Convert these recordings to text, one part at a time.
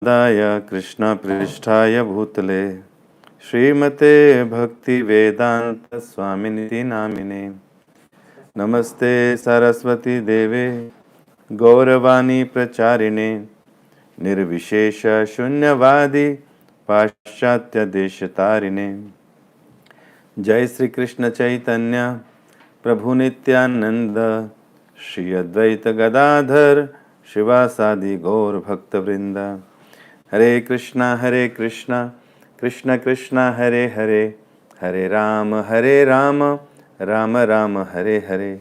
दाय कृष्णपृष्ठाय भूतले श्रीमते भक्तिवेदांत स्वामिनिति नामिने नमस्ते सरस्वती देवे गौरवाणी प्रचारिणे निर्विशेष शून्यवादी पाश्चात्य देशतारिणे। जय श्री कृष्ण चैतन्य प्रभु नित्यानंद श्री अद्वैत गदाधर शिवासादि गौर भक्तवृंद। हरे कृष्णा कृष्ण कृष्ण हरे हरे, हरे राम राम राम हरे हरे।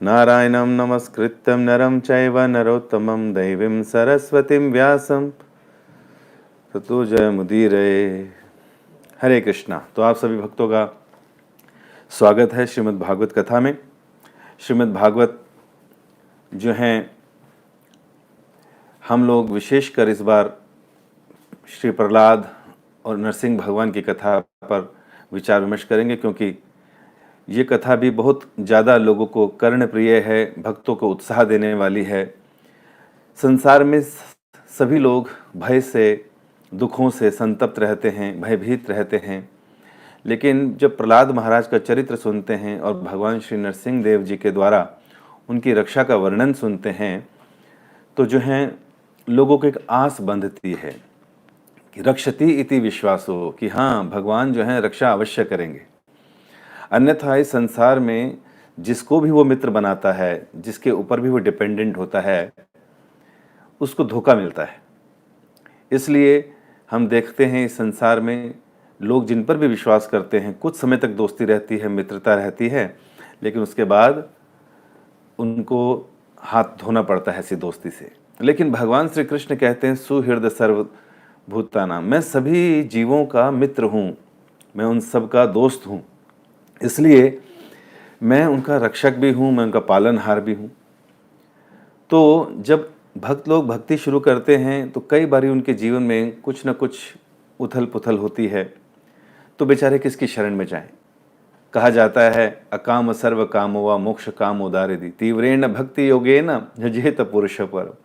नारायणं नमस्कृत्यं नरं चैव नरोत्तमं दैवीं सरस्वतीं व्यासं ततो जयमुदीरये। हरे कृष्णा। तो आप सभी भक्तों का स्वागत है श्रीमद् भागवत कथा में। श्रीमद् भागवत जो हैं हम लोग विशेषकर इस बार श्री प्रहलाद और नरसिंह भगवान की कथा पर विचार विमर्श करेंगे, क्योंकि ये कथा भी बहुत ज़्यादा लोगों को कर्णप्रिय है, भक्तों को उत्साह देने वाली है। संसार में सभी लोग भय से, दुखों से संतप्त रहते हैं, भयभीत रहते हैं, लेकिन जब प्रहलाद महाराज का चरित्र सुनते हैं और भगवान श्री नरसिंह देव जी के द्वारा उनकी रक्षा का वर्णन सुनते हैं तो जो है लोगों को एक आस बंधती है कि रक्षति इति विश्वासो, कि हाँ भगवान जो है रक्षा अवश्य करेंगे। अन्यथा इस संसार में जिसको भी वो मित्र बनाता है, जिसके ऊपर भी वो डिपेंडेंट होता है, उसको धोखा मिलता है। इसलिए हम देखते हैं इस संसार में लोग जिन पर भी विश्वास करते हैं, कुछ समय तक दोस्ती रहती है, मित्रता रहती है, लेकिन उसके बाद उनको हाथ धोना पड़ता है ऐसी दोस्ती से। लेकिन भगवान श्री कृष्ण कहते हैं सुहृद सर्वभूतानां, मैं सभी जीवों का मित्र हूँ, मैं उन सब का दोस्त हूँ, इसलिए मैं उनका रक्षक भी हूँ, मैं उनका पालनहार भी हूँ। तो जब भक्त लोग भक्ति शुरू करते हैं तो कई बारी उनके जीवन में कुछ न कुछ उथल पुथल होती है, तो बेचारे किसकी शरण में जाएं। कहा जाता है अकाम सर्व कामो वा मोक्ष काम उदारिधि तीव्रेण भक्ति योगेन जजेत पुरुष पर,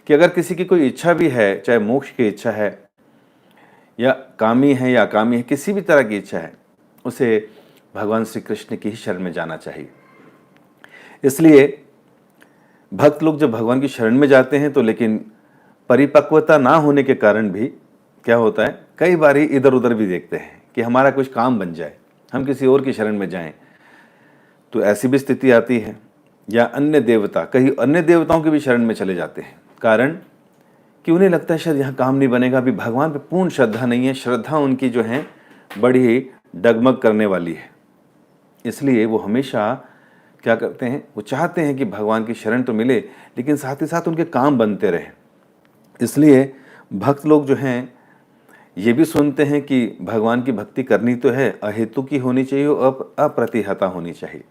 कि अगर किसी की कोई इच्छा भी है, चाहे मोक्ष की इच्छा है या कामी है या अकामी है, किसी भी तरह की इच्छा है, उसे भगवान श्री कृष्ण की ही शरण में जाना चाहिए। इसलिए भक्त लोग जब भगवान की शरण में जाते हैं तो लेकिन परिपक्वता ना होने के कारण भी क्या होता है, कई बारी इधर उधर भी देखते हैं कि हमारा कुछ काम बन जाए, हम किसी और की शरण में जाएं, तो ऐसी भी स्थिति आती है। या अन्य देवता, कहीं अन्य देवताओं की भी शरण में चले जाते हैं, कारण कि उन्हें लगता है शायद यहाँ काम नहीं बनेगा, अभी भगवान पे पूर्ण श्रद्धा नहीं है, श्रद्धा उनकी जो है बड़ी डगमग करने वाली है। इसलिए वो हमेशा क्या करते हैं, वो चाहते हैं कि भगवान की शरण तो मिले, लेकिन साथ ही साथ उनके काम बनते रहे। इसलिए भक्त लोग जो हैं ये भी सुनते हैं कि भगवान की भक्ति करनी तो है, अहेतु की होनी चाहिए और अप्रतिहता होनी चाहिए।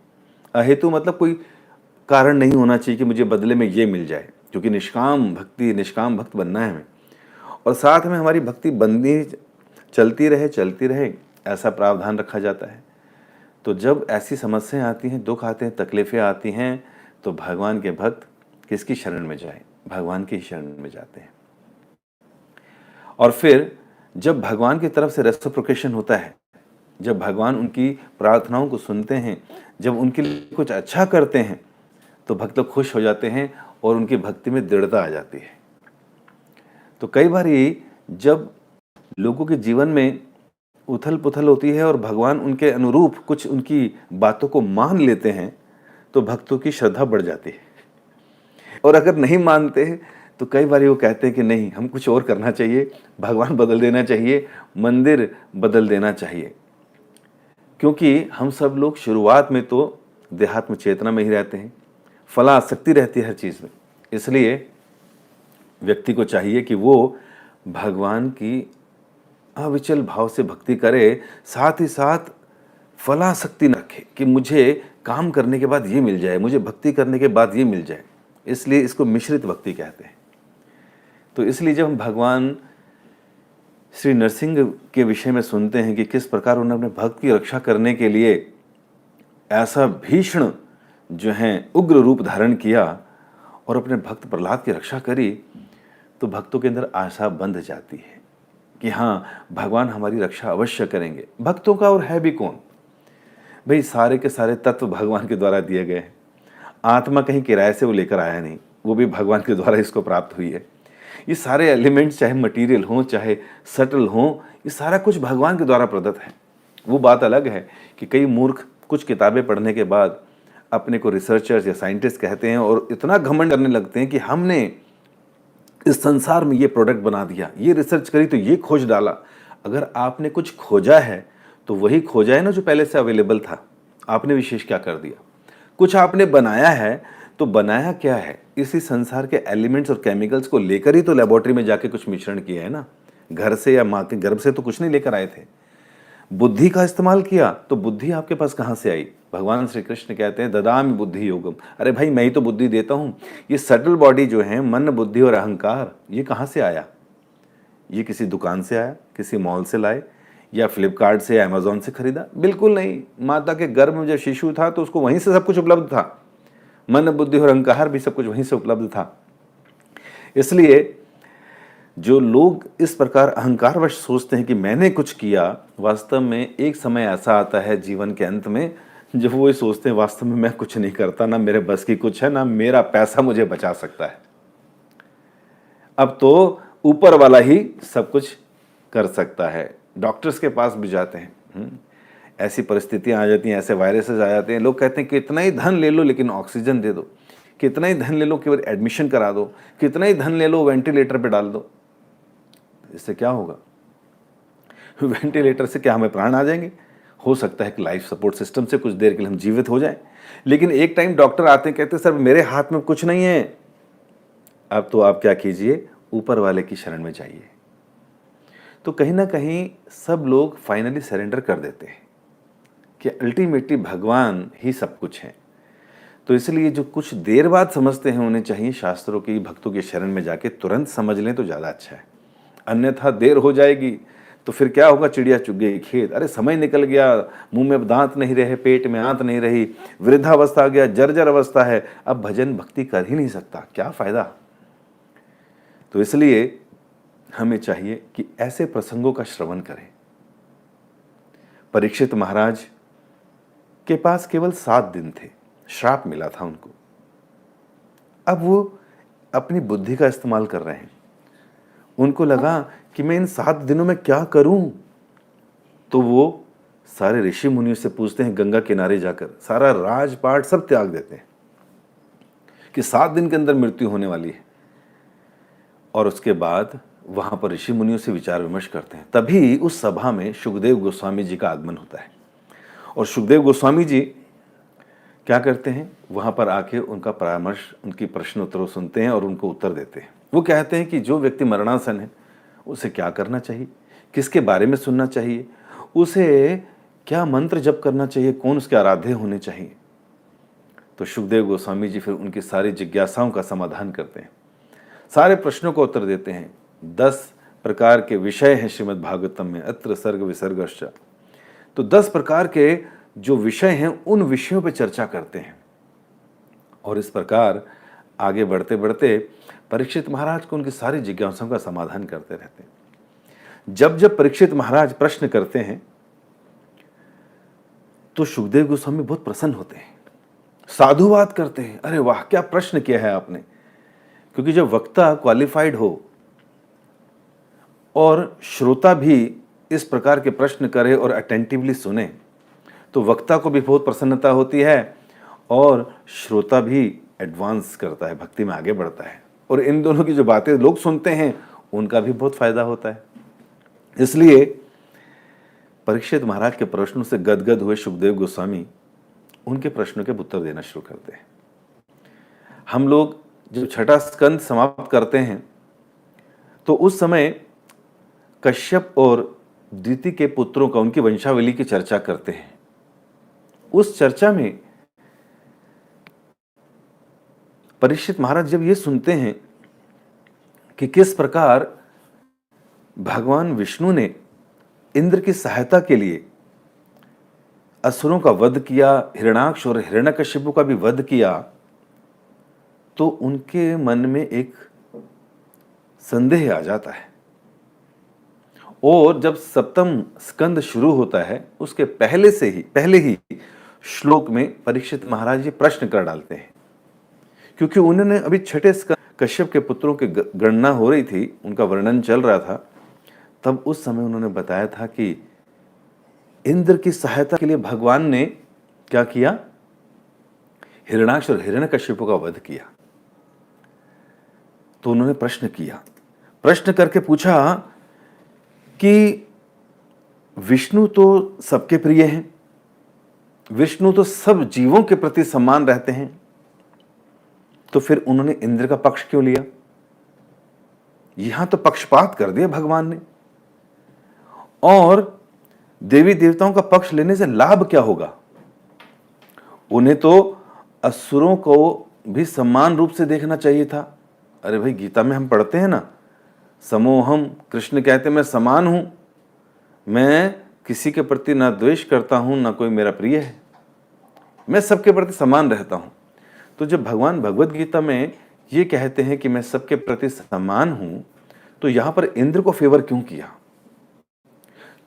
अहेतु मतलब कोई कारण नहीं होना चाहिए कि मुझे बदले में ये मिल जाए, क्योंकि निष्काम भक्त बनना है हमें, और साथ में हमारी भक्ति बंदी चलती रहे, ऐसा प्रावधान रखा जाता है। तो जब ऐसी समस्याएं आती हैं, दुख आते हैं, तकलीफें आती हैं, तो भगवान के भक्त किसकी शरण में जाएं? भगवान की शरण में जाते हैं। और फिर जब भगवान की तरफ से रेसिप्रोकेशन होता है, जब भगवान उनकी प्रार्थनाओं को सुनते हैं, जब उनके लिए कुछ अच्छा करते हैं, तो भक्त लोग खुश हो जाते हैं और उनकी भक्ति में दृढ़ता आ जाती है। तो कई बार जब लोगों के जीवन में उथल पुथल होती है और भगवान उनके अनुरूप कुछ उनकी बातों को मान लेते हैं, तो भक्तों की श्रद्धा बढ़ जाती है। और अगर नहीं मानते तो कई बार वो कहते हैं कि नहीं, हम कुछ और करना चाहिए, भगवान बदल देना चाहिए, मंदिर बदल देना चाहिए। क्योंकि हम सब लोग शुरुआत में तो देहात्म चेतना में ही रहते हैं, फलासक्ति रहती है हर चीज़ में। इसलिए व्यक्ति को चाहिए कि वो भगवान की अविचल भाव से भक्ति करे, साथ ही साथ फलासक्ति न रखे कि मुझे काम करने के बाद ये मिल जाए, मुझे भक्ति करने के बाद ये मिल जाए। इसलिए इसको मिश्रित भक्ति कहते हैं। तो इसलिए जब हम भगवान श्री नरसिंह के विषय में सुनते हैं कि किस प्रकार उन्होंने भक्त की रक्षा करने के लिए ऐसा भीषण जो है उग्र रूप धारण किया, और अपने भक्त प्रहलाद की रक्षा करी, तो भक्तों के अंदर आशा बंध जाती है कि हाँ, भगवान हमारी रक्षा अवश्य करेंगे। भक्तों का और है भी कौन भाई, सारे के सारे तत्व भगवान के द्वारा दिए गए हैं। आत्मा कहीं किराए से वो लेकर आया नहीं, वो भी भगवान के द्वारा इसको प्राप्त हुई है। ये सारे एलिमेंट्स, चाहे मटेरियल हों चाहे सटल हों, ये सारा कुछ भगवान के द्वारा प्रदत्त है। वो बात अलग है कि कई मूर्ख कुछ किताबें पढ़ने के बाद अपने को रिसर्चर्स या साइंटिस्ट कहते हैं और इतना घमंड करने लगते हैं कि हमने इस संसार में ये प्रोडक्ट बना दिया, ये रिसर्च करी तो ये खोज डाला। अगर आपने कुछ खोजा है तो वही खोजा है ना जो पहले से अवेलेबल था, आपने विशेष क्या कर दिया? कुछ आपने बनाया है तो बनाया क्या है? इसी संसार के एलिमेंट्स और केमिकल्स को लेकर ही तो लेबोरेटरी में जाके कुछ मिश्रण किया है ना। घर से या माँ के गर्भ से तो कुछ नहीं लेकर आए थे। बुद्धि का इस्तेमाल किया तो बुद्धि आपके पास कहाँ से आई? भगवान श्री कृष्ण कहते हैं ददामि बुद्धि योगम। अरे भाई, मैं ही तो बुद्धि देता हूँ। ये सटल बॉडी जो है, मन बुद्धि और अहंकार, ये कहाँ से आया? ये किसी दुकान से आया, किसी मॉल से लाए, या फ्लिपकार्ट से या अमेजोन से खरीदा? बिल्कुल नहीं। माता के गर्भ में जब शिशु था तो उसको वहीं से सब कुछ उपलब्ध था। मन बुद्धि और अहंकार भी सब कुछ वहीं से उपलब्ध था। इसलिए जो लोग इस प्रकार अहंकारवश सोचते हैं कि मैंने कुछ किया, वास्तव में एक समय ऐसा आता है जीवन के अंत में जब वो ये सोचते हैं वास्तव में मैं कुछ नहीं करता, ना मेरे बस की कुछ है, ना मेरा पैसा मुझे बचा सकता है। अब तो ऊपर वाला ही सब कुछ कर सकता है। डॉक्टर्स के पास भी जाते हैं, ऐसी परिस्थितियां आ जाती हैं, ऐसे वायरसेस आ जाते हैं, लोग कहते हैं कितना ही धन ले लो लेकिन ऑक्सीजन दे दो, कितना ही धन ले लो केवल एडमिशन करा दो, कितना ही धन ले लो वेंटिलेटर पे डाल दो। इससे क्या होगा? वेंटिलेटर से क्या हमें प्राण आ जाएंगे? हो सकता है कि लाइफ सपोर्ट सिस्टम से कुछ देर के लिए हम जीवित हो जाएं, लेकिन एक टाइम डॉक्टर आते हैं, कहते हैं सर मेरे हाथ में कुछ नहीं है। अब तो आप क्या कीजिए, ऊपर वाले की शरण में जाइए। तो कहीं ना कहीं सब लोग फाइनली सरेंडर कर देते हैं कि अल्टीमेटली भगवान ही सब कुछ है। तो इसलिए जो कुछ देर बाद समझते हैं उन्हें चाहिए शास्त्रों की, भक्तों की शरण में जाके तुरंत समझ लें तो ज़्यादा अच्छा है। अन्यथा देर हो जाएगी तो फिर क्या होगा? चिड़िया चुग गई खेत। अरे समय निकल गया, मुंह में दांत नहीं रहे, पेट में आंत नहीं रही, वृद्धावस्था आ गया, जर्जर अवस्था है, अब भजन भक्ति कर ही नहीं सकता, क्या फायदा? तो इसलिए हमें चाहिए कि ऐसे प्रसंगों का श्रवण करें। परीक्षित महाराज के पास केवल 7 दिन थे, श्राप मिला था उनको। अब वो अपनी बुद्धि का इस्तेमाल कर रहे हैं। उनको लगा कि मैं इन 7 दिनों में क्या करूं, तो वो सारे ऋषि मुनियों से पूछते हैं, गंगा किनारे जाकर सारा राजपाट सब त्याग देते हैं कि 7 दिन के अंदर मृत्यु होने वाली है। और उसके बाद वहां पर ऋषि मुनियों से विचार विमर्श करते हैं। तभी उस सभा में सुखदेव गोस्वामी जी का आगमन होता है। और सुखदेव गोस्वामी जी क्या करते हैं, वहां पर आके उनका परामर्श, उनकी प्रश्न उत्तर सुनते हैं और उनको उत्तर देते हैं। वो कहते हैं कि जो व्यक्ति मरणासन है उसे क्या करना चाहिए, किसके बारे में सुनना चाहिए, उसे क्या मंत्र जप करना चाहिए, कौन उसके आराध्य होने चाहिए। तो सुखदेव गोस्वामी जी फिर उनकी सारी जिज्ञासाओं का समाधान करते हैं, सारे प्रश्नों को उत्तर देते हैं। 10 प्रकार के विषय हैं श्रीमद् भागवतम में, अत्र सर्ग विसर्गश्च। तो 10 प्रकार के जो विषय हैं उन विषयों पर चर्चा करते हैं। और इस प्रकार आगे बढ़ते बढ़ते परीक्षित महाराज को उनकी सारी जिज्ञासाओं का समाधान करते रहते हैं। जब जब परीक्षित महाराज प्रश्न करते हैं तो सुखदेव गोस्वामी बहुत प्रसन्न होते हैं, साधुवाद करते हैं। अरे वाह, क्या प्रश्न किया है आपने। क्योंकि जब वक्ता क्वालिफाइड हो और श्रोता भी इस प्रकार के प्रश्न करे और अटेंटिवली सुने तो वक्ता को भी बहुत प्रसन्नता होती है और श्रोता भी एडवांस करता है, भक्ति में आगे बढ़ता है। और इन दोनों की जो बातें लोग सुनते हैं उनका भी बहुत फायदा होता है। इसलिए परीक्षित महाराज के प्रश्नों से गदगद हुए सुखदेव गोस्वामी उनके प्रश्नों के उत्तर देना शुरू करते हैं। हम लोग जब छठा स्कंद समाप्त करते हैं तो उस समय कश्यप और दिति के पुत्रों का, उनकी वंशावली की चर्चा करते हैं। उस चर्चा में परीक्षित महाराज जब ये सुनते हैं कि किस प्रकार भगवान विष्णु ने इंद्र की सहायता के लिए असुरों का वध किया, हिरण्याक्ष और हिरण्यकशिपु का भी वध किया, तो उनके मन में एक संदेह आ जाता है। और जब सप्तम स्कंद शुरू होता है उसके पहले ही श्लोक में परीक्षित महाराज ये प्रश्न कर डालते हैं, क्योंकि उन्होंने अभी छठे स्कंद कश्यप के पुत्रों की गणना हो रही थी, उनका वर्णन चल रहा था। तब उस समय उन्होंने बताया था कि इंद्र की सहायता के लिए भगवान ने क्या किया, हिरण्याक्ष और हिरण्यकश्यप का वध किया। तो उन्होंने प्रश्न करके पूछा कि विष्णु तो सबके प्रिय हैं, विष्णु तो सब जीवों के प्रति समान रहते हैं, तो फिर उन्होंने इंद्र का पक्ष क्यों लिया? यहां तो पक्षपात कर दिया भगवान ने। और देवी देवताओं का पक्ष लेने से लाभ क्या होगा? उन्हें तो असुरों को भी समान रूप से देखना चाहिए था। अरे भाई, गीता में हम पढ़ते हैं ना, समोहम, कृष्ण कहते मैं समान हूं, मैं किसी के प्रति ना द्वेष करता हूं ना कोई मेरा प्रिय है, मैं सबके प्रति समान रहता हूं। तो जब भगवान भगवत गीता में ये कहते हैं कि मैं सबके प्रति समान हूं, तो यहां पर इंद्र को फेवर क्यों किया?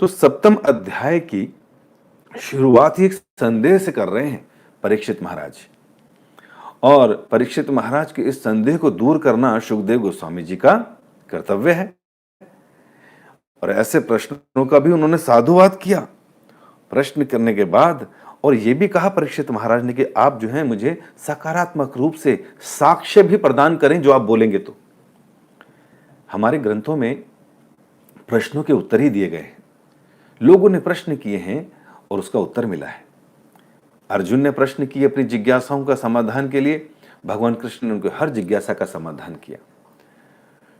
तो सप्तम अध्याय की शुरुआत ही एक संदेह से कर रहे हैं परीक्षित महाराज, और परीक्षित महाराज के इस संदेह को दूर करना शुकदेव गोस्वामी जी का कर्तव्य है। और ऐसे प्रश्नों का भी उन्होंने साधुवाद किया। प्रश्न करने के बाद और यह भी कहा परीक्षित महाराज ने कि आप जो हैं मुझे सकारात्मक रूप से साक्ष्य भी प्रदान करें जो आप बोलेंगे। तो हमारे ग्रंथों में प्रश्नों के उत्तर ही दिए गए हैं, लोगों ने प्रश्न किए हैं और उसका उत्तर मिला है। अर्जुन ने प्रश्न किए अपनी जिज्ञासाओं का समाधान के लिए, भगवान कृष्ण ने उनके हर जिज्ञासा का समाधान किया।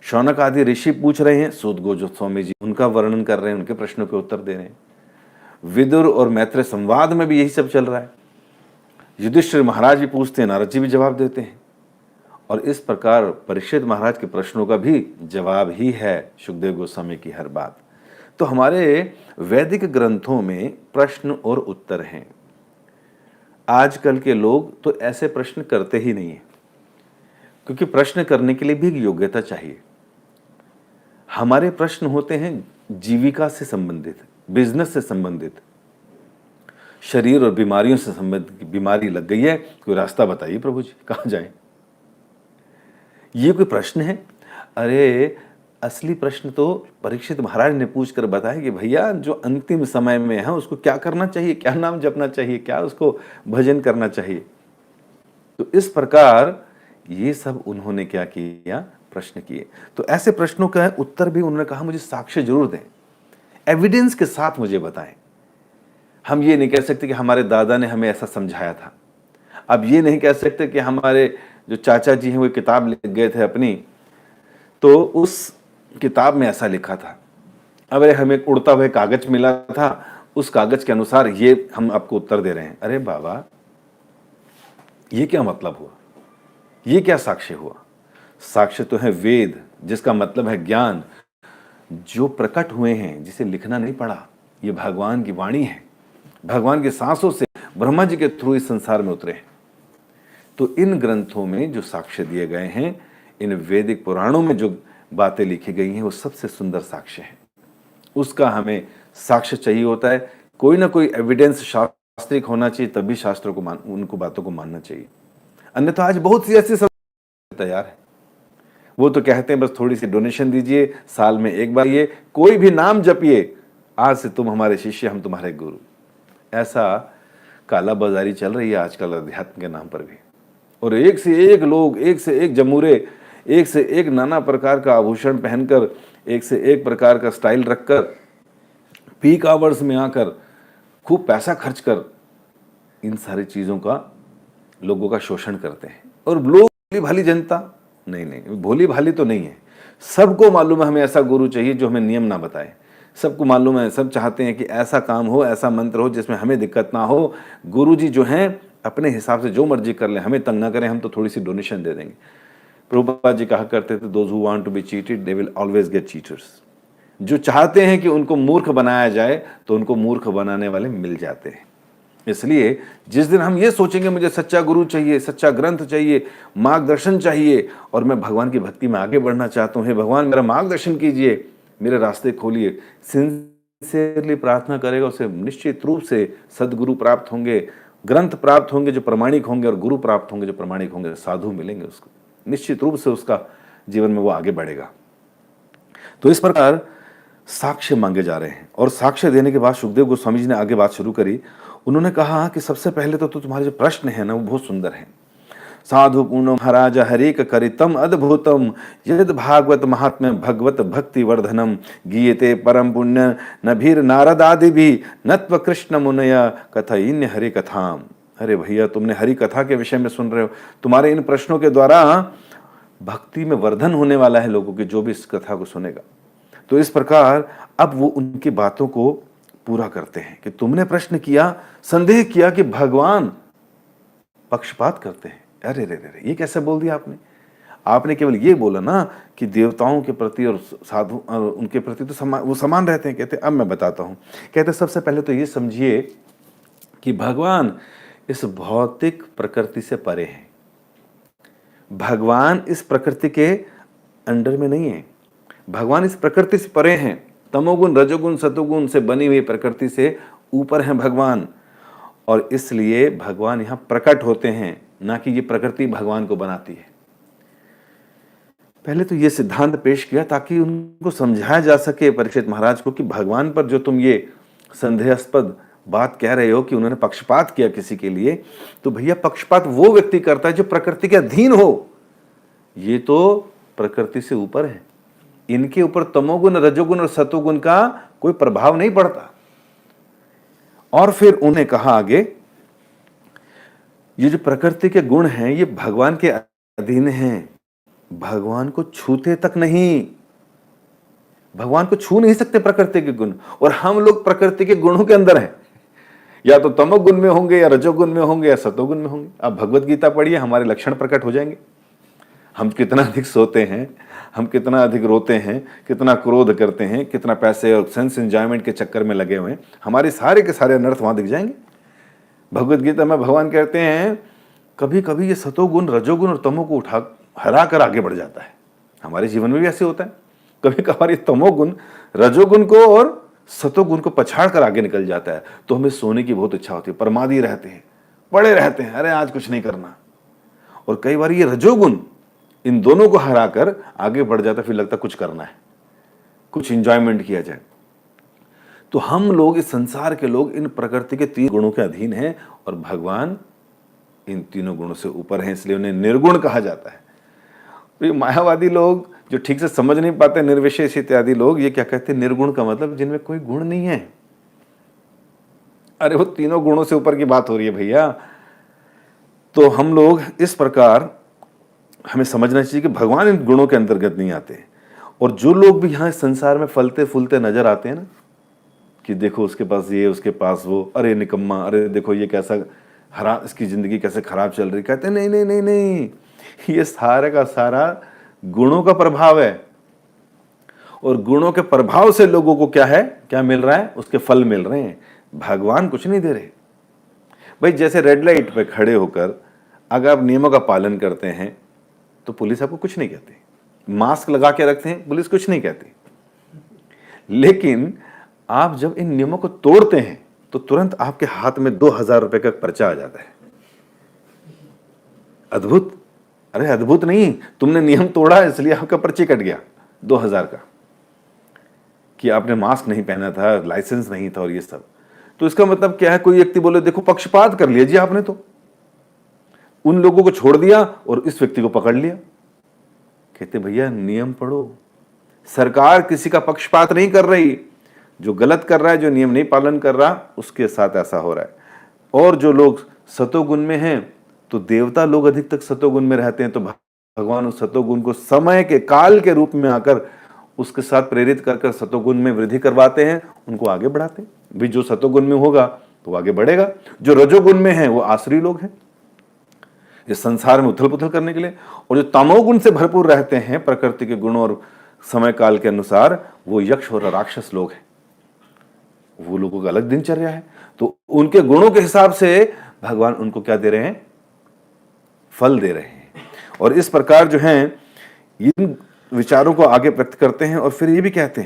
शौनक आदि ऋषि पूछ रहे हैं, सूत गोस्वामी जी उनका वर्णन कर रहे हैं, उनके प्रश्नों के उत्तर दे रहे हैं। विदुर और मैत्रेय संवाद में भी यही सब चल रहा है। युधिष्ठिर महाराज भी पूछते हैं, नारद जी भी जवाब देते हैं, और इस प्रकार परीक्षित महाराज के प्रश्नों का भी जवाब ही है शुकदेव गोस्वामी की हर बात। तो हमारे वैदिक ग्रंथों में प्रश्न और उत्तर हैं। आजकल के लोग तो ऐसे प्रश्न करते ही नहीं है, क्योंकि प्रश्न करने के लिए भी योग्यता चाहिए। हमारे प्रश्न होते हैं जीविका से संबंधित, बिजनेस से संबंधित, शरीर और बीमारियों से संबंधित। बीमारी लग गई है, कोई रास्ता बताइए प्रभु जी, कहां जाएं? ये कोई प्रश्न है? अरे असली प्रश्न तो परीक्षित महाराज ने पूछकर बताया कि भैया जो अंतिम समय में है उसको क्या करना चाहिए, क्या नाम जपना चाहिए, क्या उसको भजन करना चाहिए। तो इस प्रकार ये सब उन्होंने क्या किया, प्रश्न किए। तो ऐसे प्रश्नों का उत्तर भी उन्होंने कहा मुझे साक्ष्य जरूर दें, एविडेंस के साथ मुझे बताएं। हम ये नहीं कह सकते कि हमारे दादा ने हमें ऐसा समझाया था। अब ये नहीं कह सकते कि हमारे जो चाचा जी हैं वो किताब लिख गए थे अपनी, तो उस किताब में ऐसा लिखा था। अब हमें उड़ता हुआ कागज मिला था, उस कागज के अनुसार ये हम आपको उत्तर दे रहे हैं। अरे बाबा, ये क्या मतलब हुआ? ये क्या साक्ष्य हुआ? साक्ष्य तो है वेद, जिसका मतलब है ज्ञान, जो प्रकट हुए हैं, जिसे लिखना नहीं पड़ा। ये भगवान की वाणी है, भगवान के सांसों से ब्रह्मा जी के थ्रू इस संसार में उतरे हैं। तो इन ग्रंथों में जो साक्ष्य दिए गए हैं, इन वैदिक पुराणों में जो बातें लिखी गई हैं, वो सबसे सुंदर साक्ष्य है। उसका हमें साक्ष्य चाहिए होता है, कोई ना कोई एविडेंस शास्त्रिक होना चाहिए, तभी शास्त्रों को उनको बातों को मानना चाहिए। अन्यथा आज बहुत सी ऐसी तैयार है, वो तो कहते हैं बस थोड़ी सी डोनेशन दीजिए, साल में एक बार ये कोई भी नाम जपिए, आज से तुम हमारे शिष्य, हम तुम्हारे गुरु। ऐसा काला बाजारी चल रही है आजकल अध्यात्म के नाम पर भी। और एक से एक लोग, एक से एक जमूरे, एक से एक नाना प्रकार का आभूषण पहनकर, एक से एक प्रकार का स्टाइल रखकर, पीक आवर्स में आकर खूब पैसा खर्च कर इन सारी चीजों का, लोगों का शोषण करते हैं। और लोग भोली भाली जनता, नहीं, भोली भाली तो नहीं है। सबको मालूम है हमें ऐसा गुरु चाहिए जो हमें नियम ना बताए। सबको मालूम है, सब चाहते हैं कि ऐसा काम हो, ऐसा मंत्र हो जिसमें हमें दिक्कत ना हो। गुरु जी जो हैं अपने हिसाब से जो मर्जी कर लें, हमें तंग ना करें, हम तो थोड़ी सी डोनेशन दे देंगे। प्रभुपाद जी कहा करते थे, those who want to be cheated they will always get cheaters. जो चाहते हैं कि उनको मूर्ख बनाया जाए, तो उनको मूर्ख बनाने वाले मिल जाते हैं। इसलिए जिस दिन हम ये सोचेंगे मुझे सच्चा गुरु चाहिए, सच्चा ग्रंथ चाहिए, मार्गदर्शन चाहिए और मैं भगवान की भक्ति में आगे बढ़ना चाहता हूँ, हे भगवान मेरा मार्गदर्शन कीजिए, मेरे रास्ते खोलिए, सिंसियरली प्रार्थना करेगा, उसे निश्चित रूप से सदगुरु प्राप्त होंगे, ग्रंथ प्राप्त होंगे जो प्रमाणिक होंगे और गुरु प्राप्त होंगे जो प्रमाणिक होंगे, साधु मिलेंगे उसको, निश्चित रूप से उसका जीवन में वो आगे बढ़ेगा। तो इस प्रकार साक्ष्य मांगे जा रहे हैं और साक्ष्य देने के बाद सुखदेव गोस्वामी जी ने आगे बात शुरू करी। उन्होंने कहा कि सबसे पहले तो तुम्हारे जो प्रश्न है ना वो बहुत सुंदर है। साधु पूर्ण महाराज हरेक करितम अद्भुतम यद भागवत महात्म्य भगवत भक्ति वर्धनम गीयते परम पुण्य नभीर नारद आदि भी नत्व कृष्ण मुनया कथा इन हरि कथाम। अरे भैया तुमने हरि कथा के विषय में सुन रहे हो, तुम्हारे इन प्रश्नों के द्वारा भक्ति में वर्धन होने वाला है लोगों की, जो भी इस कथा को सुनेगा। तो इस प्रकार अब वो उनकी बातों को पूरा करते हैं कि तुमने प्रश्न किया, संदेह किया कि भगवान पक्षपात करते हैं। अरे रे रे, ये कैसे बोल दिया आपने? आपने केवल ये बोला ना कि देवताओं के प्रति और साधु उनके प्रति तो वो समान रहते हैं। कहते अब मैं बताता हूं। कहते सबसे पहले तो ये समझिए कि भगवान इस भौतिक प्रकृति से परे हैं। भगवान इस प्रकृति के अंडर में नहीं है, भगवान इस प्रकृति से परे हैं। तमोगुण रजोगुण सतोगुण से बनी हुई प्रकृति से ऊपर हैं भगवान, और इसलिए भगवान यहां प्रकट होते हैं, ना कि ये प्रकृति भगवान को बनाती है। पहले तो ये सिद्धांत पेश किया ताकि उनको समझाया जा सके परीक्षित महाराज को कि भगवान पर जो तुम ये संदेहास्पद बात कह रहे हो कि उन्होंने पक्षपात किया किसी के लिए, तो भैया पक्षपात वो व्यक्ति करता है जो प्रकृति के अधीन हो। ये तो प्रकृति से ऊपर है, इनके ऊपर तमोगुण रजोगुण और सतोगुण का कोई प्रभाव नहीं पड़ता। और फिर उन्हें कहा आगे, ये जो प्रकृति के गुण हैं ये भगवान के अधीन हैं, भगवान को छूते तक नहीं, भगवान को छू नहीं सकते प्रकृति के गुण। और हम लोग प्रकृति के गुणों के अंदर हैं, या तो तमोगुण में होंगे या रजोगुण में होंगे या सतोगुण में होंगे। अब भगवत गीता पढ़िए, हमारे लक्षण प्रकट हो जाएंगे। हम कितना अधिक सोते हैं, हम कितना अधिक रोते हैं, कितना क्रोध करते हैं, कितना पैसे और सेंस एंजॉयमेंट के चक्कर में लगे हुए हैं, हमारे सारे के सारे अनर्थ वहां दिख जाएंगे। भगवत गीता में भगवान कहते हैं कभी कभी ये सतोगुण रजोगुण और तमो को उठा हरा कर आगे बढ़ जाता है। हमारे जीवन में भी ऐसे होता है, कभी कभार तमोगुण रजोगुण को और सतोगुण को पछाड़ कर आगे निकल जाता है। तो हमें सोने की बहुत इच्छा होती है, प्रमादी रहते हैं, पड़े रहते हैं, अरे आज कुछ नहीं करना। और कई बार ये रजोगुण इन दोनों को हराकर आगे बढ़ जाता, फिर लगता कुछ करना है, कुछ एंजॉयमेंट किया जाए। तो हम लोग इस संसार के लोग इन प्रकृति के 3 गुणों के अधीन हैं और भगवान इन तीनों गुणों से ऊपर हैं, इसलिए उन्हें निर्गुण कहा जाता है। तो ये मायावादी लोग जो ठीक से समझ नहीं पाते, निर्विशेष इत्यादि लोग, ये क्या कहते हैं निर्गुण का मतलब जिनमें कोई गुण नहीं है। अरे वो तीनों गुणों से ऊपर की बात हो रही है भैया। तो हम लोग इस प्रकार हमें समझना चाहिए कि भगवान इन गुणों के अंतर्गत नहीं आते। और जो लोग भी यहाँ संसार में फलते फूलते नजर आते हैं ना, कि देखो उसके पास ये, उसके पास वो, अरे निकम्मा, अरे देखो ये कैसा हरा, इसकी जिंदगी कैसे खराब चल रही, कहते हैं नहीं नहीं नहीं नहीं, ये सारा का सारा गुणों का प्रभाव है। और गुणों के प्रभाव से लोगों को क्या है, क्या मिल रहा है, उसके फल मिल रहे हैं। भगवान कुछ नहीं दे रहे भाई। जैसे रेड लाइट पे खड़े होकर अगर आप नियमों का पालन करते हैं तो पुलिस आपको कुछ नहीं कहती, मास्क लगा के रखते हैं पुलिस कुछ नहीं कहती। लेकिन आप जब इन नियमों को तोड़ते हैं तो तुरंत आपके हाथ में 2000 रुपए का पर्चा आ जाता है। अद्भुत। अरे अद्भुत नहीं, तुमने नियम तोड़ा इसलिए आपका पर्ची कट गया 2000 का, कि आपने मास्क नहीं पहना था, लाइसेंस नहीं था और ये सब। तो इसका मतलब क्या है, कोई व्यक्ति बोले देखो पक्षपात कर लिया जी आपने, तो उन लोगों को छोड़ दिया और इस व्यक्ति को पकड़ लिया। कहते भैया नियम पढ़ो, सरकार किसी का पक्षपात नहीं कर रही, जो गलत कर रहा है, जो नियम नहीं पालन कर रहा, उसके साथ ऐसा हो रहा है। और जो लोग सतोगुण में हैं, तो देवता लोग अधिक तक सतोगुण में रहते हैं, तो भगवान उस सतोगुण को समय के काल के रूप में आकर उसके साथ प्रेरित कर सतोगुण में वृद्धि करवाते हैं, उनको आगे बढ़ाते हैं। भी जो सतोगुण में होगा तो वो आगे बढ़ेगा, जो रजोगुण में है वो आसुरी लोग हैं, इस संसार में उथल पुथल करने के लिए। और जो तमोगुण से भरपूर रहते हैं प्रकृति के गुण और समय काल के अनुसार, वो यक्ष और राक्षस लोग हैं। वो लोगों का अलग दिनचर्या है। तो उनके गुणों के हिसाब से भगवान उनको क्या दे रहे हैं? फल दे रहे हैं। और इस प्रकार जो है इन विचारों को आगे व्यक्त करते हैं और फिर ये भी कहते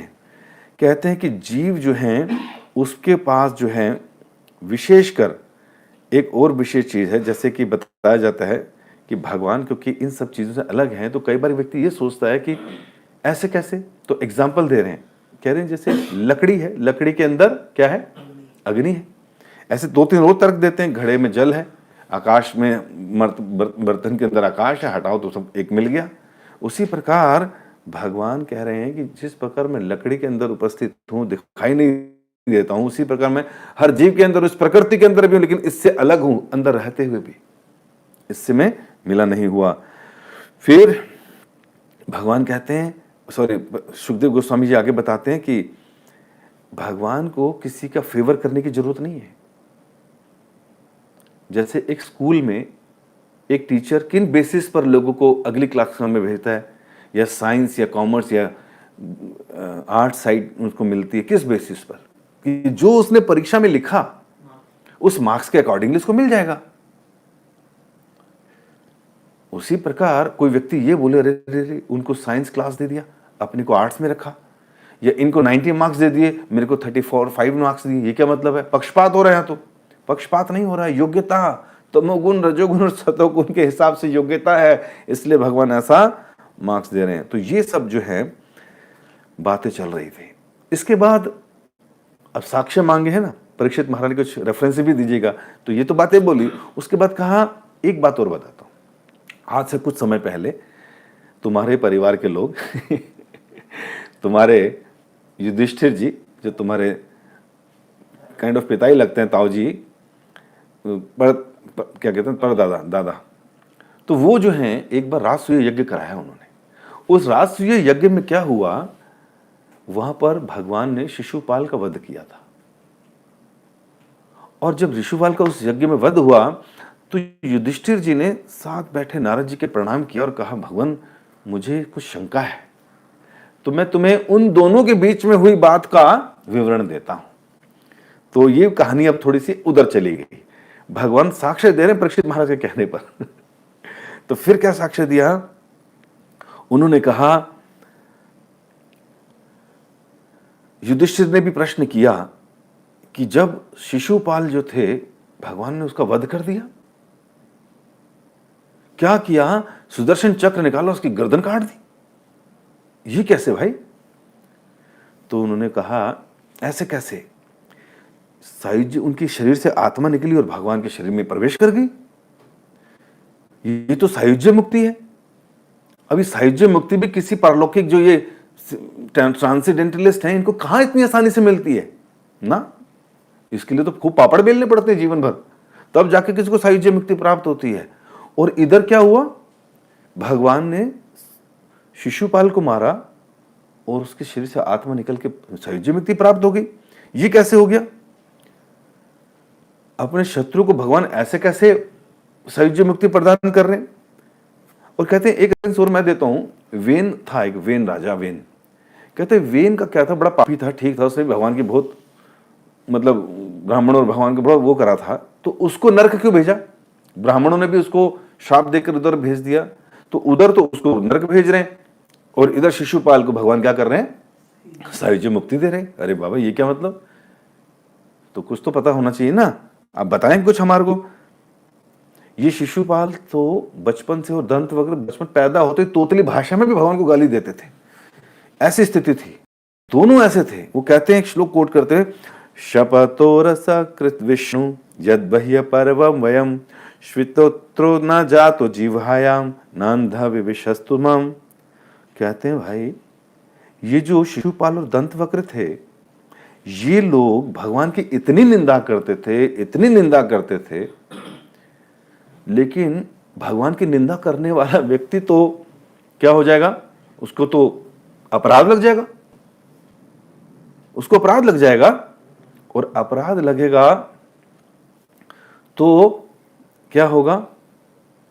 हैं कि जीव जो है उसके पास जो है विशेषकर एक और विशेष चीज है, जैसे कि बताया जाता है कि भगवान क्योंकि इन सब चीजों से अलग हैं, तो कई बार व्यक्ति ये सोचता है कि ऐसे कैसे। तो एग्जाम्पल दे रहे हैं, कह रहे हैं जैसे लकड़ी है, लकड़ी के अंदर क्या है? अग्नि है। ऐसे दो तीन और तर्क देते हैं, घड़े में जल है, आकाश में बर्तन के अंदर आकाश है, हटाओ तो सब एक मिल गया। उसी प्रकार भगवान कह रहे हैं कि जिस प्रकार मैं लकड़ी के अंदर उपस्थित हूं, दिखाई नहीं देता हूं, उसी प्रकार मैं हर जीव के अंदर, उस प्रकृति के अंदर भी हूं, लेकिन इससे अलग हूं, अंदर रहते हुए भी इससे मैं मिला नहीं हुआ। फिर भगवान कहते हैं, सुखदेव गोस्वामी जी आगे बताते हैं कि भगवान को किसी का फेवर करने की जरूरत नहीं है। जैसे एक स्कूल में एक टीचर किन बेसिस पर लोगों को अगली क्लास में भेजता है, या साइंस या कॉमर्स या आर्ट साइड उसको मिलती है, किस बेसिस पर? कि जो उसने परीक्षा में लिखा उस मार्क्स के अकॉर्डिंगली उसको मिल जाएगा। उसी प्रकार कोई व्यक्ति ये बोले, अरे उनको साइंस क्लास दे दिया, अपने को आर्ट्स में रखा, या इनको 90 मार्क्स दे दिए, मेरे को 34-5 मार्क्स दिए, ये क्या मतलब है? पक्षपात हो रहा है। तो पक्षपात नहीं हो रहा है, योग्यता, तमोगुण रजोगुण और सतोगुण के हिसाब से योग्यता है, इसलिए भगवान ऐसा मार्क्स दे रहे हैं। तो ये सब जो है बातें चल रही थी। इसके बाद अब साक्ष्य मांगे हैं ना, परीक्षित महाराज कुछ रेफरेंस भी दीजिएगा। तो ये तो बातें बोली, उसके बाद कहा एक बात और बताता हूं। आज से कुछ समय पहले तुम्हारे परिवार के लोग तुम्हारे युधिष्ठिर जी, जो तुम्हारे काइंड ऑफ पिता ही लगते हैं, ताऊ जी, क्या कहते हैं, परदादा, दादा, तो वो जो हैं एक बार राजसूय यज्ञ कराया उन्होंने। उस राजसूय यज्ञ में क्या हुआ, वहां पर भगवान ने शिशुपाल का वध किया था। और जब शिशुपाल का उस यज्ञ में वध हुआ तो युधिष्ठिर जी ने साथ बैठे नारद जी के प्रणाम किया और कहा, भगवान मुझे कुछ शंका है, तो मैं तुम्हें उन दोनों के बीच में हुई बात का विवरण देता हूं। तो ये कहानी अब थोड़ी सी उधर चली गई। भगवान साक्ष्य दे रहे हैं परीक्षित महाराज के कहने पर। तो फिर क्या साक्ष्य दिया? उन्होंने कहा, युधिष्ठिर ने भी प्रश्न किया कि जब शिशुपाल जो थे, भगवान ने उसका वध कर दिया, क्या किया? सुदर्शन चक्र निकाला, उसकी गर्दन काट दी। ये कैसे भाई? तो उन्होंने कहा, ऐसे कैसे? सायुज्य, उनकी शरीर से आत्मा निकली और भगवान के शरीर में प्रवेश कर गई। ये तो सायुज्य मुक्ति है। अभी सायुज्य मुक्ति भी किसी पारलौकिक जो ये ट्रांसेंडेंटलिस्ट हैं, इनको कहां इतनी आसानी से मिलती है ना? इसके लिए तो खूब पापड़ बेलने पड़ते हैं जीवन भर, तब जाके किसी को सायुज्य मुक्ति प्राप्त होती है। और इधर क्या हुआ? भगवान ने शिशुपाल को मारा और उसके शरीर से आत्मा निकल के सायुज्य मुक्ति प्राप्त हो गई। ये कैसे हो गया? अपने शत्रु को भगवान ऐसे कैसे सायुज्य मुक्ति प्रदान कर रहे हैं? और कहते हैं, एक रेफरेंस और मैं देता हूं। वेन था, एक वेन राजा, वेन, कहते हैं वेन का क्या था, बड़ा पापी था, ठीक था, उसने भगवान की बहुत, मतलब ब्राह्मण और भगवान का बहुत वो करा था, तो उसको नरक क्यों भेजा? ब्राह्मणों ने भी उसको श्राप देकर उधर भेज दिया, तो उधर तो उसको नरक भेज रहे हैं, और इधर शिशुपाल को भगवान क्या कर रहे हैं? सायुज्य मुक्ति दे रहे हैं। अरे बाबा, ये क्या मतलब? तो कुछ तो पता होना चाहिए ना, आप बताएं कुछ हमारे को। ये शिशुपाल तो बचपन से, और दंत वगैरह बचपन पैदा होते तोतली भाषा में भी भगवान को गाली देते थे, ऐसी स्थिति थी। दोनों ऐसे थे। वो कहते हैं, एक श्लोक कोट करते हैं, शपतो रसकृत विष्णु यद बह्य परवम वयम श्वितोत्रो न जातो जीवहायाम नंधा विविशस्तु मम। कहते हैं भाई, ये जो शिशुपाल और दंतवक्र थे, ये लोग भगवान की इतनी निंदा करते थे, इतनी निंदा करते थे, लेकिन भगवान की निंदा करने वाला व्यक्ति तो क्या हो जाएगा? उसको तो अपराध लग जाएगा, उसको अपराध लग जाएगा। और अपराध लगेगा तो क्या होगा?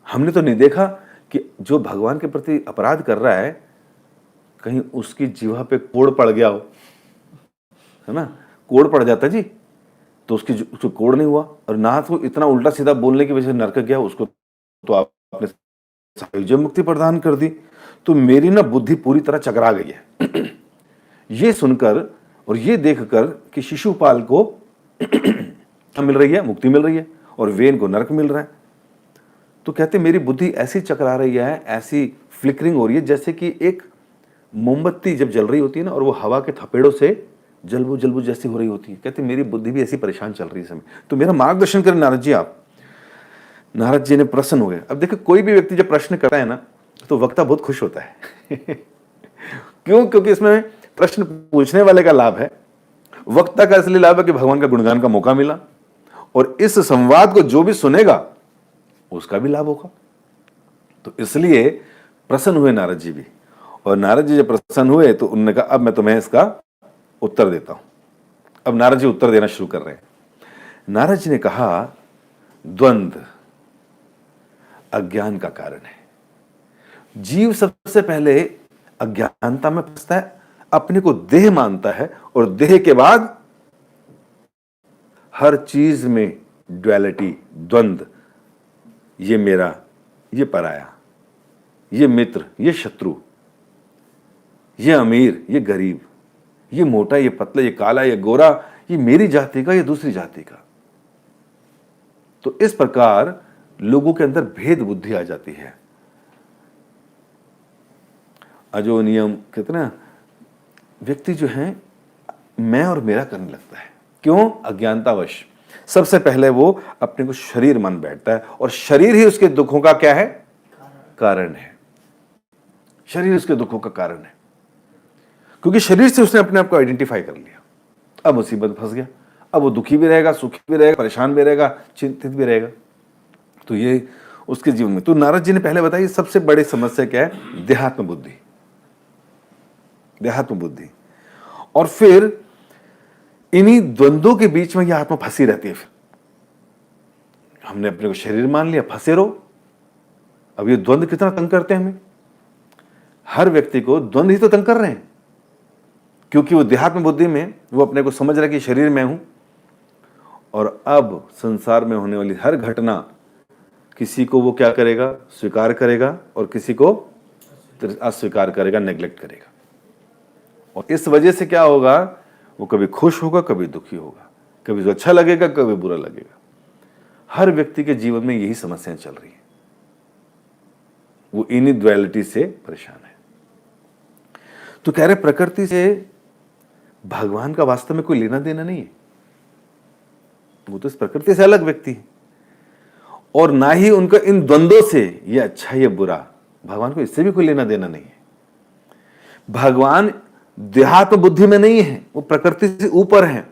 हमने तो नहीं देखा कि जो भगवान के प्रति अपराध कर रहा है, कहीं उसकी जीवा पे कोड़ पड़ गया हो, है ना? कोड़ पड़ जाता जी, तो उसको कोड़ नहीं हुआ, और ना तो इतना उल्टा सीधा बोलने की वजह से नरक गया, उसको तो आपने सायुज्य मुक्ति प्रदान कर दी। तो मेरी ना बुद्धि पूरी तरह चकरा गई है ये सुनकर और ये देखकर कि शिशुपाल को क्या मिल रही है, मुक्ति मिल रही है, और वेन को नरक मिल रहा है। तो कहते मेरी बुद्धि ऐसी चकरा रही है, ऐसी फ्लिकरिंग हो रही है, जैसे कि एक मोमबत्ती जब जल रही होती है ना, और वो हवा के थपेड़ों से जलबू जलबू जैसी हो रही होती है। कहते मेरी बुद्धि भी ऐसी परेशान चल रही है इस समय, तो मेरा मार्गदर्शन करें नारद जी आप। नारद जी ने प्रसन्न हो गए। अब देखो, कोई भी व्यक्ति जब प्रश्न करता है ना, तो वक्ता बहुत खुश होता है क्यों? क्योंकि इसमें प्रश्न पूछने वाले का लाभ है, वक्ता का असली लाभ है कि भगवान का गुणगान का मौका मिला, और इस संवाद को जो भी सुनेगा उसका भी लाभ होगा। तो इसलिए प्रसन्न हुए नारद जी भी। और नारद जी जब प्रसन्न हुए तो उन्होंने कहा अब मैं तुम्हें इसका उत्तर देता हूं। अब नारद जी उत्तर देना शुरू कर रहे हैं। नारद जी ने कहा, द्वंद्व अज्ञान का कारण है। जीव सबसे पहले अज्ञानता में फंसता है, अपने को देह मानता है, और देह के बाद हर चीज में ड्युअलिटी, द्वंद्व, ये मेरा, ये पराया, ये मित्र, ये शत्रु, ये अमीर, ये गरीब, ये मोटा, ये पतला, ये काला, ये गोरा, ये मेरी जाति का, ये दूसरी जाति का। तो इस प्रकार लोगों के अंदर भेद बुद्धि आ जाती है। अजो नियम कहते ना, व्यक्ति जो है मैं और मेरा करने लगता है। क्यों? अज्ञानतावश। सबसे पहले वो अपने को शरीर मान बैठता है, और शरीर ही उसके दुखों का क्या है? कारण है। शरीर उसके दुखों का कारण है, क्योंकि शरीर से उसने अपने आप को आइडेंटिफाई कर लिया। अब मुसीबत फंस गया, अब वो दुखी भी रहेगा, सुखी भी रहेगा, परेशान भी रहेगा, चिंतित भी रहेगा। तो ये उसके जीवन में। तो नारद जी ने पहले बताया सबसे बड़ी समस्या क्या है? देहात्म बुद्धि, देहात्म बुद्धि। और फिर इन्हीं द्वंद्वों के बीच में यह आत्मा फंसी रहती है। फिर हमने अपने को शरीर मान लिया, फंसे रहो। अब ये द्वंद्व कितना तंग करते हैं हमें। हर व्यक्ति को द्वंद्व ही तो तंग कर रहे हैं, क्योंकि वो देहात्म बुद्धि में वो अपने को समझ रहा है कि शरीर में हूं, और अब संसार में होने वाली हर घटना किसी को वो क्या करेगा? स्वीकार करेगा, और किसी को अस्वीकार करेगा, नेग्लेक्ट करेगा। और इस वजह से क्या होगा? वो कभी खुश होगा, कभी दुखी होगा, कभी तो अच्छा लगेगा, कभी बुरा लगेगा। हर व्यक्ति के जीवन में यही समस्याएं चल रही हैं, वो इन्हीं ड्युअलिटी से परेशान है। तो कह रहे प्रकृति से भगवान का वास्तव में कोई लेना देना नहीं है, वो तो इस प्रकृति से अलग व्यक्ति है, और ना ही उनका इन द्वंद्वों से ये अच्छा ये बुरा, भगवान को इससे भी कोई लेना देना नहीं है। भगवान देहात्म बुद्धि में नहीं है, वो प्रकृति से ऊपर है।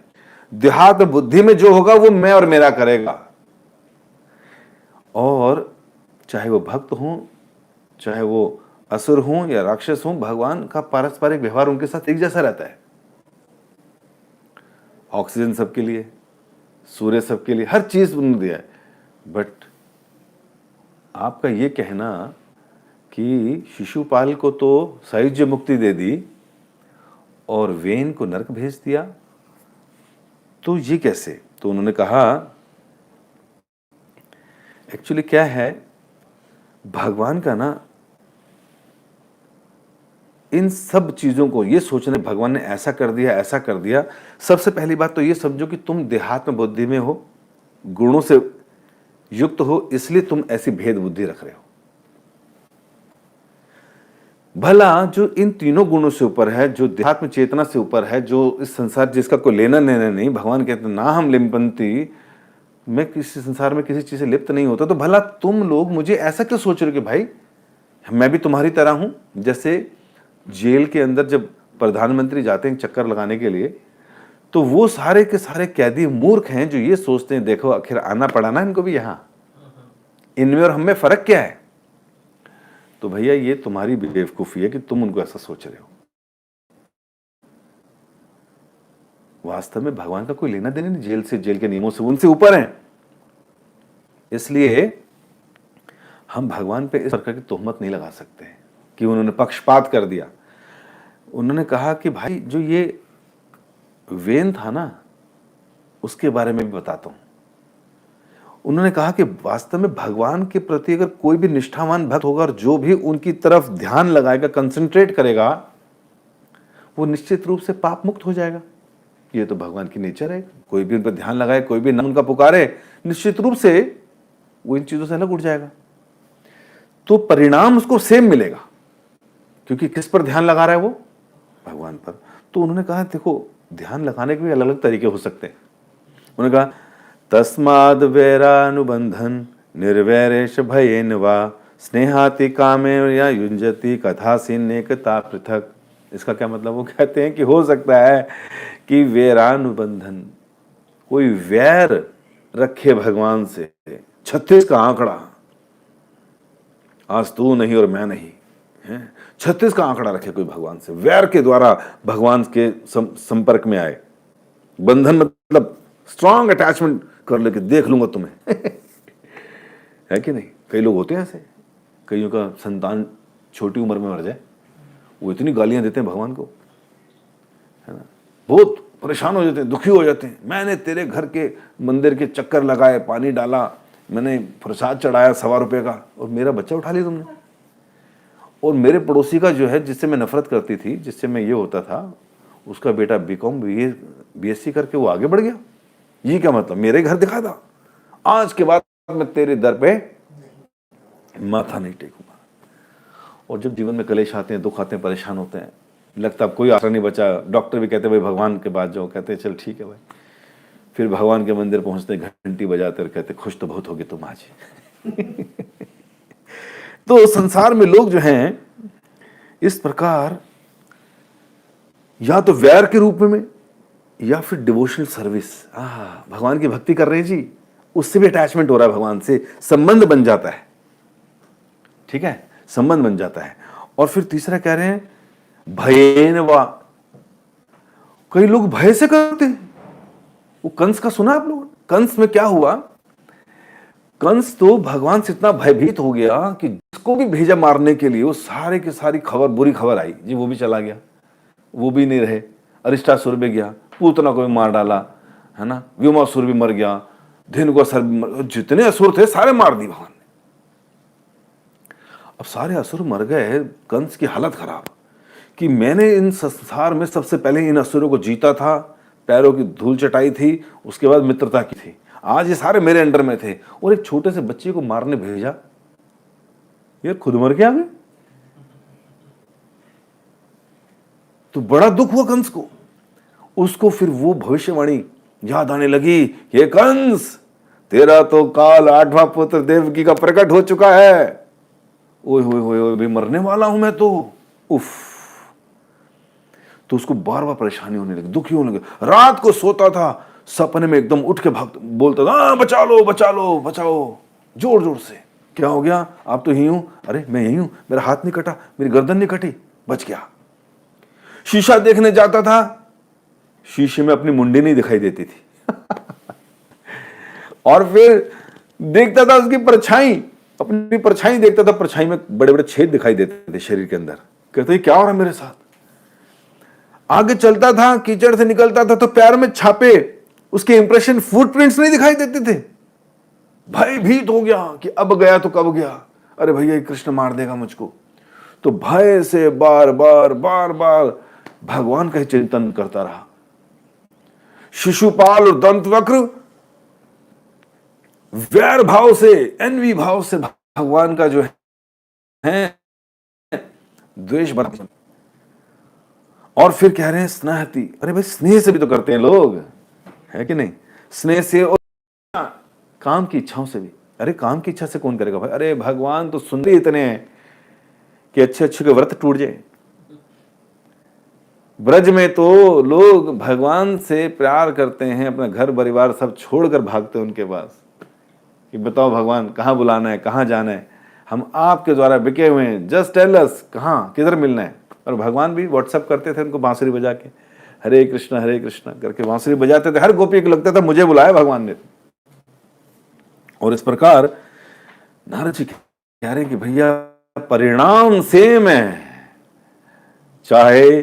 देहात्म बुद्धि में जो होगा वो मैं और मेरा करेगा, और चाहे वो भक्त हो, चाहे वो असुर हो या राक्षस हो, भगवान का पारस्परिक व्यवहार उनके साथ एक जैसा रहता है। ऑक्सीजन सबके लिए, सूर्य सबके लिए, हर चीज उन्होंने दिया है। बट आपका ये कहना कि शिशुपाल को तो सायुज्य मुक्ति दे दी और वेन को नरक भेज दिया, तो ये कैसे? तो उन्होंने कहा एक्चुअली क्या है, भगवान का ना इन सब चीजों को ये सोचने, भगवान ने ऐसा कर दिया, ऐसा कर दिया। सबसे पहली बात तो ये समझो कि तुम देहात्म बुद्धि में हो, गुणों से युक्त हो, इसलिए तुम ऐसी भेद बुद्धि रख रहे हो। भला जो इन तीनों गुणों से ऊपर है, जो देहात्म चेतना से ऊपर है, जो इस संसार जिसका कोई लेना देना नहीं, भगवान कहते ना हम लिम्पंती, मैं किसी संसार में किसी चीज से लिप्त नहीं होता, तो भला तुम लोग मुझे ऐसा क्यों सोच रहे हो कि भाई मैं भी तुम्हारी तरह हूं? जैसे जेल के अंदर जब प्रधानमंत्री जाते हैं चक्कर लगाने के लिए, तो वो सारे के सारे कैदी मूर्ख हैं जो ये सोचते हैं देखो आखिर आना पड़ा ना इनको भी यहां, इनमें और हमें फर्क क्या है? तो भैया ये तुम्हारी बेवकूफी है कि तुम उनको ऐसा सोच रहे हो। वास्तव में भगवान का कोई लेना देना नहीं जेल से, जेल के नियमों से, उनसे ऊपर हैं। इसलिए हम भगवान पे इस प्रकार की तोहमत नहीं लगा सकते कि उन्होंने पक्षपात कर दिया। उन्होंने कहा कि भाई जो ये वेन था ना, उसके बारे में भी बताता हूं। उन्होंने कहा कि वास्तव में भगवान के प्रति अगर कोई भी निष्ठावान भक्त होगा और जो भी उनकी तरफ ध्यान लगाएगा, कंसंट्रेट करेगा, वो निश्चित रूप से पाप मुक्त हो जाएगा। ये तो भगवान की नेचर है। कोई भी उन पर ध्यान लगाए, कोई भी नाम उनका पुकारे, निश्चित रूप से वो इन चीजों से अलग उठ जाएगा। तो परिणाम उसको सेम मिलेगा, क्योंकि किस पर ध्यान लगा रहा है वो? भगवान पर। तो उन्होंने कहा देखो, ध्यान लगाने के भी अलग अलग तरीके हो सकते हैं। उन्होंने कहा तस्माद वैरानुबंधन निर्वैरेश भयेन वा स्नेहाति कामे या युंजति कथासीनेकता पृथक। इसका क्या मतलब? वो कहते हैं कि हो सकता है कि वैरानुबंधन, कोई वैर रखे भगवान से, 36 का आंकड़ा, आज तू नहीं और मैं नहीं, 36 का आंकड़ा रखे कोई भगवान से, वैर के द्वारा भगवान के संपर्क में आए। बंधन मतलब स्ट्रांग अटैचमेंट कर लेके देख लूंगा तुम्हें है कि नहीं? कई लोग होते हैं ऐसे, कईयों का संतान छोटी उम्र में मर जाए, वो इतनी गालियां देते हैं भगवान को, है ना, बहुत परेशान हो जाते हैं, दुखी हो जाते हैं। मैंने तेरे घर के मंदिर के चक्कर लगाए, पानी डाला, मैंने प्रसाद चढ़ाया 1.25 रुपए का, और मेरा बच्चा उठा लिया तुमने। और मेरे पड़ोसी का जो है, जिससे मैं नफरत करती थी, जिससे मैं ये होता था, उसका बेटा बीकॉम बीएससी करके वो आगे बढ़ गया। ये क्या मतलब? मेरे घर दिखा था, आज के बाद मैं तेरे दर पे माथा नहीं टेकूंगा। और जब जीवन में कलेश आते हैं, दुख आते हैं, परेशान होते हैं, लगता अब कोई आसरा नहीं बचा, डॉक्टर भी कहते भाई भगवान के पास जाओ, कहते चल ठीक है भाई। फिर भगवान के मंदिर पहुंचते, घंटी बजाते और कहते खुश तो बहुत होगे तुम आज तो संसार में लोग जो हैं इस प्रकार, या तो वैर के रूप में, या फिर डिवोशनल सर्विस, भगवान की भक्ति कर रहे हैं जी, उससे भी अटैचमेंट हो रहा है भगवान से, संबंध बन जाता है। ठीक है, संबंध बन जाता है। और फिर तीसरा कह रहे हैं भयेन वा, कई लोग भय से करते हैं। वो कंस का सुना आप लोगों? कंस में क्या हुआ? कंस तो भगवान से इतना भयभीत हो गया कि जिसको भी भेजा मारने के लिए, वो सारे की सारी खबर, बुरी खबर आई जी, वो भी चला गया, वो भी नहीं रहे। अरिष्टासुर भी गया, पूतना को भी मार डाला, है ना, व्योमासुर भी मर गया, धेनुकासुर भी मर, जितने असुर थे सारे मार दी भगवान ने। अब सारे असुर मर गए, कंस की हालत खराब कि मैंने इन संसार में सबसे पहले इन असुरों को जीता था, पैरों की धूल चटाई थी, उसके बाद मित्रता की थी, आज ये सारे मेरे अंडर में थे, और एक छोटे से बच्चे को मारने भेजा, ये खुद मर के आ गए। तो बड़ा दुख हुआ कंस को। उसको फिर वो भविष्यवाणी याद आने लगी, ये कंस, तेरा तो काल 8वां पुत्र देवकी का प्रकट हो चुका है, ओए होए होए, भी मरने वाला हूं मैं तो, उफ। तो उसको बार बार परेशानी होने लगी, दुखी होने लगी। रात को सोता था, सपने में एकदम उठ के भाग बोलता था, बचा लो बचा लो बचाओ, जोर जोर से। क्या हो गया? आप तो यही हूं। अरे मैं यही हूं, मेरा हाथ नहीं कटा, मेरी गर्दन नहीं कटी, बच गया। शीशा देखने जाता था, शीशे में अपनी मुंडी नहीं दिखाई देती थी और फिर देखता था उसकी परछाई, अपनी परछाई देखता था, परछाई में बड़े बड़े छेद दिखाई देते थे शरीर के अंदर। कहते क्या हो रहा है मेरे साथ? आगे चलता था, कीचड़ से निकलता था तो पैर में छापे, उसके इंप्रेशन, फुटप्रिंट्स नहीं दिखाई देते थे। भयभीत हो गया कि अब गया तो कब गया, अरे भैया कृष्ण मार देगा मुझको। तो भय से बार बार बार बार भगवान का ही चिंतन करता रहा। शिशुपाल और दंतवक्र वैर भाव से, एनवी भाव से भगवान का जो है द्वेष बना। और फिर कह रहे हैं स्नेहती, अरे भाई स्नेह से भी तो करते हैं लोग, है कि नहीं? स्नेह से और काम की इच्छाओं से भी। अरे काम की इच्छा से कौन करेगा भाई? अरे भगवान तो सुंदर इतने हैं कि अच्छे अच्छे के व्रत टूट जाए। ब्रज में तो लोग भगवान से प्यार करते हैं, अपना घर परिवार सब छोड़कर भागते हैं उनके पास कि बताओ भगवान कहाँ बुलाना है, कहाँ जाना है, हम आपके द्वारा बिके हुए हैं, जस्ट टेल अस कहाँ किधर मिलना है। और भगवान भी व्हाट्सएप करते थे उनको बांसुरी बजा के, हरे कृष्णा करके बांसुरी बजाते थे। हर गोपी को लगता था मुझे बुलाया भगवान ने। और इस प्रकार नारद जी कह रहे हैं कि भैया परिणाम सेम है, चाहे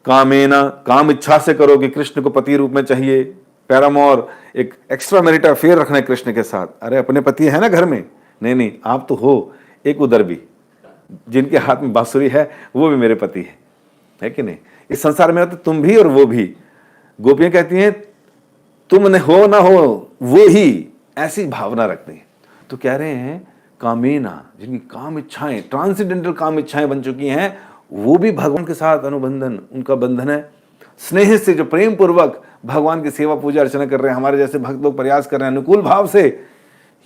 कामेना, काम इच्छा से करो कि कृष्ण को पति रूप में चाहिए, पैरामोर, एक एक्स्ट्रा मैरिटल अफेयर रखना है कृष्ण के साथ। अरे अपने पति है ना घर में, नहीं नहीं आप तो हो, एक उधर भी जिनके हाथ में बांसुरी है वो भी मेरे पति है कि नहीं? इस संसार में तो तुम भी और वो भी। गोपियां कहती हैं तुम न हो ना हो वो ही, ऐसी भावना रखते हैं। तो कह रहे हैं कामेना, जिनकी काम इच्छाएं, ट्रांसेंडेंटल काम इच्छाएं बन चुकी हैं, वो भी भगवान के साथ अनुबंधन, उनका बंधन है। स्नेह से जो प्रेम पूर्वक भगवान की सेवा पूजा अर्चना कर रहे हैं, हमारे जैसे भक्त लोग प्रयास कर रहे हैं अनुकूल भाव से,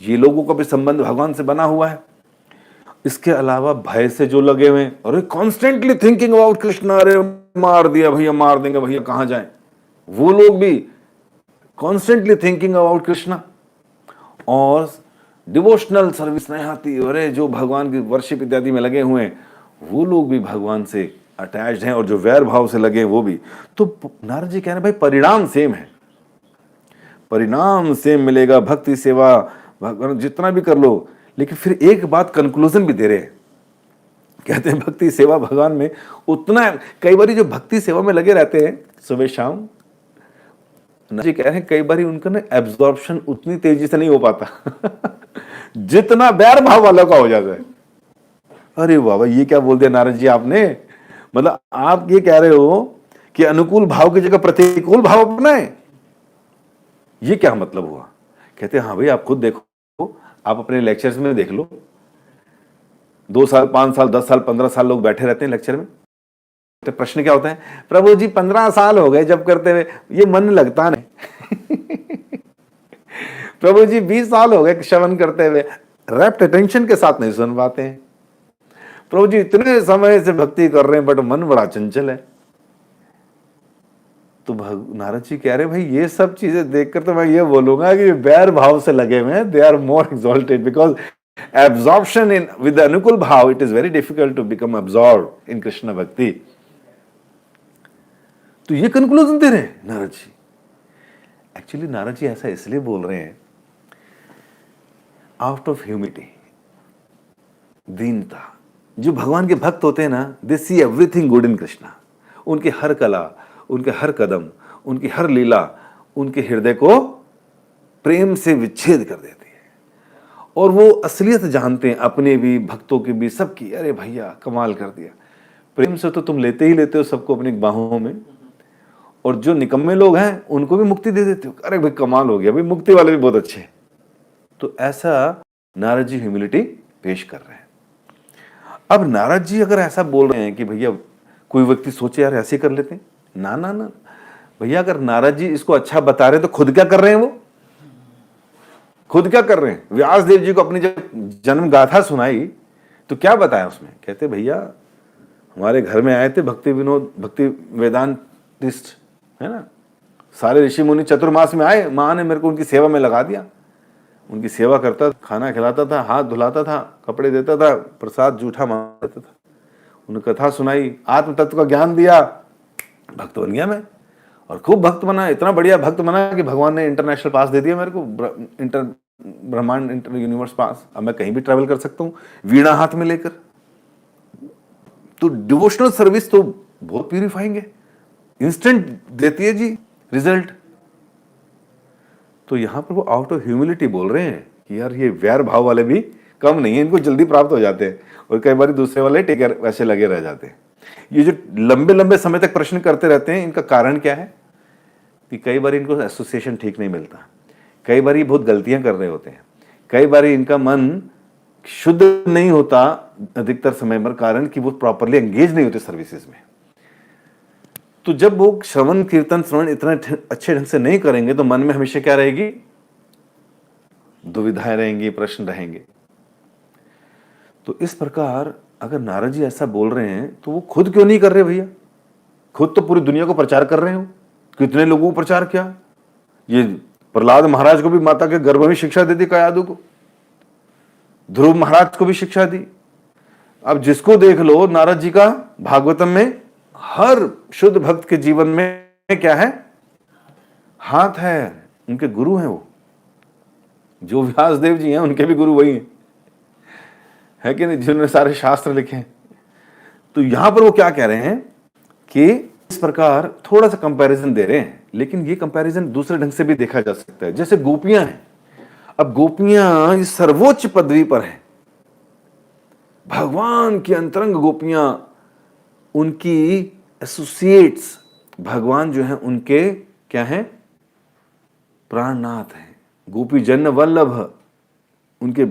ये लोगों का भी संबंध भगवान से बना हुआ है। इसके अलावा भय से जो लगे हुए हैं, अरे कॉन्स्टेंटली थिंकिंग अबाउट कृष्ण, अरे मार दिया भैया, मार देंगे भैया, कहां जाएं, वो लोग भी कॉन्स्टेंटली थिंकिंग अबाउट कृष्ण। और डिवोशनल सर्विस नहीं आती, अरे जो भगवान की वर्शिप इत्यादि में लगे हुए हैं, वो लोग भी भगवान से अटैच्ड हैं, और जो वैर भाव से लगे हैं वो भी। तो नारद जी कह रहे हैं भाई परिणाम सेम है, परिणाम सेम मिलेगा, भक्ति सेवा भगवान जितना भी कर लो। लेकिन फिर एक बात कंक्लूजन भी दे रहे हैं, कहते हैं भक्ति सेवा भगवान में उतना, कई बार जो भक्ति सेवा में लगे रहते हैं सुबह शाम, जी कह रहे हैं कई बार उनका ना एब्जॉर्प्शन उतनी तेजी से नहीं हो पाता जितना वैर भाव वालों का हो जाता है। अरे बाबा ये क्या बोल दिया नारद जी आपने, मतलब आप ये कह रहे हो कि अनुकूल भाव की जगह प्रतिकूल भाव अपनाएं, ये क्या मतलब हुआ? कहते हैं हाँ भाई आप खुद देखो, आप अपने लेक्चर्स में देख लो, 2 साल 5 साल 10 साल 15 साल लोग बैठे रहते हैं लेक्चर में। तो प्रश्न क्या होता है, प्रभु जी 15 साल हो गए जब करते हुए, ये मन लगता नहीं प्रभु जी 20 साल हो गए श्रवण करते हुए, रैप्ट अटेंशन के साथ नहीं सुन पाते हैं। प्रभु जी इतने समय से भक्ति कर रहे हैं बट मन बड़ा चंचल है। तो नारद जी कह रहे भाई ये सब चीजें देखकर तो मैं ये बोलूंगा कि वैर भाव से लगे हुए हैं, they are more exalted, because absorption in with the anukul bhav, it is very difficult to become absorbed in Krishna bhakti. तो ये कंक्लूजन दे रहे हैं नारद जी। एक्चुअली नारद जी ऐसा इसलिए बोल रहे हैं आउट ऑफ ह्यूमिलिटी, दीनता। जो भगवान के भक्त होते हैं ना, they see everything good in Krishna. उनकी हर कला, उनके हर कदम, उनकी हर लीला उनके हृदय को प्रेम से विच्छेद कर देती है, और वो असलियत जानते हैं अपने भी, भक्तों की भी, सबकी। अरे भैया कमाल कर दिया, प्रेम से तो तुम लेते ही लेते हो सबको अपनी बाहों में, और जो निकम्मे लोग हैं उनको भी मुक्ति दे देते हो। अरे भाई कमाल हो गया भाई, मुक्ति वाले भी बहुत अच्छे। तो ऐसा नारद जी ह्यूमिलिटी पेश कर रहे हैं। अब नारद जी अगर ऐसा बोल रहे हैं कि भैया कोई व्यक्ति सोचे यार ऐसे कर लेते हैं, ना ना ना भैया, अगर नारद जी इसको अच्छा बता रहे हैं तो खुद क्या कर रहे हैं? वो खुद क्या कर रहे हैं? व्यास देव जी को अपनी जब जन्म गाथा सुनाई तो क्या बताया उसमें? कहते भैया हमारे घर में आए थे भक्ति विनोद, भक्ति वेदांतिस्ट है ना, सारे ऋषि मुनि चतुर्मास में आए, माँ ने मेरे को उनकी सेवा में लगा दिया, उनकी सेवा करता, खाना खिलाता था, हाथ धुलाता था, कपड़े देता था, प्रसाद जूठा मांग देता था, उन्हें कथा सुनाई, आत्म तत्व का ज्ञान दिया, भक्त बन गया मैं, और खूब भक्त बना, इतना बढ़िया भक्त बना कि भगवान ने इंटरनेशनल पास दे दिया मेरे को, इंटर ब्रह्मांड इंटर यूनिवर्स पास। अब मैं कहीं भी ट्रैवल कर सकता हूँ वीणा हाथ में लेकर। तो डिवोशनल सर्विस तो बहुत प्यूरिफाइंग है, इंस्टेंट देती है जी रिजल्ट। तो यहां पर वो आउट ऑफ ह्यूमिलिटी बोल रहे हैं कि यार ये वैर भाव वाले भी कम नहीं है, इनको जल्दी प्राप्त हो जाते हैं, और कई बार दूसरे वाले टेकर वैसे लगे रह जाते हैं। ये जो लंबे लंबे समय तक प्रश्न करते रहते हैं, इनका कारण क्या है कि कई बार इनको एसोसिएशन ठीक नहीं मिलता, कई बार ये बहुत गलतियां कर रहे होते हैं, कई बार इनका मन शुद्ध नहीं होता अधिकतर समय पर, कारण कि वो प्रॉपरली एंगेज नहीं होते सर्विसेज में। तो जब वो श्रवण कीर्तन श्रवण इतना अच्छे ढंग से नहीं करेंगे तो मन में हमेशा क्या रहेगी? दुविधाएं रहेंगी, प्रश्न रहेंगे। तो इस प्रकार अगर नारद जी ऐसा बोल रहे हैं तो वो खुद क्यों नहीं कर रहे भैया? खुद तो पूरी दुनिया को प्रचार कर रहे हो, कितने लोगों को प्रचार किया। ये प्रहलाद महाराज को भी माता के गर्भ में शिक्षा दे दी कयादु को, ध्रुव महाराज को भी शिक्षा दी। अब जिसको देख लो नारद जी का भागवतम में हर शुद्ध भक्त के जीवन में क्या है? हाथ है, उनके गुरु हैं वो। जो व्यास देव जी हैं उनके भी गुरु वही हैं, है कि नहीं, जिन्होंने सारे शास्त्र लिखे हैं। तो यहां पर वो क्या कह रहे हैं कि इस प्रकार थोड़ा सा कंपैरिजन दे रहे हैं, लेकिन ये कंपैरिजन दूसरे ढंग से भी देखा जा सकता है। जैसे गोपियां हैं, अब गोपियां इस सर्वोच्च पदवी पर हैं, भगवान की अंतरंग गोपियां, उनकी एसोसिएट्स, भगवान जो है उनके क्या हैं, प्राणनाथ हैं, गोपी जन वल्लभ, उनके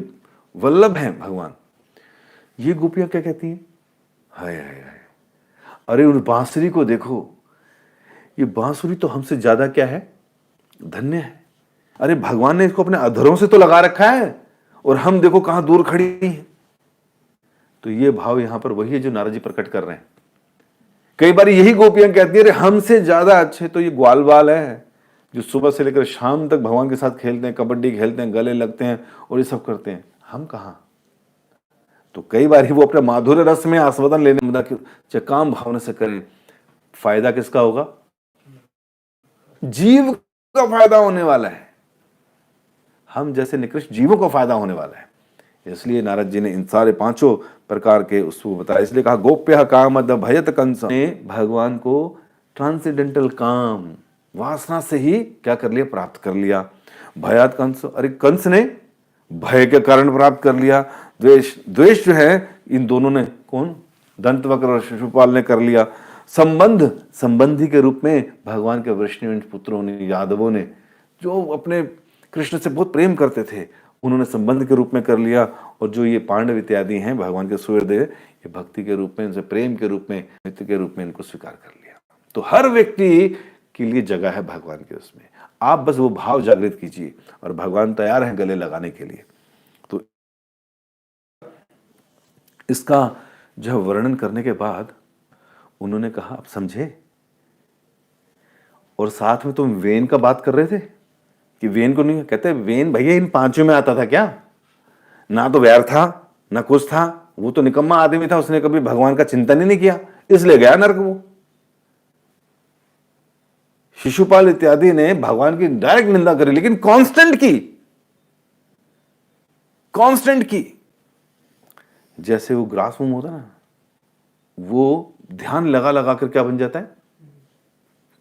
वल्लभ हैं भगवान। ये गोपियां क्या कहती हैं, हाय हाय हाय, अरे उन बांसुरी को देखो, ये बांसुरी तो हमसे ज्यादा क्या है, धन्य है। अरे भगवान ने इसको अपने अधरों से तो लगा रखा है, और हम देखो कहां दूर खड़ी है। तो ये भाव यहां पर वही है जो नारद जी प्रकट कर रहे हैं। कई बार यही गोपियां कहती है, अरे हमसे ज्यादा अच्छे तो ये ग्वाल बाल है, जो सुबह से लेकर शाम तक भगवान के साथ खेलते हैं, कबड्डी खेलते हैं, गले लगते हैं और ये सब करते हैं, हम कहां। तो कई बार ही वो अपने माधुर्य रस में आस्वादन लेने काम भावना से करें, फायदा किसका होगा, जीव का फायदा होने वाला है, हम जैसे निकृष्ट जीवों का फायदा होने वाला है। इसलिए नारद जी ने इन सारे पांचों प्रकार के उसको बताया। इसलिए कहा गोप्य काम भयत कंस ने भगवान को ट्रांसेंडेंटल काम वासना से ही क्या कर लिया, प्राप्त कर लिया। भयात कंस, अरे कंस ने भय के कारण प्राप्त कर लिया। द्वेष, द्वेष जो है इन दोनों ने, कौन, दंतवक्र और शिशुपाल ने कर लिया। संबंध, संबंधी के रूप में भगवान के वृष्णि पुत्रों ने, यादवों ने, जो अपने कृष्ण से बहुत प्रेम करते थे, उन्होंने संबंध के रूप में कर लिया। और जो ये पांडव इत्यादि हैं भगवान के सूर्यदेव, ये भक्ति के रूप में, इनसे प्रेम के रूप में, मित्र के रूप में इनको स्वीकार कर लिया। तो हर व्यक्ति के लिए जगह है भगवान के उसमें, आप बस वो भाव जागृत कीजिए और भगवान तैयार है गले लगाने के लिए। तो इसका जो वर्णन करने के बाद उन्होंने कहा, आप समझे, और साथ में तुम वेन का बात कर रहे थे कि वेन को नहीं, कहते वेन भैया इन पांचों में आता था क्या, ना तो वैर था ना कुछ था, वो तो निकम्मा आदमी था, उसने कभी भगवान का चिंतन ही नहीं किया, इसलिए गया नरक। वो शिशुपाल इत्यादि ने भगवान की डायरेक्ट निंदा करी, लेकिन कांस्टेंट की, कांस्टेंट की। जैसे वो ग्रास मूव होता ना, वो ध्यान लगा लगा कर क्या बन जाता है,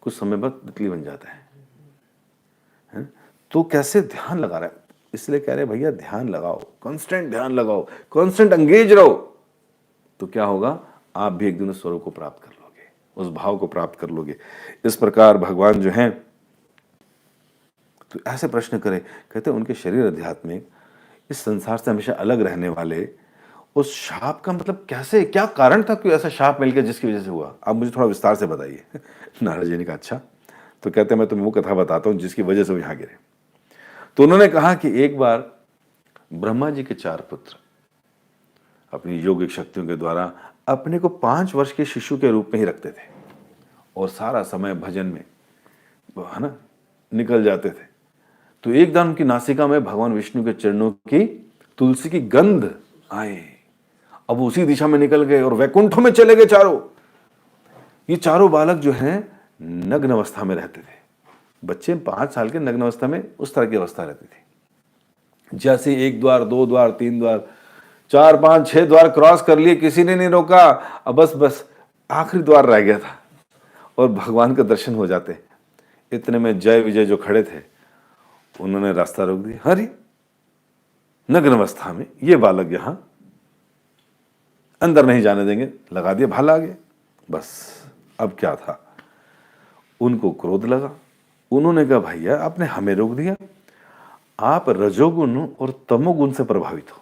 कुछ समय बाद तितली बन जाता है। तो कैसे ध्यान लगा रहा है, इसलिए कह रहे भैया ध्यान लगाओ, कांस्टेंट ध्यान लगाओ, कांस्टेंट एंगेज रहो, तो क्या होगा, आप भी एक दिन उस स्वरूप को प्राप्त कर लोगे, उस भाव को प्राप्त कर लोगे। इस प्रकार भगवान जो हैं, तो ऐसे प्रश्न करें, कहते उनके शरीर अध्यात्मिक, इस संसार से हमेशा अलग रहने वाले, उस शाप का मतलब कैसे, क्या कारण था, क्यों ऐसा शाप मिल गया जिसकी वजह से हुआ, आप मुझे थोड़ा विस्तार से बताइए। नारद जी ने कहा अच्छा, तो कहते मैं तुम्हें वो कथा बताता हूं जिसकी वजह से वो यहां गिरे। तो उन्होंने कहा कि एक बार ब्रह्मा जी के 4 पुत्र अपनी योगिक शक्तियों के द्वारा अपने को 5 वर्ष के शिशु के रूप में ही रखते थे और सारा समय भजन में, है ना, निकल जाते थे। तो एक दिन उनकी नासिका में भगवान विष्णु के चरणों की तुलसी की गंध आए, अब उसी दिशा में निकल गए और वैकुंठों में चले गए चारों। ये चारों बालक जो हैं नग्न अवस्था में रहते थे, बच्चे 5 साल के नग्न अवस्था में उस तरह की अवस्था रहती थी। जैसे 1 द्वार 2 द्वार 3 द्वार 4 5 6 द्वार क्रॉस कर लिए, किसी ने नहीं रोका, अब बस आखिरी द्वार रह गया था और भगवान का दर्शन हो जाते। इतने में जय विजय जो खड़े थे, उन्होंने रास्ता रोक दिया। अरे नग्न अवस्था में ये बालक यहां अंदर नहीं जाने देंगे, लगा दिया भाला आगे। बस अब क्या था, उनको क्रोध लगा। उन्होंने कहा भैया आपने हमें रोक दिया, आप रजोगुण और तमोगुण से प्रभावित हो,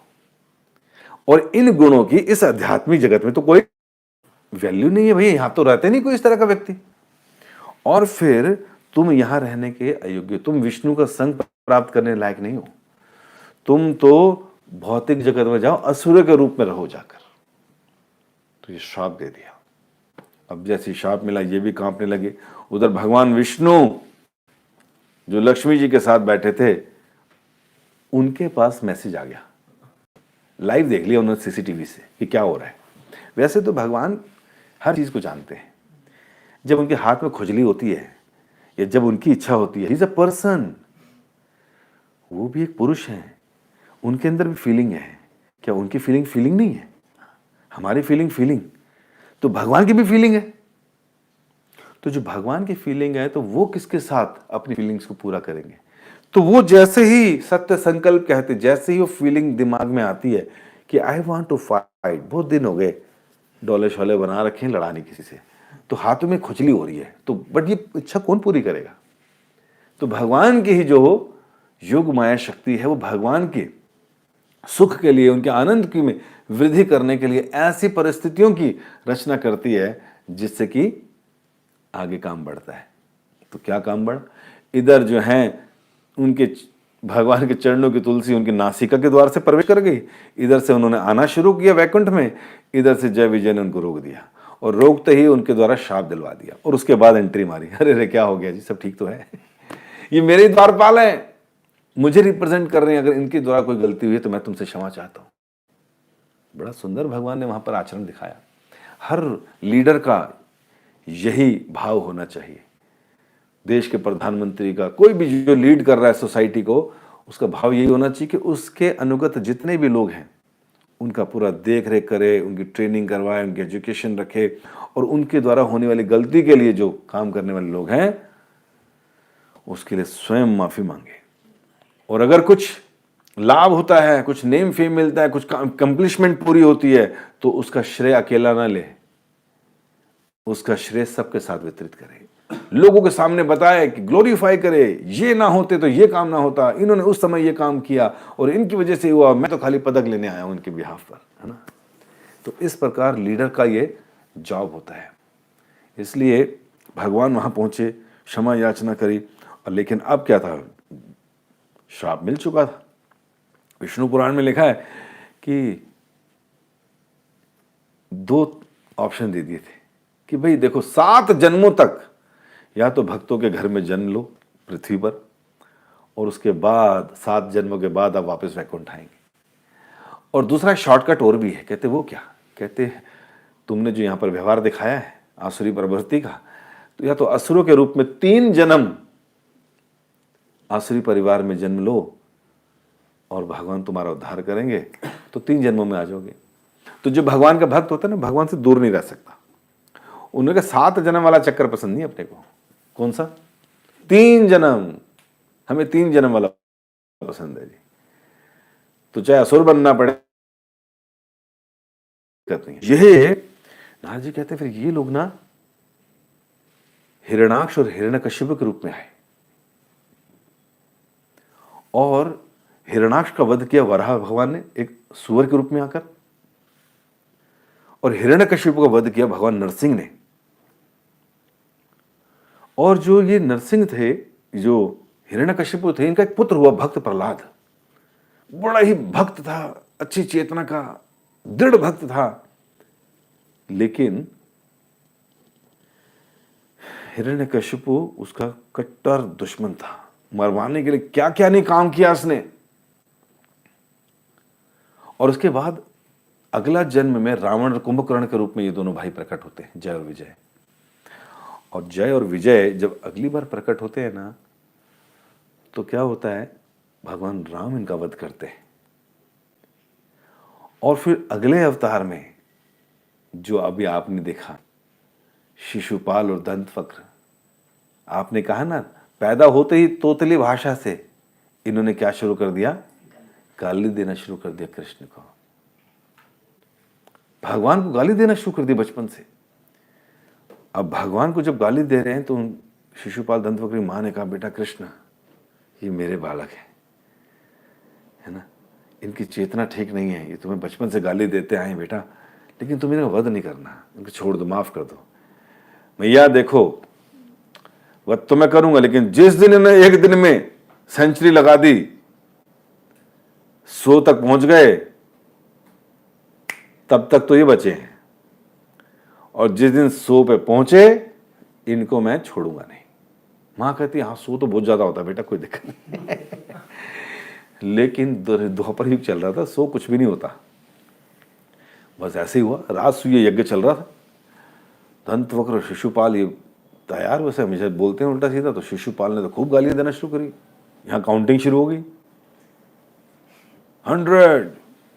और इन गुणों की इस आध्यात्मिक जगत में तो कोई वैल्यू नहीं है भैया, यहां तो रहते नहीं कोई इस तरह का व्यक्ति, और फिर तुम यहां रहने के अयोग्य, तुम विष्णु का संग प्राप्त करने लायक नहीं हो, तुम तो भौतिक जगत में जाओ, असुर के रूप में रहो जाकर। तो ये श्राप दे दिया। अब जैसे श्राप मिला, ये भी कांपने लगे। उधर भगवान विष्णु जो लक्ष्मी जी के साथ बैठे थे, उनके पास मैसेज आ गया, लाइव देख लिया उन्होंने सीसीटीवी से कि क्या हो रहा है। वैसे तो भगवान हर चीज को जानते हैं, जब उनके हाथ में खुजली होती है या जब उनकी इच्छा होती है, ही इज अ पर्सन, वो भी एक पुरुष है, उनके अंदर भी फीलिंग है। क्या उनकी फीलिंग नहीं है? हमारी फीलिंग, तो भगवान की भी फीलिंग है। तो जो भगवान की फीलिंग है तो वो किसके साथ अपनी फीलिंग्स को पूरा करेंगे? तो वो जैसे ही सत्य संकल्प कहते, जैसे ही वो फीलिंग दिमाग में आती है कि आई वांट टू फाइट, बहुत दिन हो गए डोले शोले बना रखे हैं, लड़ा नहीं किसी से, तो हाथों में खुजली हो रही है, तो बट ये इच्छा कौन पूरी करेगा? तो भगवान की ही जो योग माया शक्ति है वो भगवान के सुख के लिए, उनके आनंद की में वृद्धि करने के लिए ऐसी परिस्थितियों की रचना करती है जिससे कि आगे काम बढ़ता है। तो क्या काम बढ़, इधर जो है उनके भगवान के चरणों की तुलसी उनकी नासिका के द्वार से प्रवेश कर गई, इधर से उन्होंने आना शुरू किया वैकुंठ में, इधर से जय विजय ने उनको रोक दिया और रोकते ही उनके द्वारा शाप दिलवा दिया और उसके बाद एंट्री मारी। अरे रे क्या हो गया जी, सब ठीक तो है? ये मेरे द्वारपाल हैं, मुझे रिप्रेजेंट कर रहे हैं, अगर इनके द्वारा कोई गलती हुई है तो मैं तुमसे क्षमा चाहता हूं। बड़ा सुंदर भगवान ने वहां पर आचरण दिखाया। हर लीडर का यही भाव होना चाहिए, देश के प्रधानमंत्री का, कोई भी जो लीड कर रहा है सोसाइटी को, उसका भाव यही होना चाहिए कि उसके अनुगत जितने भी लोग हैं उनका पूरा देख रेख करे, उनकी ट्रेनिंग करवाए, उनकी एजुकेशन रखे और उनके द्वारा होने वाली गलती के लिए जो काम करने वाले लोग हैं उसके लिए स्वयं माफी मांगे। और अगर कुछ लाभ होता है, कुछ नेम फेम मिलता है, कुछ कंप्लीशमेंट पूरी होती है, तो उसका श्रेय अकेला ना ले, उसका श्रेय सबके साथ वितरित करे, लोगों के सामने बताए कि ग्लोरीफाई करे, ये ना होते तो ये काम ना होता, इन्होंने उस समय ये काम किया और इनकी वजह से हुआ, मैं तो खाली पदक लेने आया हूं इनके बिहाफ पर, है ना। तो इस प्रकार लीडर का ये जॉब होता है। इसलिए भगवान वहां पहुंचे, क्षमा याचना करी, और लेकिन अब क्या था, श्राप मिल चुका था। विष्णु पुराण में लिखा है कि 2 ऑप्शन दे दिए थे कि भाई देखो 7 जन्मों तक या तो भक्तों के घर में जन्म लो पृथ्वी पर, और उसके बाद 7 जन्मों के बाद आप वापस वैकुंठ आएंगे। और दूसरा शॉर्टकट और भी है। कहते वो क्या? कहते तुमने जो यहां पर व्यवहार दिखाया है आसुरी प्रवृत्ति का, तो या तो असुरों के रूप में 3 जन्म आसुरी परिवार में जन्म लो और भगवान तुम्हारा उद्धार करेंगे, तो 3 जन्मों में आ जाओगे। तो जो भगवान का भक्त होता है ना, भगवान से दूर नहीं रह सकता। उन्होंने कहा 7 जन्म वाला चक्कर पसंद नहीं अपने को। कौन सा? 3 जन्म, हमें 3 जन्म वाला पसंद है जी। तो चाहे असुर बनना पड़े, ये नारद जी कहते फिर ये लोग ना हिरणाक्ष और हिरण्यकश्यप के रूप में आए और हिरणाक्ष का वध किया वराह भगवान ने एक सुअर के रूप में आकर, और हिरण्यकश्यप का वध किया भगवान नरसिंह ने। और जो ये नरसिंह थे, जो हिरण्यकश्यप थे, इनका एक पुत्र हुआ भक्त प्रहलाद। बड़ा ही भक्त था, अच्छी चेतना का दृढ़ भक्त था, लेकिन हिरण्यकश्यप उसका कट्टर दुश्मन था। मरवाने के लिए क्या क्या नहीं काम किया उसने। और उसके बाद अगला जन्म में रावण और कुंभकर्ण के रूप में ये दोनों भाई प्रकट होते हैं, जय और विजय। और जय और विजय जब अगली बार प्रकट होते हैं ना, तो क्या होता है, भगवान राम इनका वध करते हैं। और फिर अगले अवतार में जो अभी आपने देखा, शिशुपाल और दंतवक्र, आपने कहा ना, पैदा होते ही तोतली भाषा से इन्होंने क्या शुरू कर दिया? गाली देना शुरू कर दिया कृष्ण को। भगवान को गाली देना शुरू कर दी बचपन से। अब भगवान को जब गाली दे रहे हैं तो शिशुपाल दंतवक्र की मां ने कहा, बेटा कृष्ण, ये मेरे बालक है ना, इनकी चेतना ठीक नहीं है, ये तुम्हें बचपन से गाली देते आए बेटा, लेकिन तुम्हें इनका वध नहीं करना, इनको छोड़ दो, माफ कर दो। मैया देखो, वध तो मैं करूंगा, लेकिन जिस दिन इन्हें 1 दिन में सेंचुरी लगा दी, 100 तक पहुंच गए, तब तक तो ये बचे हैं, और जिस दिन 100 पे पहुंचे, इनको मैं छोड़ूंगा नहीं। मां कहती हाँ 100 तो बहुत ज्यादा होता बेटा, कोई दिक्कत नहीं। लेकिन द्वापर युग चल रहा था, 100 कुछ भी नहीं होता। बस ऐसे ही हुआ, राजसूय यज्ञ चल रहा था। दंतवक्र और शिशुपाल ये तैयार, वैसे हमेशा बोलते हैं उल्टा सीधा, तो शिशुपाल ने तो खूब गालियां देना शुरू करी। यहां काउंटिंग शुरू हो गई, 100,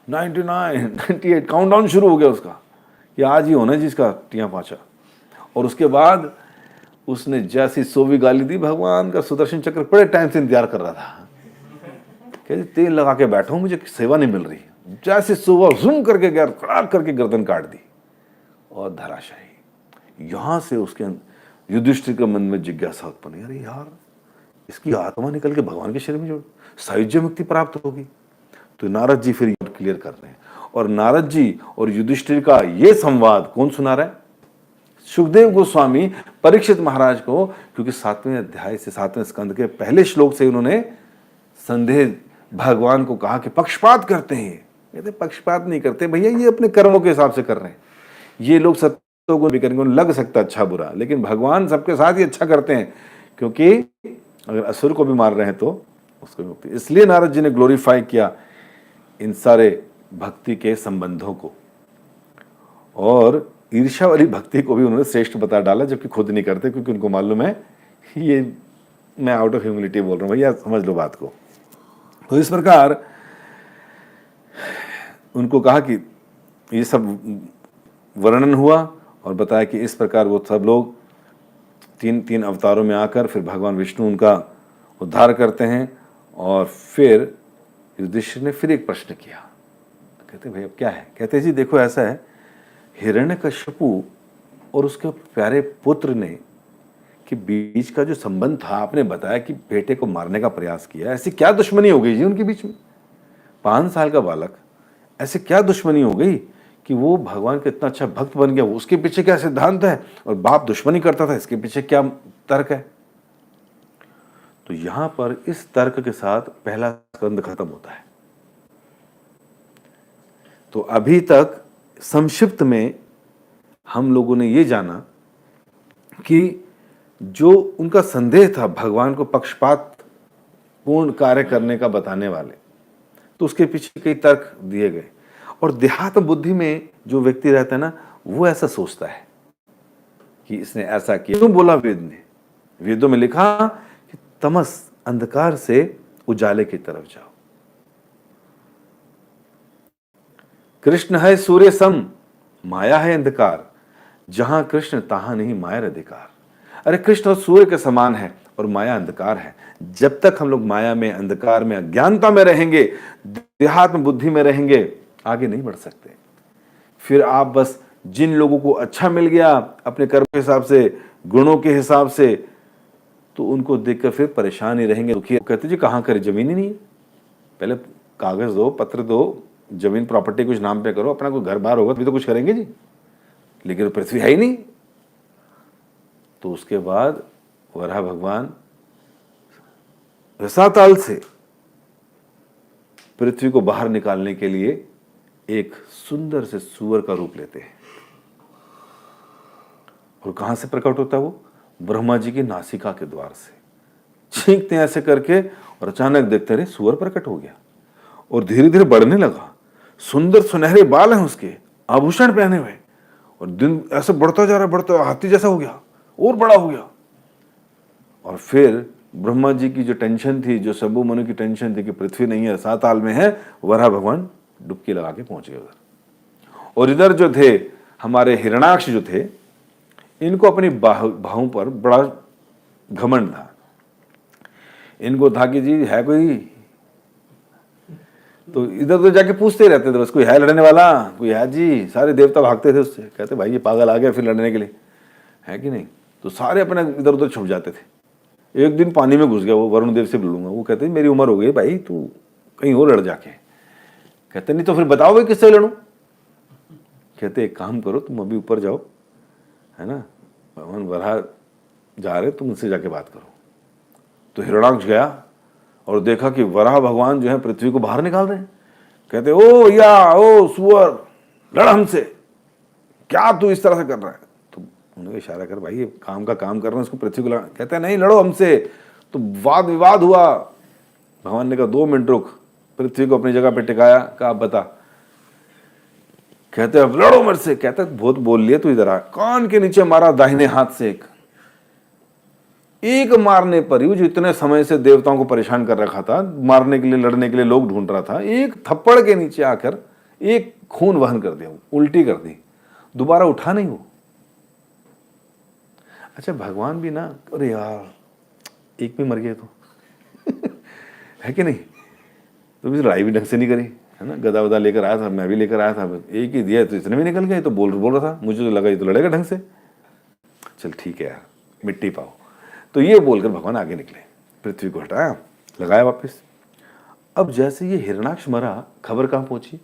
99, 98 काउंटडाउन शुरू हो गया उसका, कि आज ही होना जिसका टिया पाचा। और उसके बाद उसने जैसी सोवी गाली दी, भगवान का सुदर्शन चक्र बड़े टाइम से इंतजार कर रहा था, कहते तेल लगा के बैठा हूं, मुझे सेवा नहीं मिल रही। जैसे सुबह जूम करके गया, खड़ा करके गर्दन काट दी और धराशायी। यहां से उसके युधिष्ठिर के मन में जिज्ञासा उत्पन्न, अरे यार इसकी आत्मा निकल के भगवान के शरीर में जोड़, सायुज्य मुक्ति प्राप्त होगी। तो नारद जी फिर क्लियर कर रहे हैं, और नारद जी और युधिष्ठिर का ये संवाद कौन सुना रहा है? सुखदेव गोस्वामी परीक्षित महाराज को, क्योंकि 7वें अध्याय से 7वें स्कंद के पहले श्लोक से उन्होंने संदेह भगवान को कहा कि पक्षपात करते हैं। कहते पक्षपात नहीं करते भैया, ये अपने कर्मों के हिसाब से कर रहे हैं। ये लोग सत्यों को भी करेंगे, उन्हें लग सकता अच्छा बुरा, लेकिन भगवान सबके साथ ही अच्छा करते हैं, क्योंकि अगर असुर को भी मार रहे हैं तो उसको मुक्ति। इसलिए नारद जी ने ग्लोरीफाई किया इन सारे भक्ति के संबंधों को, और ईर्ष्या वाली भक्ति को भी उन्होंने श्रेष्ठ बता डाला, जबकि खुद नहीं करते, क्योंकि उनको मालूम है ये मैं आउट ऑफ ह्यूमिलिटी बोल रहा हूं, भैया समझ लो बात को। तो इस प्रकार उनको कहा कि ये सब वर्णन हुआ और बताया कि इस प्रकार वो सब लोग तीन तीन अवतारों में आकर फिर भगवान विष्णु उनका उद्धार करते हैं। और फिर युधिष्ठिर ने फिर एक प्रश्न किया, कहते भाई अब क्या है? कहते जी देखो ऐसा है, हिरण्यकश्यपु और उसके प्यारे पुत्र ने कि बीच का जो संबंध था, आपने बताया कि बेटे को मारने का प्रयास किया, ऐसी क्या दुश्मनी हो गई जी उनके बीच में? 5 साल का बालक, ऐसे क्या दुश्मनी हो गई कि वो भगवान का इतना अच्छा भक्त बन गया? उसके पीछे क्या सिद्धांत है? और बाप दुश्मनी करता था, इसके पीछे क्या तर्क है? तो यहां पर इस तर्क के साथ पहला स्कंद खत्म होता है। तो अभी तक संक्षिप्त में हम लोगों ने ये जाना कि जो उनका संदेह था भगवान को पक्षपात पूर्ण कार्य करने का बताने वाले, तो उसके पीछे कई तर्क दिए गए। और देहात्म बुद्धि में जो व्यक्ति रहता है ना, वो ऐसा सोचता है कि इसने ऐसा किया। क्यों बोला वेद ने? वेदों में लिखा कि तमस अंधकार से उजाले की तरफ जाओ। कृष्ण है सूर्य सम, माया है अंधकार, जहां कृष्ण तहां नहीं माया अधिकार। अरे कृष्ण और सूर्य के समान है और माया अंधकार है। जब तक हम लोग माया में, अंधकार में, अज्ञानता में रहेंगे, देहात्म बुद्धि में रहेंगे, आगे नहीं बढ़ सकते। फिर आप बस जिन लोगों को अच्छा मिल गया अपने कर्म के हिसाब से, गुणों के हिसाब से, तो उनको देखकर फिर परेशान ही रहेंगे, दुखी। कहते जी कहां करे, जमीन ही नहीं है, पहले कागज दो, पत्र दो, जमीन प्रॉपर्टी कुछ नाम पे करो, अपना कोई घर बार होगा तभी तो कुछ करेंगे जी, लेकिन पृथ्वी है ही नहीं। तो उसके बाद वराह भगवान रसाताल से पृथ्वी को बाहर निकालने के लिए एक सुंदर से सुअर का रूप लेते हैं। और कहां से प्रकट होता है वो? ब्रह्मा जी की नासिका के द्वार से छींकते हैं ऐसे करके, और अचानक देखते रहे सुअर प्रकट हो गया और धीरे धीरे बढ़ने लगा। सुंदर सुनहरे बाल हैं उसके, आभूषण पहने हुए, और दिन ऐसे बढ़ता जा रहा है, बढ़ता, हाथी जैसा हो गया और बड़ा हो गया। और फिर ब्रह्मा जी की जो टेंशन थी, जो शंभु मनु की टेंशन थी कि पृथ्वी नहीं है, रसाताल में है, वराह भगवान डुबकी लगा के पहुंच गए उधर। और इधर जो थे हमारे हिरणाक्ष जो थे, इनको अपनी बाहों पर बड़ा घमंड था। इनको था कि जी है कोई, तो इधर उधर जाके पूछते रहते थे बस, कोई है लड़ने वाला, कोई है जी। सारे देवता भागते थे उससे, कहते भाई ये पागल आ गया फिर लड़ने के लिए, है कि नहीं? तो सारे अपने इधर उधर छुप जाते थे। एक दिन पानी में घुस गया वो, वरुण देव से लड़ूंगा। वो कहते मेरी उम्र हो गई भाई, तू कहीं और लड़ जाके। कहते नहीं तो फिर बताओ भाई किससे लड़ूं? कहते एक काम करो, तुम अभी ऊपर जाओ, है ना, भगवान वराह जा रहे, तुम उनसे जाके बात करो। तो हिरणाक्ष गया और देखा कि वराह भगवान जो है पृथ्वी को बाहर निकाल रहे हैं। कहते ओ या ओ सुअर, लड़ हमसे, क्या तू इस तरह से कर रहा है? तो उन्होंने इशारा कर, भाई ये काम का काम कर रहे हैं, उसको पृथ्वी को लड़ा। कहते हैं नहीं लड़ो हमसे। तो वाद विवाद हुआ। भगवान ने कहा 2 मिनट रुक, पृथ्वी को अपनी जगह पे टिकाया, कहा बता। कहते अब लड़ो मेरे से। कहते बहुत बोल लिए, तू इधर आ। कान के नीचे मारा दाहिने हाथ से एक मारने पर ही, जो इतने समय से देवताओं को परेशान कर रखा था, मारने के लिए, लड़ने के लिए लोग ढूंढ रहा था, एक थप्पड़ के नीचे आकर एक खून वहन कर दिया, उल्टी कर दी, दोबारा उठा नहीं वो। अच्छा भगवान भी ना, अरे यार एक भी मर गए तो है कि नहीं, तो भी लड़ाई भी ढंग से नहीं करी, है ना, गदा वदा लेकर आया था, मैं भी लेकर आया था, एक ही दिया तो इतने भी निकल गए, तो बोल रहा था, मुझे तो लगा ये तो लड़ेगा ढंग से, चल ठीक है यार मिट्टी पाओ। तो ये बोलकर भगवान आगे निकले, पृथ्वी को हटाया, लगाया वापस। अब जैसे ये हिरण्याक्ष मरा, खबर कहां पहुंची,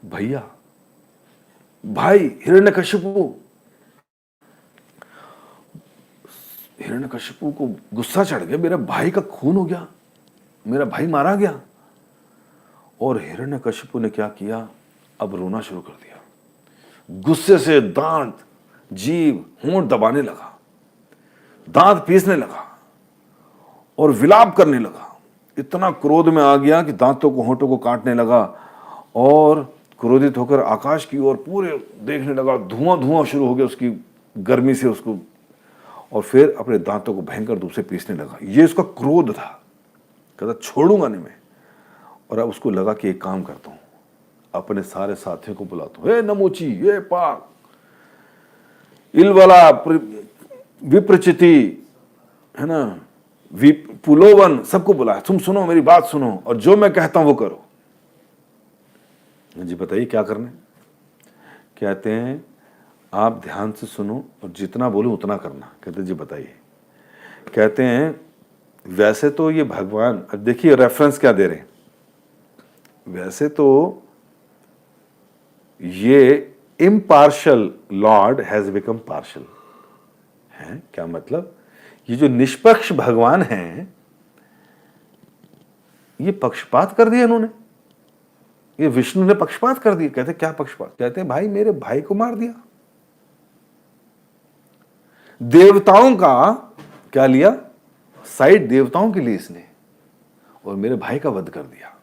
भैया भाई हिरण्यकशिपु, हिरण्यकशिपु को गुस्सा चढ़ गया, मेरा भाई का खून हो गया, मेरा भाई मारा गया। और हिरण्यकशिपु ने क्या किया, अब रोना शुरू कर दिया, गुस्से से दांत जीभ होंठ दबाने लगा, दांत पीसने लगा और विलाप करने लगा। इतना क्रोध में आ गया कि दांतों को होंठों को काटने लगा और क्रोधित होकर आकाश की ओर पूरे देखने लगा, धुआं धुआं शुरू हो गया उसकी गर्मी से उसको, और फिर अपने दांतों को भयंकर रूप से पीसने लगा। ये उसका क्रोध था, कहता छोड़ूंगा नहीं मैं। और अब उसको लगा कि एक काम करता हूं, अपने सारे साथियों को बुलाता हूं, हे नमोची, हे पाक, इलवला, विप्रचिति, है ना, पुलोवन, सबको बुलाया, तुम सुनो मेरी बात सुनो और जो मैं कहता हूं वो करो। जी बताइए क्या करना है। कहते हैं आप ध्यान से सुनो और जितना बोलूं उतना करना। कहते जी बताइए। कहते हैं वैसे तो ये भगवान, अब देखिए रेफरेंस क्या दे रहे हैं, वैसे तो ये impartial Lord has become partial है। क्या मतलब, ये जो निष्पक्ष भगवान हैं ये पक्षपात कर दिया इन्होंने, ये विष्णु ने पक्षपात कर दिया। कहते क्या पक्षपात, कहते हैं भाई मेरे भाई को मार दिया, देवताओं का क्या लिया साइड, देवताओं के लिए इसने, और मेरे भाई का वध कर दिया,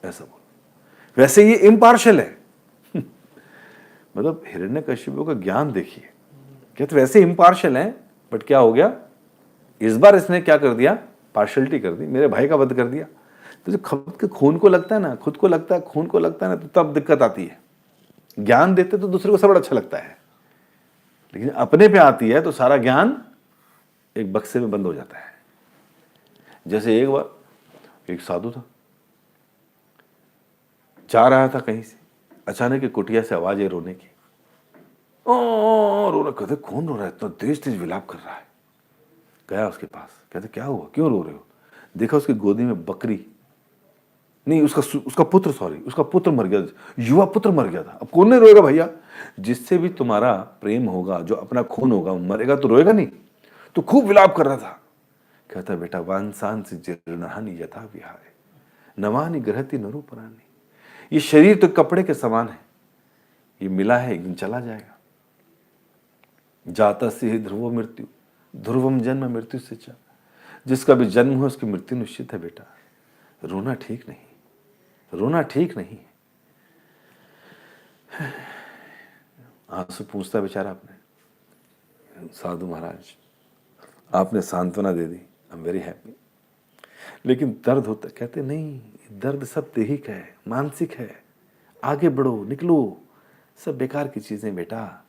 ऐसा बोल। वैसे ये इम्पार्शल है मतलब हिरण्यकशिपु का ज्ञान देखिए, कहते वैसे इम्पार्शल है, बट क्या हो गया इस बार इसने क्या कर दिया, पार्शलिटी कर दी, मेरे भाई का वध कर दिया। तो जो खुद के खून को लगता है ना, खुद को लगता है, खून को लगता है ना, तो तब दिक्कत आती है। ज्ञान देते तो दूसरे को सब बड़ा अच्छा लगता है, लेकिन अपने पे आती है तो सारा ज्ञान एक बक्से में बंद हो जाता है। जैसे एक बार एक साधु था, जा रहा था कहीं से, अचानक एक कुटिया से आवाज है रोने की, ओ रो रहा। कहते कौन रो रहा है, इतना तेज तेज विलाप कर रहा है। गया उसके पास, कहते क्या हुआ, क्यों रो रहे हो। देखा उसकी गोदी में बकरी नहीं, उसका पुत्र, सॉरी उसका पुत्र मर गया, युवा पुत्र मर गया था। अब कौन नहीं रोएगा भैया, जिससे भी तुम्हारा प्रेम होगा, जो अपना खून होगा, मरेगा तो रोएगा नहीं। तो खूब विलाप कर रहा था। कहता बेटा वांसान से जीर्णहानि यथा विहाय नवानि ग्रहति नरूपरानी, ये शरीर तो कपड़े के समान है, ये मिला है एक दिन चला जाएगा। जाता से ही ध्रुवो मृत्यु, ध्रुवम जन्म मृत्यु से चा, जिसका भी जन्म हो उसकी मृत्यु निश्चित है। बेटा रोना ठीक नहीं, रोना ठीक नहीं। आंसू पूछता बेचारा अपने, साधु महाराज आपने सांत्वना दे दी, आई एम वेरी हैप्पी, लेकिन दर्द होता। कहते नहीं, दर्द सब देहिक है, मानसिक है, आगे बढ़ो, निकलो, सब बेकार की चीजें बेटा,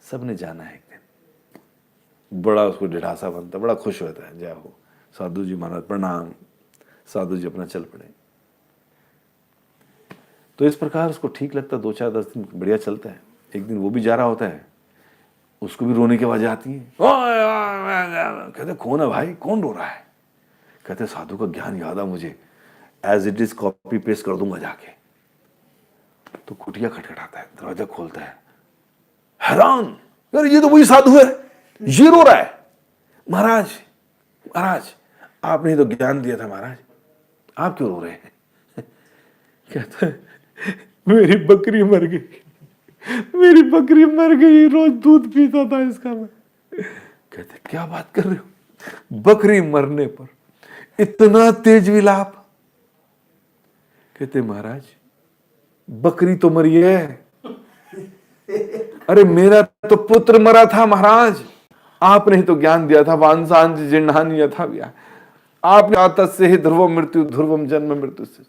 सबने जाना है एक दिन। बड़ा उसको ढिढासा बनता, बड़ा खुश होता है, जय हो साधु जी महाराज प्रणाम। साधु जी अपना चल पड़े। तो इस प्रकार उसको ठीक लगता, 2-4-10 दिन बढ़िया चलता है। एक दिन वो भी जा रहा होता है, उसको भी रोने की आवाज आती है। कहते कौन है भाई, कौन रो रहा है। कहते साधु का ज्ञान याद आ मुझे, as it is copy paste कर दूंगा जाके। तो कुटिया खटखटाता है, दरवाजा खोलता है, हैरान, यार ये तो वही साधु है, ये रो रहा है। महाराज महाराज आपने तो ज्ञान दिया था महाराज, आप क्यों रो रहे हैं। कहता है मेरी बकरी मर गई, मेरी बकरी मर गई, रोज दूध पीता था इसका मैं। कहते क्या बात कर रहे हो, बकरी मरने पर इतना तेज विलाप। कहते महाराज बकरी तो मरी है, अरे मेरा तो पुत्र मरा था महाराज, आपने ही तो ज्ञान दिया था वांसांच जीर्णानि यथा विहाय, आपने आतस से ही ध्रुवम मृत्यु ध्रुवम जन्म मृत्यु से।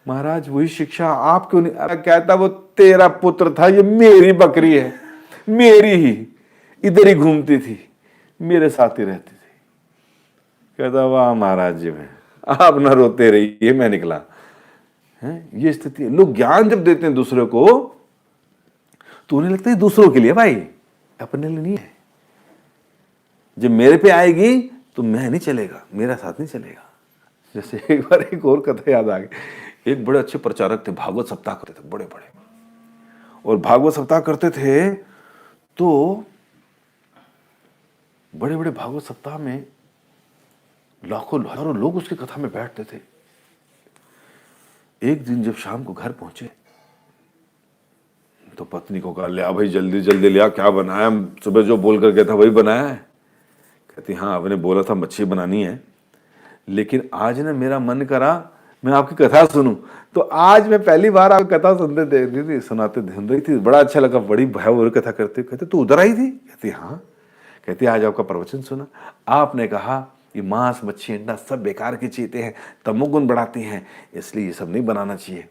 महाराज वही शिक्षा आप क्यों नहीं। कहता वो तेरा पुत्र था, ये मेरी बकरी है, मेरी ही, इधर ही घूमती थी, मेरे साथ ही रहती थी। कहता वाह महाराज जी, में आप ना रोते रहिए, मैं निकला। है ये स्थिति है। लोग ज्ञान जब देते हैं दूसरे को तो उन्हें लगता है दूसरों के लिए भाई, अपने लिए नहीं है। जब मेरे पे आएगी तो मैं नहीं चलेगा, मेरा साथ नहीं चलेगा। जैसे एक बार एक और कथा याद आ गई। एक बड़े अच्छे प्रचारक थे, भागवत सप्ताह करते थे बड़े बड़े, और भागवत सप्ताह करते थे तो बड़े बड़े भागवत सप्ताह में लाखों हजारों लोग उसकी कथा में बैठते थे। एक दिन जब शाम को घर पहुंचे तो पत्नी को कहा, ले भाई जल्दी जल्दी लिया, क्या बनाया? सुबह जो बोल कर गया था वही बनाया है। कहती हाँ, आपने बोला था मच्छी बनानी है, लेकिन आज ना मेरा मन करा मैं आपकी कथा सुनूं। तो आज मैं पहली बार आपकी कथा सुनाते सुन रही थी, बड़ा अच्छा लगा, बड़ी भयावह कथा करते। कहते तू उधर आई थी? कहती हाँ। कहती आज आपका प्रवचन सुना, आपने कहा ये मांस मच्छी अंडा सब बेकार की चीजें हैं, तमोगुण बढ़ाती हैं, इसलिए ये सब नहीं बनाना चाहिए,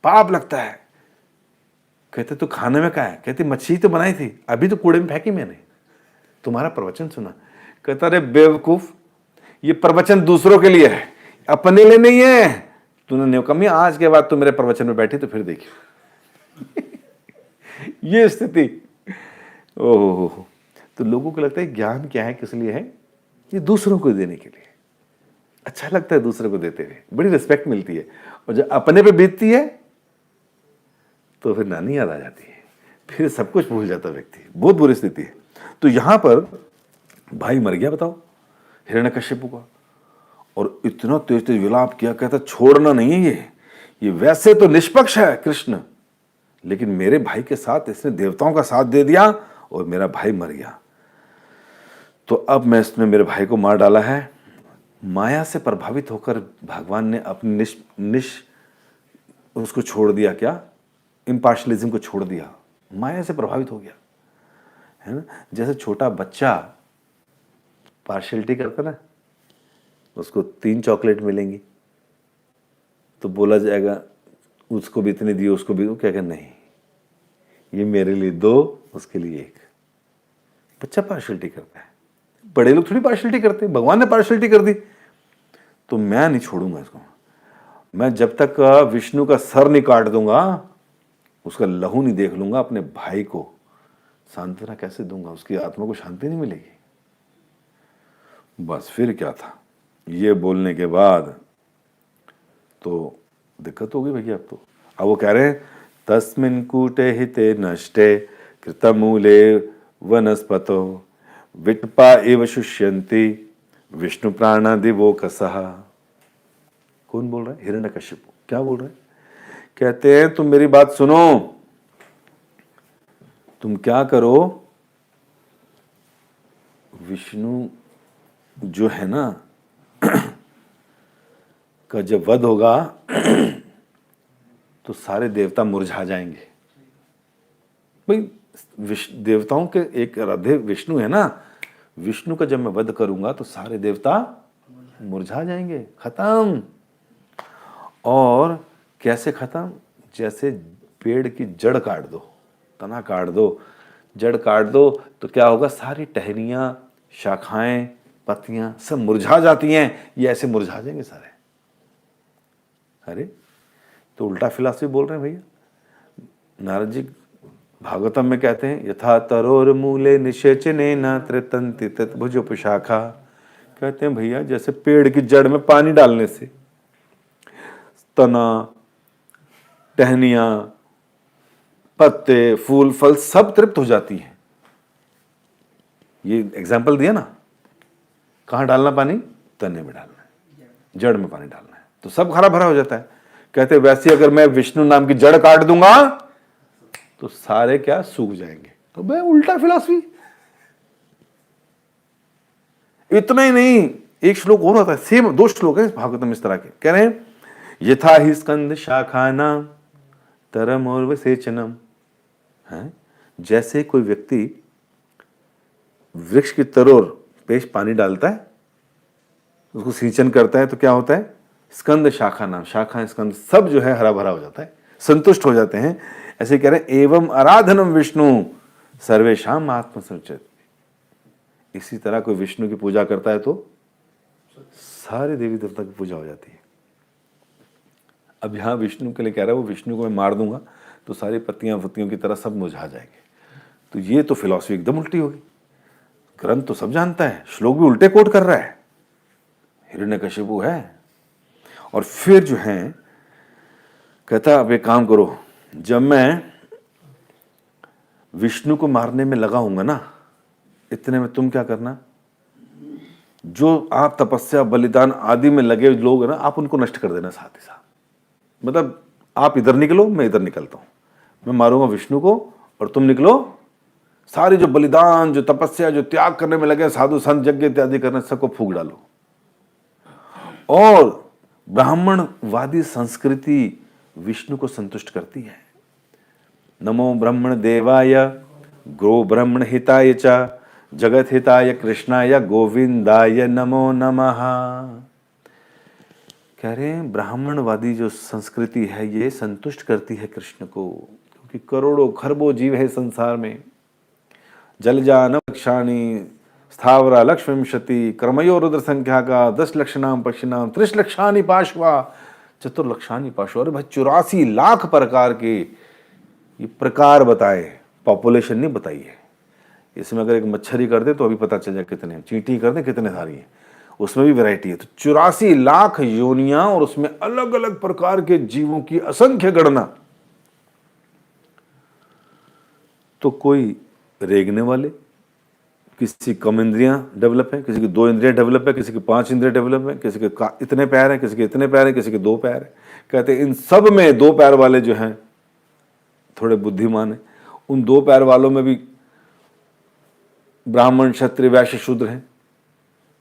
पाप लगता है। कहते तो खाने में क्या है? कहती मच्छी तो बनाई थी, अभी तो कूड़े में फेंकी मैंने, तुम्हारा प्रवचन सुना। कहता अरे बेवकूफ, ये प्रवचन दूसरों के लिए है, अपने लिए नहीं है। तूने नहीं कमी, आज के बाद तू मेरे प्रवचन में बैठी तो फिर देखियो। ये स्थिति। ओहो, तो लोगों को लगता है ज्ञान क्या है, किस लिए है? ये दूसरों को देने के लिए। अच्छा लगता है दूसरे को देते हुए, बड़ी रिस्पेक्ट मिलती है। और जब अपने पे बीतती है तो फिर नानी याद आ जाती है, फिर सब कुछ भूल जाता व्यक्ति। बहुत बुरी स्थिति है। तो यहां पर भाई मर गया, बताओ, हिरण्यकश्यपु का, और इतना तेज तेज विलाप किया। कहता छोड़ना नहीं है ये वैसे तो निष्पक्ष है कृष्ण, लेकिन मेरे भाई के साथ इसने देवताओं का साथ दे दिया और मेरा भाई मर गया। तो अब मैं इसने मेरे भाई को मार डाला है। माया से प्रभावित होकर भगवान ने अपने उसको छोड़ दिया, क्या इम्पार्शलिज्म को छोड़ दिया, माया से प्रभावित हो गया, है ना। जैसे छोटा बच्चा पार्शियलिटी करता ना, उसको 3 चॉकलेट मिलेंगी तो बोला जाएगा उसको भी इतने दिए, उसको भी, वो क्या कहना, नहीं ये मेरे लिए 2, उसके लिए 1। बच्चा पार्शियलिटी करता है, बड़े लोग थोड़ी पार्शियलिटी करते हैं। भगवान ने पार्शियलिटी कर दी, तो मैं नहीं छोड़ूंगा इसको। मैं जब तक विष्णु का सर नहीं काट दूंगा, उसका लहू नहीं देख लूंगा, अपने भाई को सांत्वना कैसे दूंगा? उसकी आत्मा को शांति नहीं मिलेगी। बस फिर क्या था, ये बोलने के बाद तो दिक्कत हो गई भैया। अब वो कह रहे हैं तस्मिन् कूटे हिते नष्टे कृतमूले वनस्पतो विटपा एव शुष्यन्ति विष्णु प्राणादिवो कसः। कौन बोल रहा है? हिरण्यकश्यपु। क्या बोल रहे हैं? कहते हैं तुम मेरी बात सुनो, तुम क्या करो, विष्णु जो है ना का जब वध होगा तो सारे देवता मुरझा जाएंगे। भाई देवताओं के एक आराध्य विष्णु है ना, विष्णु का जब मैं वध करूंगा तो सारे देवता मुरझा जाएंगे, खत्म। और कैसे खत्म? जैसे पेड़ की जड़ काट दो, तना काट दो, जड़ काट दो तो क्या होगा? सारी टहनियां, शाखाएं, पत्तियां सब मुरझा जाती हैं। ये ऐसे मुरझा जाएंगे सारे। अरे तो उल्टा फिलॉसफी बोल रहे हैं भैया। नारद जी भागवतम में कहते हैं यथा तरोर मूले निषेचने न त्रितंति तद्भुजोपशाखा। कहते हैं भैया जैसे पेड़ की जड़ में पानी डालने से तना, टहनियां, पत्ते, फूल, फल सब तृप्त हो जाती हैं। ये एग्जाम्पल दिया ना। कहां डालना पानी? तने में डालना है, जड़ में पानी डालना है, तो सब हरा भरा हो जाता है। कहते वैसे अगर मैं विष्णु नाम की जड़ काट दूंगा तो सारे क्या सूख जाएंगे। तो मैं उल्टा फिलॉसफी। इतना ही नहीं, एक श्लोक और होता है, सेम 2 श्लोक है भागवतम इस तरह के। कह रहे हैं यथा ही स्कंद शाखानाम तरम और वसेचनम। है जैसे कोई व्यक्ति वृक्ष की तरोर पे पानी डालता है, उसको सिंचन करता है, तो क्या होता है? स्कंद शाखा नाम, शाखा स्कंद सब जो है हरा भरा हो जाता है, संतुष्ट हो जाते हैं। ऐसे कह रहे हैं एवं आराधनम विष्णु सर्वेषाम आत्मसंचित। इसी तरह कोई विष्णु की पूजा करता है तो सारे देवी देवता की पूजा हो जाती है। अब यहाँ विष्णु के लिए कह रहा है वो विष्णु को मैं मार दूंगा तो सारी पत्तियां फुत्तियों की तरह सब मुरझा जाएंगे। तो ये तो फिलॉसफी एकदम उल्टी होगी। ग्रंथ तो सब जानता है, श्लोक भी उल्टे कोट कर रहा है, हिरण्यकशिपु है। और फिर जो है कहता अब एक काम करो, जब मैं विष्णु को मारने में लगा हूंगा ना, इतने में तुम क्या करना, जो आप तपस्या बलिदान आदि में लगे लोग हैं ना, आप उनको नष्ट कर देना साथ ही साथ। मतलब आप इधर निकलो, मैं इधर निकलता हूं, मैं मारूंगा विष्णु को और तुम निकलो, सारे जो बलिदान जो तपस्या जो त्याग करने में लगे साधु संत यज्ञ इत्यादि करने सबको फूंक डालो। और ब्राह्मणवादी संस्कृति विष्णु को संतुष्ट करती है। नमो ब्रह्मण देवाय गो ब्रह्मण हिताय च जगत हिताय कृष्णाय गोविंदाय नमो नमः। कह रहे हैं ब्राह्मणवादी जो संस्कृति है ये संतुष्ट करती है कृष्ण को, क्योंकि करोड़ों खरबों जीव है संसार में। जलजान लक्षाणी स्थावरा लक्ष्मीशति कर्मयो रुद्र संख्या का 10 लक्षणाम पक्षिणाम 30 लक्षानी पाशवा चतुर्लक्षानी पाशवा। अरे भाई 84 लाख प्रकार के ये प्रकार बताए, पॉपुलेशन नहीं बताई है। इसमें अगर एक मच्छरी कर दे तो अभी पता चल जाए कितने, चींटी कर दे कितने सारी है, उसमें भी वैरायटी है। तो 84 लाख योनियां और उसमें अलग अलग प्रकार के जीवों की असंख्य गणना। तो कोई रेंगने वाले, किसी कम इंद्रियां डेवलप है, किसी की 2 इंद्रियां डेवलप है, किसी की 5 इंद्रियां डेवलप है, किसी के इतने पैर हैं, किसी के इतने पैर हैं, किसी के 2 पैर हैं। कहते इन सब में 2 पैर वाले जो हैं थोड़े बुद्धिमान हैं। उन 2 पैर वालों में भी ब्राह्मण क्षत्रिय वैश्य शूद्र हैं।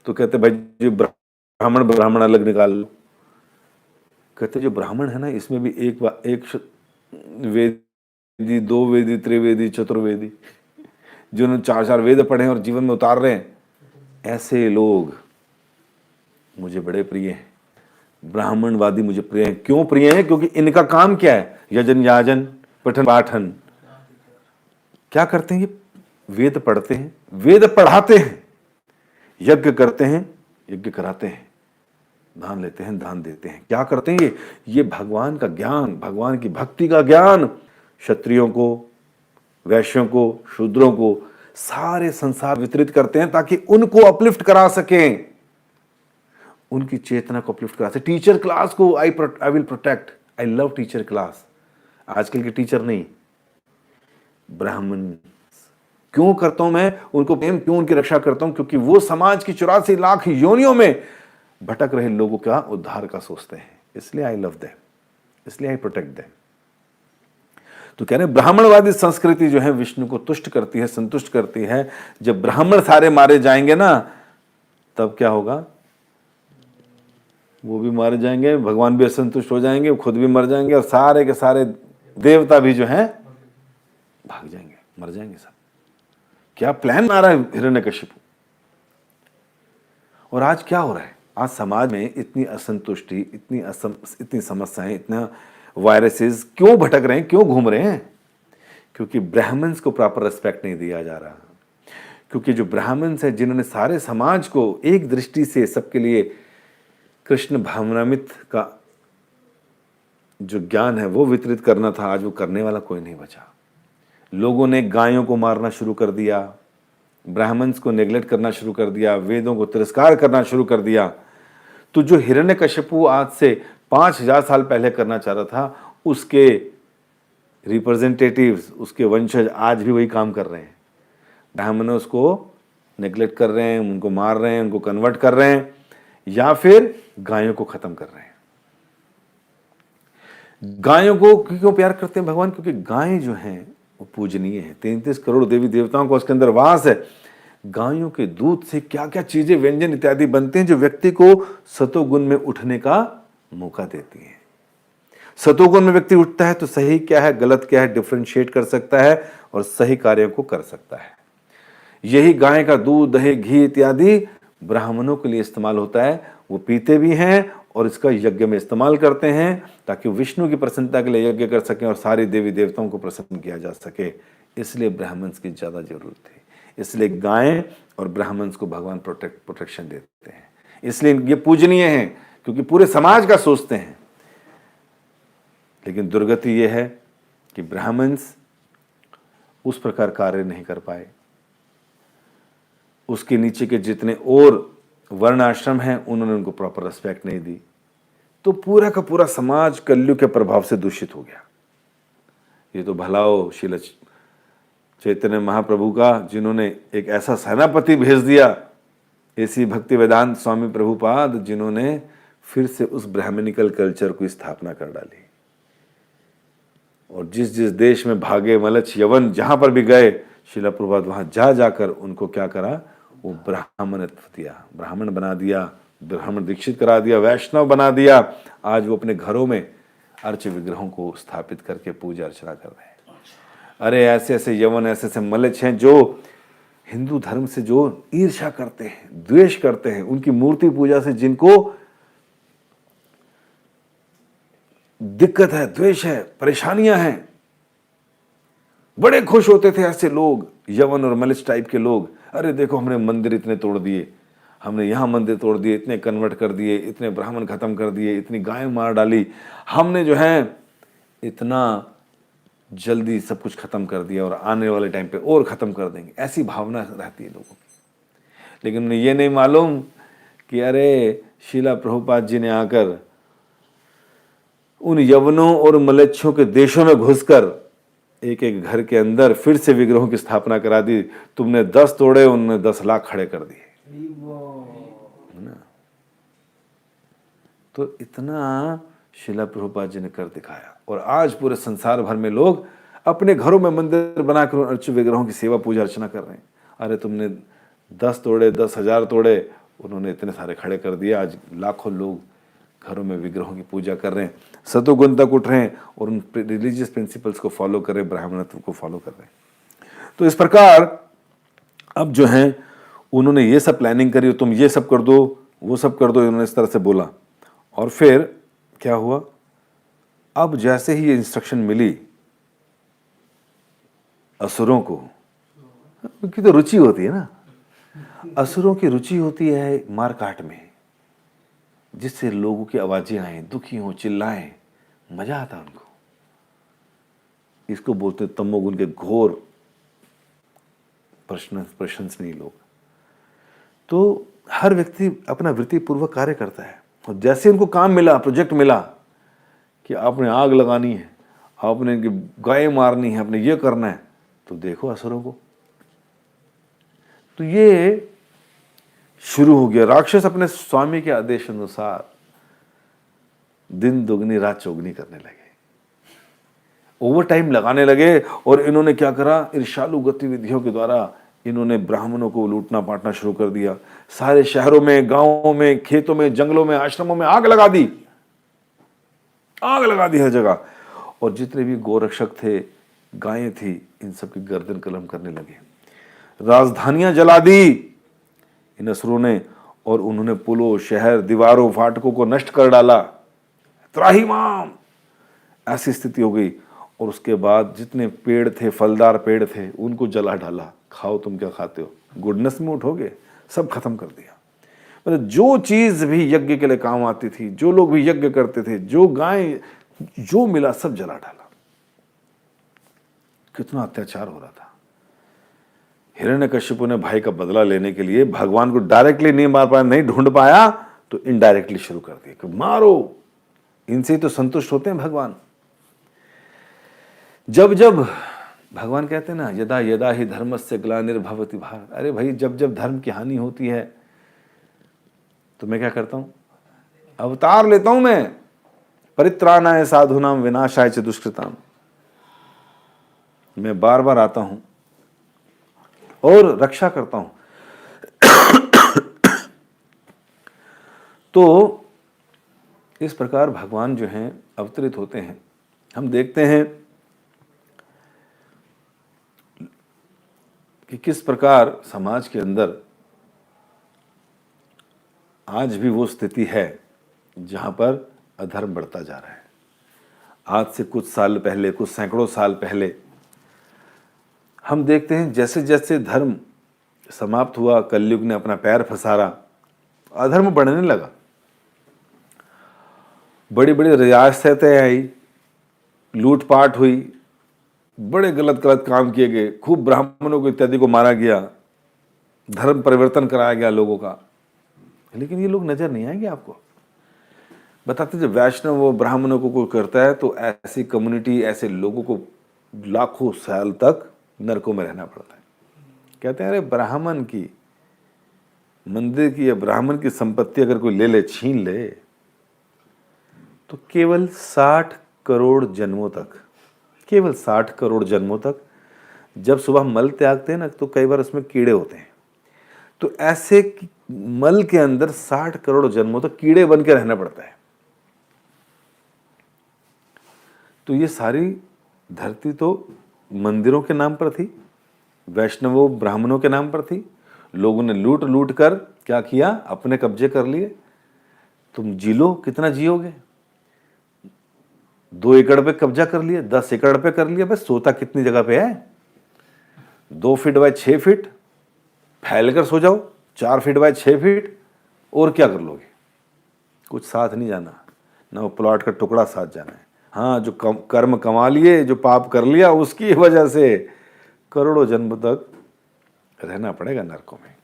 तो कहते भाई जो ब्राह्मण अलग निकाल लो। कहते जो ब्राह्मण है ना इसमें भी एक वेदी 2 वेदी त्रिवेदी चतुर्वेदी, जिन्होंने 4 वेद पढ़े और जीवन में उतार रहे हैं, ऐसे लोग मुझे बड़े प्रिय हैं। ब्राह्मणवादी मुझे प्रिय हैं। क्यों प्रिय हैं? क्योंकि इनका काम क्या है? यजन याजन पठन पाठन। क्या करते हैं ये? वेद पढ़ते हैं, वेद पढ़ाते हैं, यज्ञ करते हैं, यज्ञ कराते हैं, दान लेते हैं, दान देते हैं। क्या करते हैं ये भगवान का ज्ञान, भगवान की भक्ति का ज्ञान क्षत्रियों को, वैश्यों को, शूद्रों को, सारे संसार वितरित करते हैं ताकि उनको अपलिफ्ट करा सकें, उनकी चेतना को अपलिफ्ट करा सकें। टीचर क्लास को I will protect. I love teacher class. आजकल के टीचर नहीं, ब्राह्मण। क्यों करता हूं मैं उनको प्रेम, क्यों उनकी रक्षा करता हूं? क्योंकि वो समाज की 84 लाख योनियों में भटक रहे लोगों का उद्धार का सोचते हैं। इसलिए आई लव देम, इसलिए आई प्रोटेक्ट देम। तो कह रहे ब्राह्मणवादी संस्कृति जो है विष्णु को तुष्ट करती है, संतुष्ट करती है। जब ब्राह्मण सारे मारे जाएंगे ना तब क्या होगा? वो भी मारे जाएंगे, भगवान भी असंतुष्ट हो जाएंगे, खुद भी मर जाएंगे और सारे के सारे देवता भी जो हैं भाग जाएंगे, मर जाएंगे सब। क्या प्लान आ रहा है हिरण्यकशिपु। और आज क्या हो रहा है? आज समाज में इतनी असंतुष्टि, इतनी समस्याएं, इतना वायरसेस क्यों भटक रहे हैं, क्यों घूम रहे हैं? क्योंकि ब्राह्मण्स को प्रॉपर रिस्पेक्ट नहीं दिया जा रहा। क्योंकि जो ब्राह्मण्स हैं जिन्होंने सारे समाज को एक दृष्टि से सबके लिए कृष्ण भावनामृत का जो ज्ञान है वो वितरित करना था, आज वो करने वाला कोई नहीं बचा। लोगों ने गायों को मारना शुरू कर दिया, ब्राह्मण्स को नेग्लेक्ट करना शुरू कर दिया, वेदों को तिरस्कार करना शुरू कर दिया। तो जो हिरण्यकशिपु आज से 5000 साल पहले करना चाह रहा था, उसके रिप्रेजेंटेटिव्स, उसके वंशज आज भी वही काम कर रहे हैं। ब्राह्मणों उसको नेग्लेक्ट कर रहे हैं, उनको मार रहे हैं, उनको कन्वर्ट कर रहे हैं, या फिर गायों को खत्म कर रहे हैं। गायों को क्यों प्यार करते हैं भगवान? क्योंकि गायें जो हैं वो पूजनीय है। 33 करोड़ देवी देवताओं का उसके अंदर वास है। गायों के दूध से क्या क्या चीजें, व्यंजन इत्यादि बनते हैं जो व्यक्ति को सतोगुण में उठने का मौका देती हैं। सतोगुण में व्यक्ति उठता है तो सही क्या है, गलत क्या है, डिफरेंशिएट कर सकता है और सही कार्यों को कर सकता है। यही गाय का दूध, दही, घी इत्यादि ब्राह्मणों के लिए इस्तेमाल होता है। वो पीते भी हैं और इसका यज्ञ में इस्तेमाल करते हैं ताकि विष्णु की प्रसन्नता के लिए यज्ञ कर सकें और सारी देवी देवताओं को प्रसन्न किया जा सके। इसलिए ब्राह्मण्स की ज़्यादा जरूरत थी, इसलिए गायें और ब्राह्मण्स को भगवान प्रोटेक्शन देते हैं, इसलिए ये पूजनीय हैं क्योंकि पूरे समाज का सोचते हैं। लेकिन दुर्गति ये है कि ब्राह्मण्स उस प्रकार कार्य नहीं कर पाए, उसके नीचे के जितने और वर्ण आश्रम हैं उन्होंने उनको प्रॉपर रिस्पेक्ट नहीं दी, तो पूरा का पूरा समाज कलयुग के प्रभाव से दूषित हो गया। ये तो भला हो श्रील चैतन्य महाप्रभु का, जिन्होंने एक ऐसा सेनापति भेज दिया, ऐसी भक्ति वेदांत स्वामी प्रभुपाद, जिन्होंने फिर से उस ब्राह्मणिकल कल्चर की स्थापना कर डाली। और जिस जिस देश में भागे मलच यवन जहां पर भी गए, श्रील प्रभुपाद वहां जा जाकर उनको क्या करा, वो ब्राह्मणत्व दिया, ब्राह्मण बना दिया, ब्राह्मण दीक्षित करा दिया, वैष्णव बना दिया। आज वो अपने घरों में अर्च विग्रहों को स्थापित करके पूजा अर्चना कर रहे हैं। अरे ऐसे ऐसे यवन, ऐसे ऐसे मलच हैं जो हिंदू धर्म से जो ईर्ष्या करते हैं, द्वेष करते हैं, उनकी मूर्ति पूजा से जिनको दिक्कत है, द्वेष है, परेशानियां हैं, बड़े खुश होते थे ऐसे लोग, यवन और मलिच टाइप के लोग। अरे देखो हमने मंदिर इतने तोड़ दिए, हमने यहाँ मंदिर तोड़ दिए, इतने कन्वर्ट कर दिए, इतने ब्राह्मण खत्म कर दिए, इतनी गायें मार डाली, हमने जो है इतना जल्दी सब कुछ खत्म कर दिया और आने वाले टाइम पे और खत्म कर देंगे, ऐसी भावना रहती है लोगों की। लेकिन उन्हें ये नहीं मालूम कि अरे शीला प्रभुपाद जी ने आकर उन यवनों और मलेच्छों के देशों में घुसकर एक एक घर के अंदर फिर से विग्रहों की स्थापना करा दी। तुमने 10 तोड़े, उन्होंने 10 लाख खड़े कर दिए, है ना। तो इतना शीला प्रभुपाद जी ने कर दिखाया। और आज पूरे संसार भर में लोग अपने घरों में मंदिर बनाकर अर्च विग्रहों की सेवा पूजा अर्चना कर रहे हैं। अरे तुमने 10 तोड़े, 10,000 तोड़े, उन्होंने इतने सारे खड़े कर दिए। आज लाखों लोग घरों में विग्रहों की पूजा कर रहे हैं, सतोगुण तक उठ रहे हैं और उन रिलीजियस प्रिंसिपल्स को फॉलो कर रहे हैं, ब्राह्मणत्व को फॉलो कर रहे हैं। तो इस प्रकार अब जो है उन्होंने ये सब प्लानिंग करी, तुम ये सब कर दो, वो सब कर दो, इन्होंने इस तरह से बोला। और फिर क्या हुआ, अब जैसे ही ये इंस्ट्रक्शन मिली असुरों को, उनकी तो रुचि होती है ना, असुरों की रुचि होती है मारकाट में, जिससे लोगों की आवाजें आए, दुखी हो, चिल्लाएं, मजा आता उनको। इसको बोलते तमोगुण के घोर प्रशंसनीय लोग। तो हर व्यक्ति अपना वृत्ति पूर्वक कार्य करता है, और जैसे उनको काम मिला, प्रोजेक्ट मिला कि आपने आग लगानी है, आपने गाय मारनी है, आपने ये करना है, तो देखो असुरों को। तो ये शुरू हो गया। राक्षस अपने स्वामी के आदेश अनुसार दिन दुगनी रात चौगनी करने लगे, ओवर टाइम लगाने लगे। और इन्होंने क्या करा, ईर्ष्यालु गतिविधियों के द्वारा इन्होंने ब्राह्मणों को लूटना पाटना शुरू कर दिया। सारे शहरों में, गांवों में, खेतों में, जंगलों में, आश्रमों में आग लगा दी, आग लगा दी हर जगह। और जितने भी गोरक्षक थे, गायें थी, इन सब की गर्दन कलम करने लगे। राजधानियां जला दी इन असुरों ने, और उन्होंने पुलों, शहर, दीवारों, फाटकों को नष्ट कर डाला। त्राहिमाम ऐसी स्थिति हो गई। और उसके बाद जितने पेड़ थे, फलदार पेड़ थे, उनको जला डाला। खाओ, तुम क्या खाते हो, गुडनेस में उठोगे, सब खत्म कर दिया। मतलब जो चीज भी यज्ञ के लिए काम आती थी, जो लोग भी यज्ञ करते थे, जो गाय, जो मिला सब जला डाला। कितना अत्याचार हो रहा था। हिरण्यकश्यप ने भाई का बदला लेने के लिए भगवान को डायरेक्टली नहीं मार पाया, नहीं ढूंढ पाया, तो इनडायरेक्टली शुरू कर दिया कि मारो, इनसे ही तो संतुष्ट होते हैं भगवान। जब जब भगवान कहते हैं ना, यदा यदा ही धर्मस्य ग्लानिर्भवति भारत। अरे भाई, जब जब धर्म की हानि होती है तो मैं क्या करता हूं, अवतार लेता हूं मैं, परित्राणाय साधूनाम विनाशाय च दुष्कृताम। मैं बार बार आता हूं और रक्षा करता हूं। तो इस प्रकार भगवान जो हैं अवतरित होते हैं। हम देखते हैं कि किस प्रकार समाज के अंदर आज भी वो स्थिति है जहां पर अधर्म बढ़ता जा रहा है। आज से कुछ साल पहले, कुछ सैकड़ों साल पहले हम देखते हैं जैसे जैसे धर्म समाप्त हुआ, कलयुग ने अपना पैर फसारा, अधर्म बढ़ने लगा। बड़ी बड़ी रियासतें आई, लूटपाट हुई, बड़े गलत गलत काम किए गए, खूब ब्राह्मणों को इत्यादि को मारा गया, धर्म परिवर्तन कराया गया लोगों का। लेकिन ये लोग नजर नहीं आएंगे आपको। बताते जब वैष्णव वो ब्राह्मणों को कोई करता है तो ऐसी कम्युनिटी, ऐसे लोगों को लाखों साल तक नरकों में रहना पड़ता है। कहते हैं अरे ब्राह्मण की मंदिर की या ब्राह्मण की संपत्ति अगर कोई ले ले, छीन ले, तो केवल 60 करोड़ जन्मों तक, केवल 60 करोड़ जन्मों तक, जब सुबह मल त्यागते हैं ना तो कई बार उसमें कीड़े होते हैं, तो ऐसे मल के अंदर 60 करोड़ जन्मों तक कीड़े बन के रहना पड़ता है। तो ये सारी धरती तो मंदिरों के नाम पर थी, वैष्णवों ब्राह्मणों के नाम पर थी। लोगों ने लूट लूट कर क्या किया, अपने कब्जे कर लिए। तुम जी लो, कितना जियोगे? 2 एकड़ पे कब्जा कर लिया, 10 एकड़ पे कर लिया, बस सोता कितनी जगह पे है? 2 फीट बाय 6 फीट फैल कर सो जाओ, 4 फीट बाय 6 फीट, और क्या कर लोगे? कुछ साथ नहीं जाना, ना वो प्लॉट का टुकड़ा साथ जाना है। हाँ, जो कर्म कमा लिए, जो पाप कर लिया, उसकी वजह से करोड़ों जन्म तक रहना पड़ेगा नरकों में।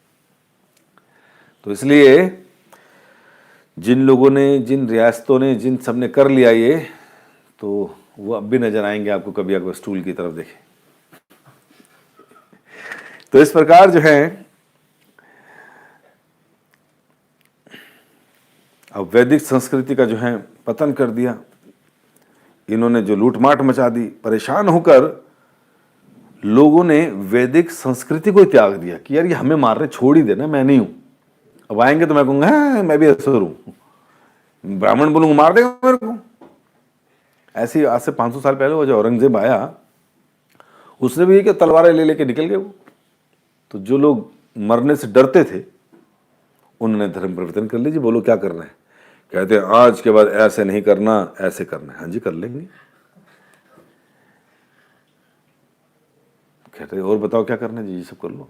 तो इसलिए जिन लोगों ने, जिन रियासतों ने, जिन सब ने कर लिया ये, तो वो अब भी नजर आएंगे आपको कभी अगर स्टूल की तरफ देखें। तो इस प्रकार जो है अब वैदिक संस्कृति का जो है पतन कर दिया इन्होंने, जो लूटमाट मचा दी। परेशान होकर लोगों ने वैदिक संस्कृति को त्याग दिया कि यार ये हमें मार रहे, छोड़ ही देना, मैं नहीं हूं। अब आएंगे तो मैं कहूंगा हाँ, मैं भी असुर हूं, ब्राह्मण बोलूंगा मार देगा मेरे को। ऐसे आज से 500 साल पहले वो जो औरंगजेब आया, उसने भी कि तलवारें ले लेके निकल गए वो। तो जो लोग मरने से डरते थे उन्होंने धर्म परिवर्तन कर लीजिए, बोलो क्या करना है? कहते हैं आज के बाद ऐसे नहीं करना, ऐसे करना है। हाँ जी, कर लेंगे। कहते हैं और बताओ क्या करना है? जी सब कर लो।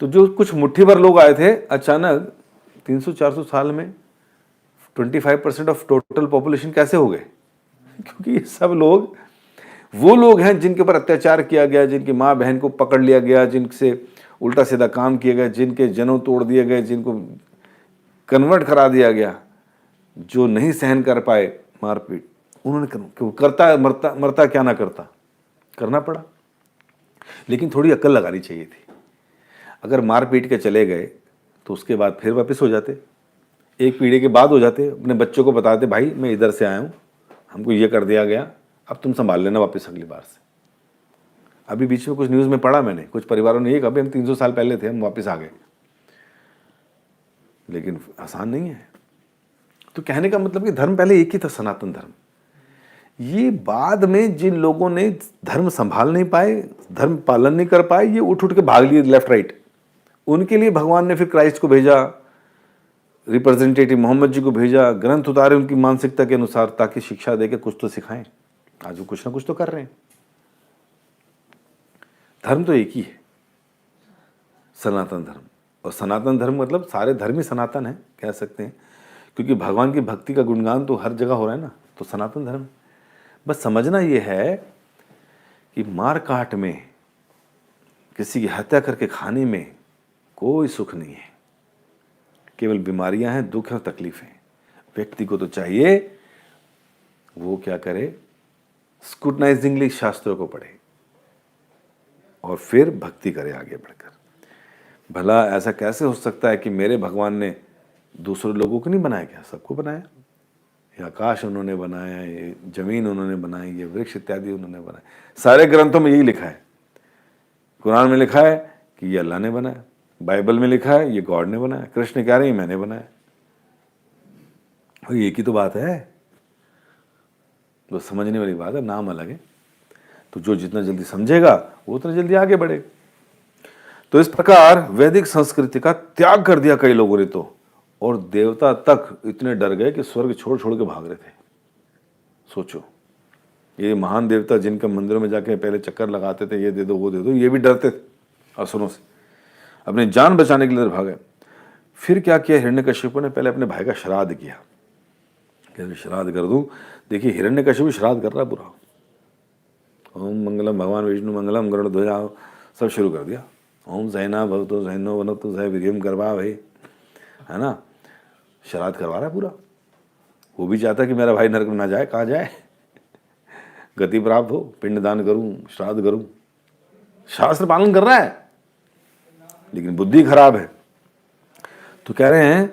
तो जो कुछ मुट्ठी भर लोग आए थे, अचानक 300-400 साल में 25% ऑफ टोटल पॉपुलेशन कैसे हो गए? क्योंकि ये सब लोग वो लोग हैं जिनके ऊपर अत्याचार किया गया, जिनकी माँ बहन को पकड़ लिया गया, जिनसे उल्टा सीधा काम किया गया, जिनके जनेऊ तोड़ दिए गए, जिनको कन्वर्ट करा दिया गया, जो नहीं सहन कर पाए मारपीट, उन्होंने करता मरता क्या ना करता, करना पड़ा। लेकिन थोड़ी अक्ल लगानी चाहिए थी। अगर मार पीट के चले गए तो उसके बाद फिर वापस हो जाते, एक पीढ़ी के बाद हो जाते, अपने बच्चों को बताते भाई मैं इधर से आया हूँ, हमको ये कर दिया गया, अब तुम संभाल लेना वापस अगली बार से। अभी बीच में कुछ न्यूज़ में पढ़ा मैंने, कुछ परिवारों ने ये कहा हम 300 साल पहले थे, हम वापस आ गए। लेकिन आसान नहीं है। तो कहने का मतलब कि धर्म पहले एक ही था, सनातन धर्म। ये बाद में जिन लोगों ने धर्म संभाल नहीं पाए, धर्म पालन नहीं कर पाए, ये उठ उठ के भाग लिए लेफ्ट राइट। उनके लिए भगवान ने फिर क्राइस्ट को भेजा, रिप्रेजेंटेटिव मोहम्मद जी को भेजा, ग्रंथ उतारे उनकी मानसिकता के अनुसार, ताकि शिक्षा देके कुछ तो सिखाएं। आज वो कुछ ना कुछ तो कर रहे हैं। धर्म तो एक ही है, सनातन धर्म। और सनातन धर्म मतलब सारे धर्म ही सनातन है कह सकते हैं, क्योंकि भगवान की भक्ति का गुणगान तो हर जगह हो रहा है ना, तो सनातन धर्म। बस समझना ये है कि मार काट में, किसी की हत्या करके खाने में कोई सुख नहीं है, केवल बीमारियां हैं, दुख है और तकलीफ है। व्यक्ति को तो चाहिए वो क्या करे, स्क्रूटनाइजिंगली शास्त्रों को पढ़े और फिर भक्ति करे आगे बढ़कर। भला ऐसा कैसे हो सकता है कि मेरे भगवान ने दूसरे लोगों को नहीं बनाया? क्या सबको बनाया? ये आकाश उन्होंने बनाया, ये जमीन उन्होंने बनाई, ये वृक्ष इत्यादि उन्होंने बनाए। सारे ग्रंथों में यही लिखा है। कुरान में लिखा है कि ये अल्लाह ने बनाया, बाइबल में लिखा है ये गॉड ने बनाया, कृष्ण कह रहे हैं मैंने बनाया। और एक ही तो बात है, तो समझने वाली बात है, नाम अलग है। तो जो जितना जल्दी समझेगा वो उतना जल्दी आगे बढ़े। तो इस प्रकार वैदिक संस्कृति का त्याग कर दिया कई लोगों ने तो, और देवता तक इतने डर गए कि स्वर्ग छोड़ छोड़ के भाग रहे थे। सोचो, ये महान देवता जिनके मंदिरों में जाके पहले चक्कर लगाते थे, ये दे दो वो दे दो, ये भी डरते थे असुरों से, अपनी जान बचाने के लिए भागे। फिर क्या किया हिरण्यकशिपु ने, पहले अपने भाई का श्राद्ध किया, कि श्राद्ध कर दूं। देखिए हिरण्यकशिपु श्राद्ध कर रहा पूरा, ओम मंगलम भगवान विष्णु मंगलम गरुड़ध्वजा, सब शुरू कर दिया। ओम सहना भवतो सहनो वनतो सह वीर्यम करवा भाई, है ना, श्राद्ध करवा रहा है पूरा। वो भी चाहता कि मेरा भाई नरक में ना जाए, कहाँ जाए, गति प्राप्त हो, पिंडदान करूं, श्राद्ध करूं, शास्त्र पालन कर रहा है, लेकिन बुद्धि खराब है। तो कह रहे हैं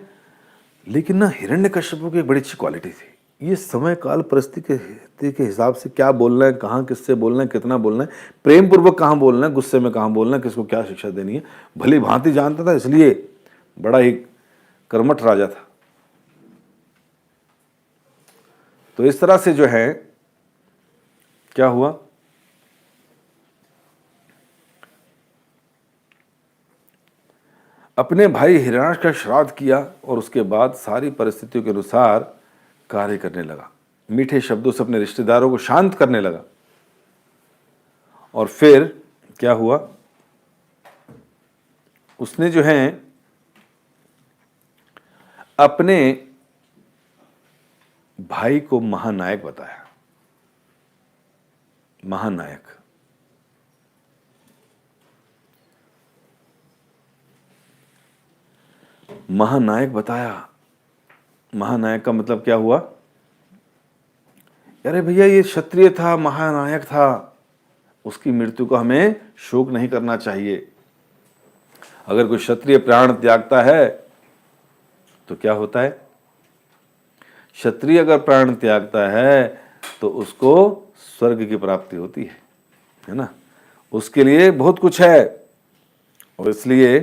लेकिन ना हिरण्यकश्यपु की एक बड़ी अच्छी क्वालिटी थी, ये समय काल परिस्थिति के हिसाब से क्या बोलना है, कहाँ किससे बोलना है, कितना बोलना है, प्रेम पूर्वक कहाँ बोलना है, गुस्से में कहाँ बोलना है, किसको क्या शिक्षा देनी है, भली भांति जानता था, इसलिए बड़ा ही कर्मठ राजा था। तो इस तरह से जो है क्या हुआ, अपने भाई हिरण्याक्ष का श्राद्ध किया और उसके बाद सारी परिस्थितियों के अनुसार कार्य करने लगा, मीठे शब्दों से अपने रिश्तेदारों को शांत करने लगा। और फिर क्या हुआ, उसने जो है अपने भाई को महानायक बताया, महानायक। महानायक बताया, महानायक का मतलब क्या हुआ, अरे भैया ये क्षत्रिय था, महानायक था, उसकी मृत्यु को हमें शोक नहीं करना चाहिए। अगर कोई क्षत्रिय प्राण त्यागता है तो क्या होता है, क्षत्रिय अगर प्राण त्यागता है तो उसको स्वर्ग की प्राप्ति होती है ना, उसके लिए बहुत कुछ है। और इसलिए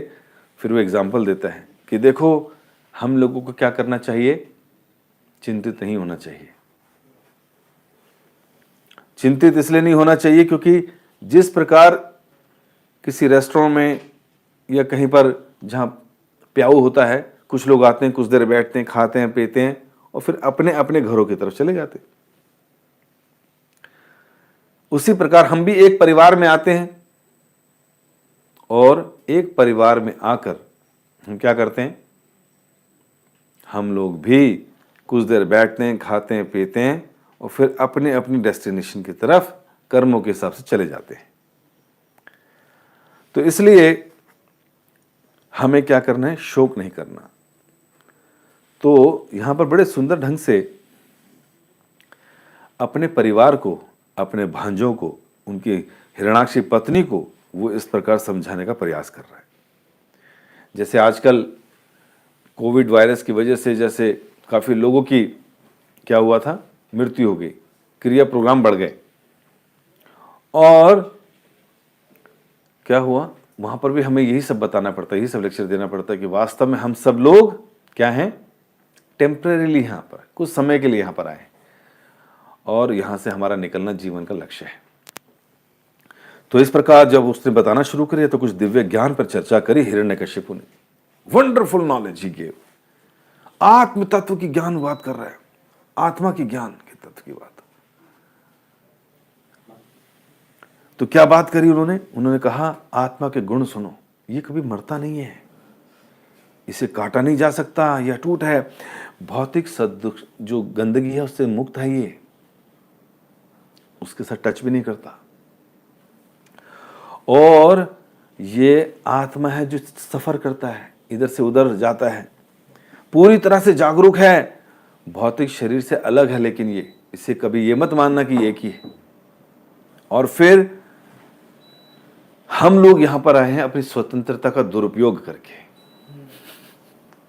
फिर वो एग्जाम्पल देता है कि देखो हम लोगों को क्या करना चाहिए, चिंतित नहीं होना चाहिए। चिंतित इसलिए नहीं होना चाहिए क्योंकि जिस प्रकार किसी रेस्टोरेंट में या कहीं पर जहाँ प्याऊ होता है, कुछ लोग आते हैं, कुछ देर बैठते हैं, खाते हैं, पीते हैं और फिर अपने अपने घरों की तरफ चले जाते हैं। उसी प्रकार हम भी एक परिवार में आते हैं और एक परिवार में आकर हम क्या करते हैं, हम लोग भी कुछ देर बैठते हैं, खाते हैं, पीते हैं और फिर अपने अपनी डेस्टिनेशन की तरफ कर्मों के हिसाब से चले जाते हैं। तो इसलिए हमें क्या करना है, शोक नहीं करना। तो यहां पर बड़े सुंदर ढंग से अपने परिवार को, अपने भांजों को, उनकी हिरण्याक्षी पत्नी को वो इस प्रकार समझाने का प्रयास कर रहा है। जैसे आजकल कोविड वायरस की वजह से जैसे काफ़ी लोगों की क्या हुआ था, मृत्यु हो गई, क्रिया प्रोग्राम बढ़ गए, और क्या हुआ वहाँ पर भी हमें यही सब बताना पड़ता है, यही सब लेक्चर देना पड़ता है कि वास्तव में हम सब लोग क्या हैं, टेम्परेरीली यहाँ पर, कुछ समय के लिए यहाँ पर आए और यहाँ से हमारा निकलना जीवन का लक्ष्य है। तो इस प्रकार जब उसने बताना शुरू करी तो कुछ दिव्य ज्ञान पर चर्चा करी हिरण्यकशिपु ने। वंडरफुल नॉलेज ही गेव, आत्म तत्व की ज्ञान बात कर रहा है, आत्मा की ज्ञान के तत्व की बात। तो क्या बात करी उन्होंने कहा आत्मा के गुण सुनो, ये कभी मरता नहीं है, इसे काटा नहीं जा सकता, यह अटूट है, भौतिक सद्दुख जो गंदगी है उससे मुक्त है, ये उसके साथ टच भी नहीं करता, और ये आत्मा है जो सफर करता है, इधर से उधर जाता है, पूरी तरह से जागरूक है, भौतिक शरीर से अलग है, लेकिन ये इसे कभी ये मत मानना कि एक ही है। और फिर हम लोग यहां पर आए हैं अपनी स्वतंत्रता का दुरुपयोग करके।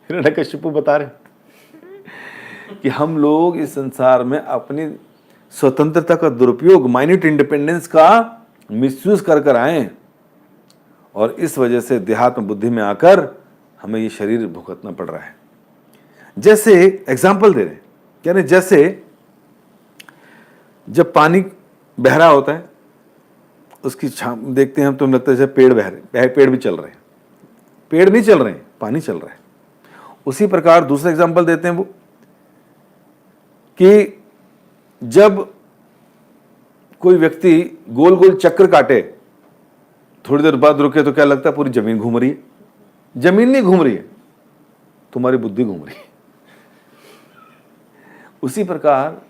हिरण्यकशिपु बता रहे कि हम लोग इस संसार में अपनी स्वतंत्रता का दुरुपयोग, माइन्यूट इंडिपेंडेंस का मिसयूज कर आए, और इस वजह से देहात्म बुद्धि में आकर हमें ये शरीर भुगतना पड़ रहा है। जैसे एग्जाम्पल दे रहे हैं, कह रहे जैसे जब पानी बह रहा होता है, उसकी छाम देखते हैं हम, तो लगता है जैसे पेड़ बह रहे, पेड़ भी चल रहे हैं, पेड़ नहीं चल रहे हैं, पानी चल रहा है। उसी प्रकार दूसरा एग्जाम्पल देते हैं वो कि जब कोई व्यक्ति गोल गोल चक्कर काटे, थोड़ी देर बाद रुके तो क्या लगता है पूरी जमीन घूम रही है? जमीन नहीं घूम रही है, तुम्हारी बुद्धि घूम रही है। उसी प्रकार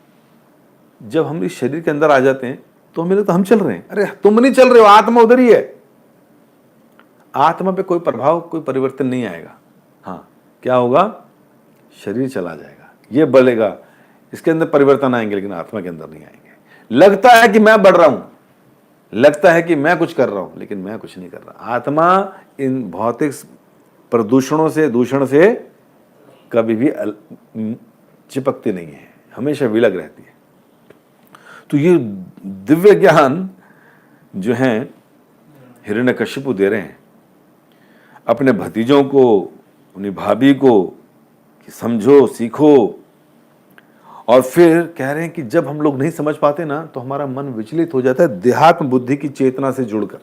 जब हम इस शरीर के अंदर आ जाते हैं तो हमें लगता हम चल रहे हैं। अरे तुम नहीं चल रहे हो, आत्मा उधर ही है। आत्मा पे कोई प्रभाव, कोई परिवर्तन नहीं आएगा। हाँ, क्या होगा? शरीर चला जाएगा, ये बढ़ेगा, इसके अंदर परिवर्तन आएंगे, लेकिन आत्मा के अंदर नहीं आएंगे। लगता है कि मैं बढ़ रहा हूं, लगता है कि मैं कुछ कर रहा हूं, लेकिन मैं कुछ नहीं कर रहा। आत्मा इन भौतिक प्रदूषणों से, दूषण से कभी भी चिपकती नहीं है, हमेशा विलग रहती है। तो ये दिव्य ज्ञान जो है हिरण्यकशिपु दे रहे हैं अपने भतीजों को, अपनी भाभी को, कि समझो, सीखो। और फिर कह रहे हैं कि जब हम लोग नहीं समझ पाते ना तो हमारा मन विचलित हो जाता है देहात्म बुद्धि की चेतना से जुड़कर।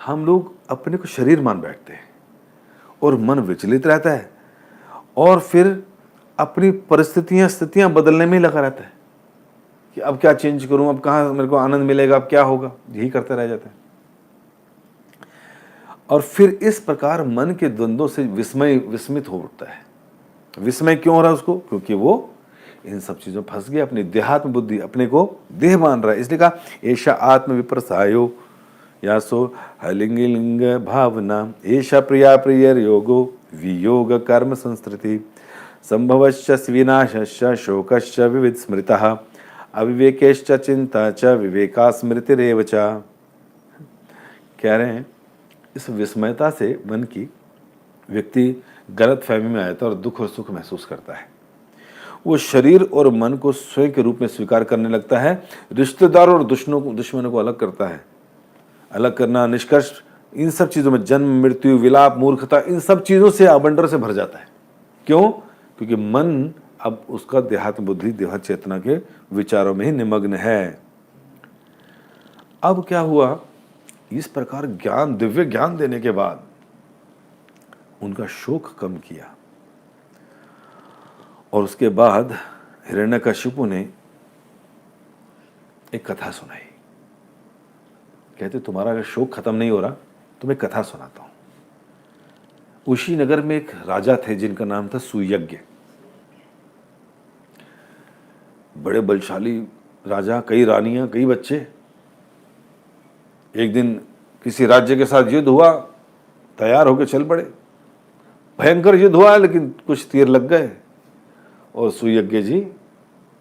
हम लोग अपने को शरीर मान बैठते हैं और मन विचलित रहता है, और फिर अपनी परिस्थितियां, स्थितियां बदलने में ही लगा रहता है कि अब क्या चेंज करूं, अब कहां मेरे को आनंद मिलेगा, अब क्या होगा, यही करते रह जाते हैं। और फिर इस प्रकार मन के द्वंद्वों से विस्मित हो उठता है। विस्मय क्यों हो रहा है उसको? क्योंकि वो इन सब चीजों फंस गया, अपनी देहात्म बुद्धि, अपने को देह मान रहा है। इसलिए कहा ऐशा आत्म विप्रसायो यासो हलिंग भावना ऐशा प्रिया प्रियर योगो वियोग कर्म संस्कृति संभवश्च विनाशश्च शोकश्च विविध स्मृतः अविवेकेश्च चिंता च विवेका स्मृतिरेव च। कह रहे हैं इस विस्मयता से मन की व्यक्ति गलत फहमी में आता है और दुख और सुख महसूस करता है। वो शरीर और मन को स्वयं के रूप में स्वीकार करने लगता है, रिश्तेदारों और दुश्मनों को अलग करता है। अलग करना, निष्कर्ष, इन सब चीज़ों में जन्म, मृत्यु, विलाप, मूर्खता, इन सब चीज़ों से आबंडर से भर जाता है। क्यों? क्योंकि मन अब उसका देहात्म बुद्धि, देहात चेतना के विचारों में ही निमग्न है। अब क्या हुआ? इस प्रकार ज्ञान, दिव्य ज्ञान देने के बाद उनका शोक कम किया, और उसके बाद हिरण्यकशिपु ने एक कथा सुनाई। कहते तुम्हारा अगर शोक खत्म नहीं हो रहा तो मैं कथा सुनाता हूं। उसी नगर में एक राजा थे जिनका नाम था सुयज्ञ। बड़े बलशाली राजा, कई रानियां, कई बच्चे। एक दिन किसी राज्य के साथ युद्ध हुआ, तैयार होकर चल पड़े। भयंकर युद्ध हुआ, लेकिन कुछ तीर लग गए और सुयज्ञ जी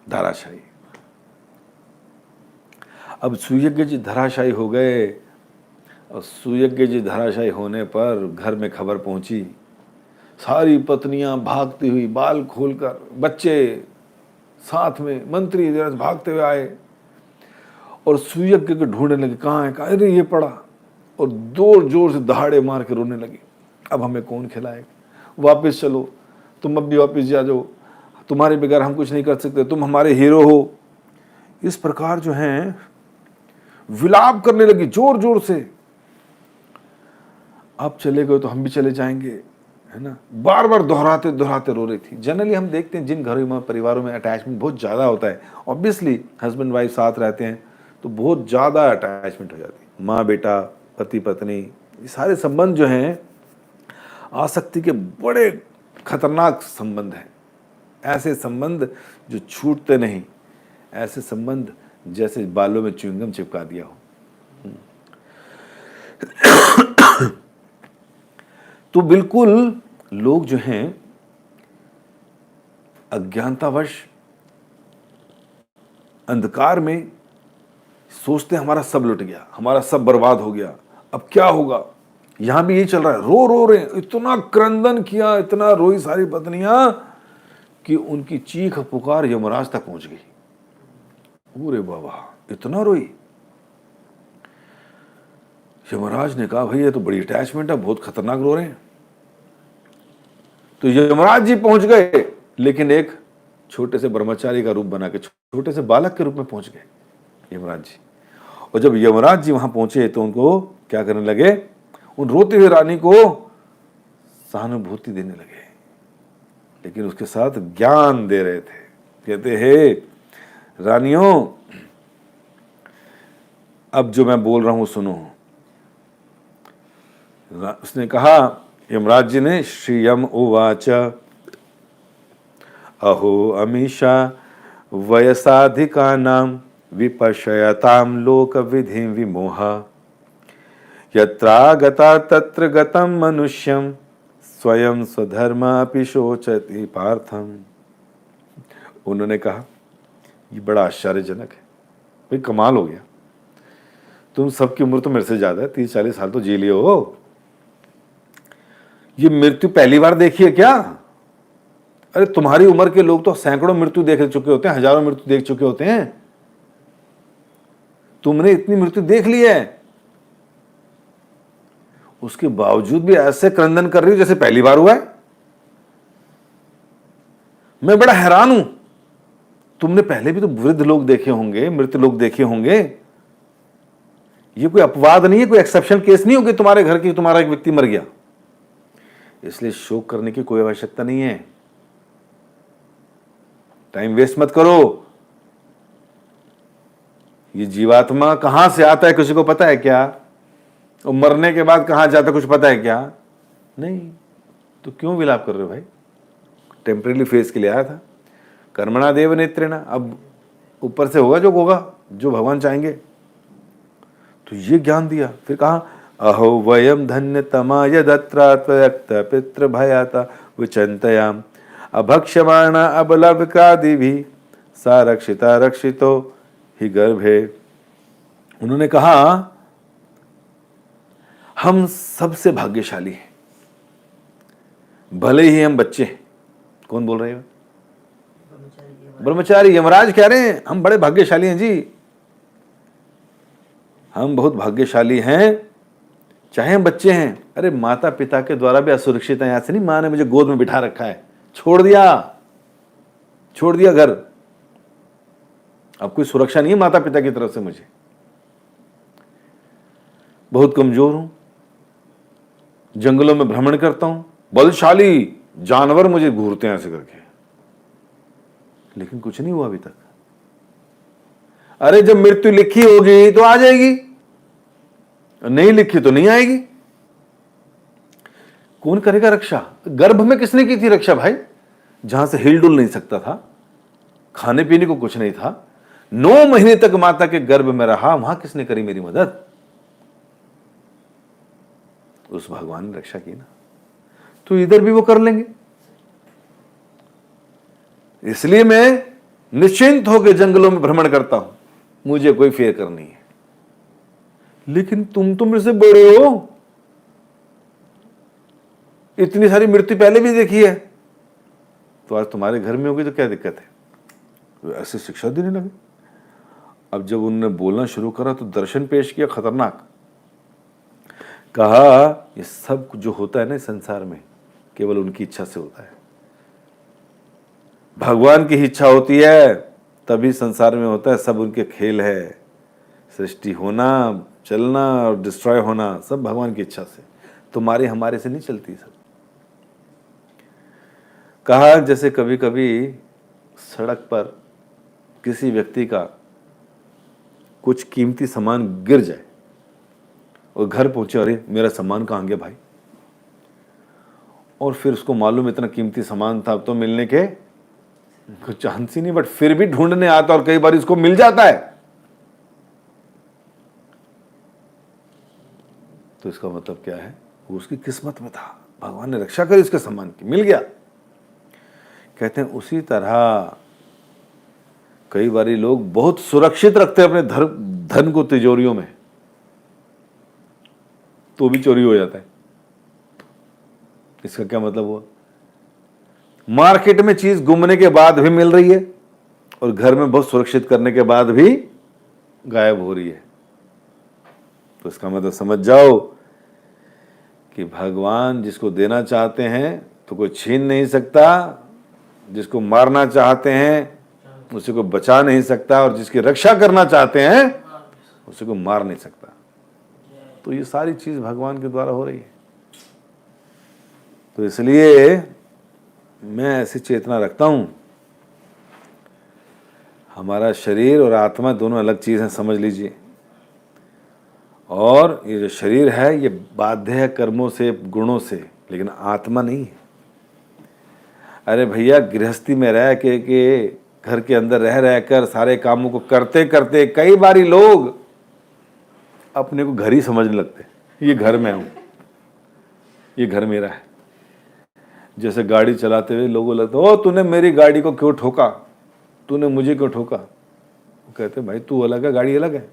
धराशायी। अब सुयज्ञ जी धराशायी हो गए, और सुयज्ञ जी धराशायी होने पर घर में खबर पहुंची। सारी पत्नियां भागती हुई, बाल खोलकर, बच्चे साथ में, मंत्री भागते हुए आए और सुयज्ञ को ढूंढने लगे, कहाँ है, कहाँ? अरे ये पड़ा, और जोर जोर से दहाड़े मार के रोने लगे। अब हमें कौन खिलाएगा, वापस चलो, तुम अब भी वापस जा जाओ, तुम्हारे बगैर हम कुछ नहीं कर सकते, तुम हमारे हीरो हो। इस प्रकार जो है विलाप करने लगी जोर जोर से। आप चले गए तो हम भी चले जाएंगे, है ना। बार बार दोहराते दोहराते रो रही थी। जनरली हम देखते हैं जिन घरों में, परिवारों में अटैचमेंट बहुत ज़्यादा होता है, ऑब्वियसली हस्बैंड वाइफ साथ रहते हैं तो बहुत ज़्यादा अटैचमेंट हो जाती है। माँ बेटा, पति पत्नी, ये सारे संबंध जो हैं आसक्ति के बड़े खतरनाक संबंध हैं। ऐसे संबंध जो छूटते नहीं, ऐसे संबंध जैसे बालों में च्युइंगम चिपका दिया हो। तो बिल्कुल लोग जो हैं अज्ञानतावश, अंधकार में सोचते हैं हमारा सब लुट गया, हमारा सब बर्बाद हो गया, अब क्या होगा। यहां भी यही चल रहा है, रो रो रहे हैं। इतना क्रंदन किया, इतना रोई सारी पत्नियां कि उनकी चीख पुकार यमराज तक पहुंच गई। अरे बाबा, इतना रोई। यमराज ने कहा भाई ये तो बड़ी अटैचमेंट है, बहुत खतरनाक रो रहे हैं। तो यमराज जी पहुंच गए, लेकिन एक छोटे से ब्रह्मचारी का रूप बना के, छोटे से बालक के रूप में पहुंच गए यमराज जी। और जब यमराज जी वहां पहुंचे तो उनको क्या करने लगे, उन रोती हुई रानी को सहानुभूति देने लगे, लेकिन उसके साथ ज्ञान दे रहे थे। कहते हे रानियों, अब जो मैं बोल रहा हूं सुनो। उसने कहा, यमराज जी ने, श्री यम उवाच अहो अमीशा वयसाधिकानां विपश्यतां लोक विधि विमोहा यत्रागता तत्र गतं मनुष्यं स्वयं स्वधर्मापि शोचति पार्थम। उन्होंने कहा, ये बड़ा आश्चर्यजनक है भाई, कमाल हो गया, तुम सबकी उम्र तो मेरे से ज्यादा है, 30-40 साल तो जी लिए हो, ये मृत्यु पहली बार देखी है क्या? अरे तुम्हारी उम्र के लोग तो सैकड़ों मृत्यु देख चुके होते हैं, हजारों मृत्यु देख चुके होते हैं, तुमने इतनी मृत्यु देख ली है, उसके बावजूद भी ऐसे क्रंदन कर रही हो जैसे पहली बार हुआ है। मैं बड़ा हैरान हूं, तुमने पहले भी तो वृद्ध लोग देखे होंगे, मृत लोग देखे होंगे, ये कोई अपवाद नहीं है, कोई एक्सेप्शन केस नहीं हो कि तुम्हारे घर की तुम्हारा एक व्यक्ति मर गया, इसलिए शोक करने की कोई आवश्यकता नहीं है। टाइम वेस्ट मत करो। ये जीवात्मा कहां से आता है किसी को पता है क्या? और मरने के बाद कहां जाता है कुछ पता है क्या? नहीं, तो क्यों विलाप कर रहे हो भाई? टेम्परेरी फेज के लिए आया था, कर्मणा देव नेत्रेणा, अब ऊपर से होगा जो होगा, जो भगवान चाहेंगे। तो ये ज्ञान दिया। फिर कहा, अहो वयम धन्य तमा यदत्रात्वक्त पितृ भयाता विचंतयाम अभक्ष्यमाणा अबलवकादि भी सा रक्षिता रक्षितो ही गर्भे। उन्होंने कहा, हम सबसे भाग्यशाली हैं, भले ही हम बच्चे हैं। कौन बोल रहे हैं? ब्रह्मचारी यमराज कह रहे हैं, हम बड़े भाग्यशाली हैं जी, हम बहुत भाग्यशाली हैं, चाहे हम बच्चे हैं। अरे माता पिता के द्वारा भी असुरक्षित हैं, ऐसे नहीं माँ ने मुझे गोद में बिठा रखा है, छोड़ दिया घर, अब कोई सुरक्षा नहीं है माता पिता की तरफ से। मुझे बहुत कमजोर हूं, जंगलों में भ्रमण करता हूं, बलशाली जानवर मुझे घूरते हैं ऐसे करके, लेकिन कुछ नहीं हुआ अभी तक। अरे जब मृत्यु लिखी होगी तो आ जाएगी, नहीं लिखी तो नहीं आएगी। कौन करेगा रक्षा? गर्भ में किसने की थी रक्षा भाई? जहां से हिलडुल नहीं सकता था, खाने पीने को कुछ नहीं था, 9 महीने तक माता के गर्भ में रहा, वहां किसने करी मेरी मदद? उस भगवान ने रक्षा की ना। तो इधर भी वो कर लेंगे, इसलिए मैं निश्चिंत होकर जंगलों में भ्रमण करता हूं, मुझे कोई फिक्र नहीं है। लेकिन तुम तो मेरे से बड़े हो, इतनी सारी मृत्यु पहले भी देखी है, तो आज तुम्हारे घर में होगी तो क्या दिक्कत है? तो ऐसे शिक्षा देने लगे। अब जब उन्होंने बोलना शुरू करा तो दर्शन पेश किया खतरनाक। कहा, ये सब जो होता है ना संसार में, केवल उनकी इच्छा से होता है। भगवान की इच्छा होती है तभी संसार में होता है, सब उनके खेल है। सृष्टि होना, चलना और डिस्ट्रॉय होना सब भगवान की इच्छा से, तुम्हारे हमारे से नहीं चलती सब। कहा, जैसे कभी कभी सड़क पर किसी व्यक्ति का कुछ कीमती सामान गिर जाए और घर पहुंचे, अरे मेरा सामान कहां गया भाई, और फिर उसको मालूम इतना कीमती सामान था, तो मिलने के कुछ चांस ही नहीं, बट फिर भी ढूंढने आता और कई बार इसको मिल जाता है। तो इसका मतलब क्या है? वो उसकी किस्मत में था, भगवान ने रक्षा करी उसके सामान की, मिल गया। कहते हैं उसी तरह कई बारी लोग बहुत सुरक्षित रखते हैं अपने धन को तिजोरियों में, तो भी चोरी हो जाता है। इसका क्या मतलब हुआ? मार्केट में चीज गुमने के बाद भी मिल रही है और घर में बहुत सुरक्षित करने के बाद भी गायब हो रही है। तो इसका मतलब समझ जाओ कि भगवान जिसको देना चाहते हैं तो कोई छीन नहीं सकता, जिसको मारना चाहते हैं उसी को बचा नहीं सकता, और जिसकी रक्षा करना चाहते हैं उसी को मार नहीं सकता। तो ये सारी चीज भगवान के द्वारा हो रही है। तो इसलिए मैं ऐसी चेतना रखता हूं, हमारा शरीर और आत्मा दोनों अलग चीज हैं, समझ लीजिए। और ये जो शरीर है ये बाध्य है कर्मों से, गुणों से, लेकिन आत्मा नहीं है। अरे भैया, गृहस्थी में रह के घर के अंदर रह कर सारे कामों को करते करते कई बारी लोग अपने को घर ही समझने लगते, ये घर में हूं, ये घर मेरा है। जैसे गाड़ी चलाते हुए लोगों लगता, ओ तूने मेरी गाड़ी को क्यों ठोका, तूने मुझे क्यों ठोका। वो कहते भाई तू अलग है, गाड़ी अलग है।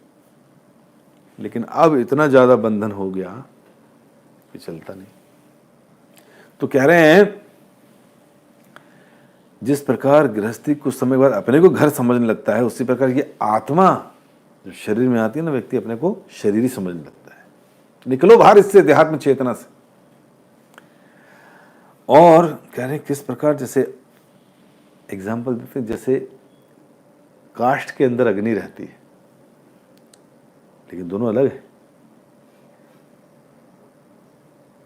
लेकिन अब इतना ज्यादा बंधन हो गया कि चलता नहीं। तो कह रहे हैं जिस प्रकार गृहस्थी कुछ समय बाद अपने को घर समझने लगता है, उसी प्रकार ये आत्मा जो शरीर में आती है ना, व्यक्ति अपने को शरीरी समझने लगता है। निकलो बाहर इससे, देहात्म चेतना से। और कह रहे हैं किस प्रकार, जैसे एग्जाम्पल देते हैं, जैसे काष्ठ के अंदर अग्नि रहती है लेकिन दोनों अलग है।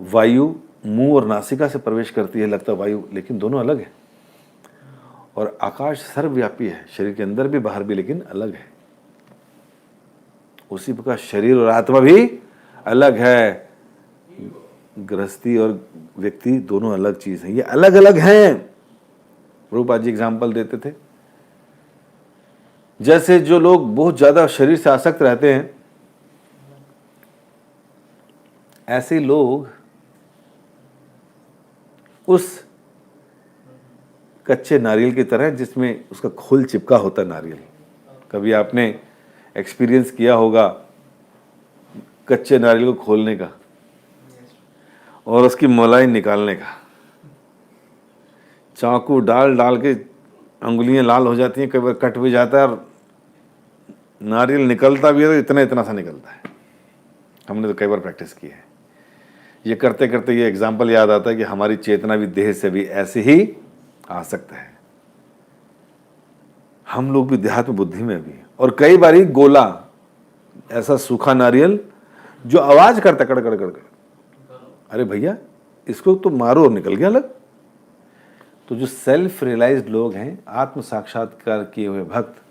वायु मुंह और नासिका से प्रवेश करती है, लगता वायु, लेकिन दोनों अलग है। और आकाश सर्वव्यापी है, शरीर के अंदर भी बाहर भी, लेकिन अलग है। उसी प्रकार शरीर और आत्मा भी अलग है। गृहस्थी और व्यक्ति दोनों अलग चीज है, ये अलग अलग हैं। प्रभुपाद जी एग्जाम्पल देते थे, जैसे जो लोग बहुत ज्यादा शरीर से आसक्त रहते हैं, ऐसे लोग उस कच्चे नारियल की तरह जिसमें उसका खोल चिपका होता है नारियल। कभी आपने एक्सपीरियंस किया होगा कच्चे नारियल को खोलने का और उसकी मलाई निकालने का। चाकू डाल डाल के अंगुलियां लाल हो जाती हैं, कई बार कट भी जाता है और नारियल निकलता भी है तो इतना इतना सा निकलता है। हमने तो कई बार प्रैक्टिस की है। ये करते करते ये एग्जाम्पल याद आता है कि हमारी चेतना भी देह से भी ऐसे ही आ सकता है। हम लोग भी देहात्म बुद्धि में भी, और कई बारी गोला, ऐसा सूखा नारियल जो आवाज करता कड़ कड़ कड़, अरे भैया इसको तो मारो और निकल गया अलग। तो जो सेल्फ रियलाइज्ड लोग हैं, आत्म साक्षात्कार किए हुए भक्त,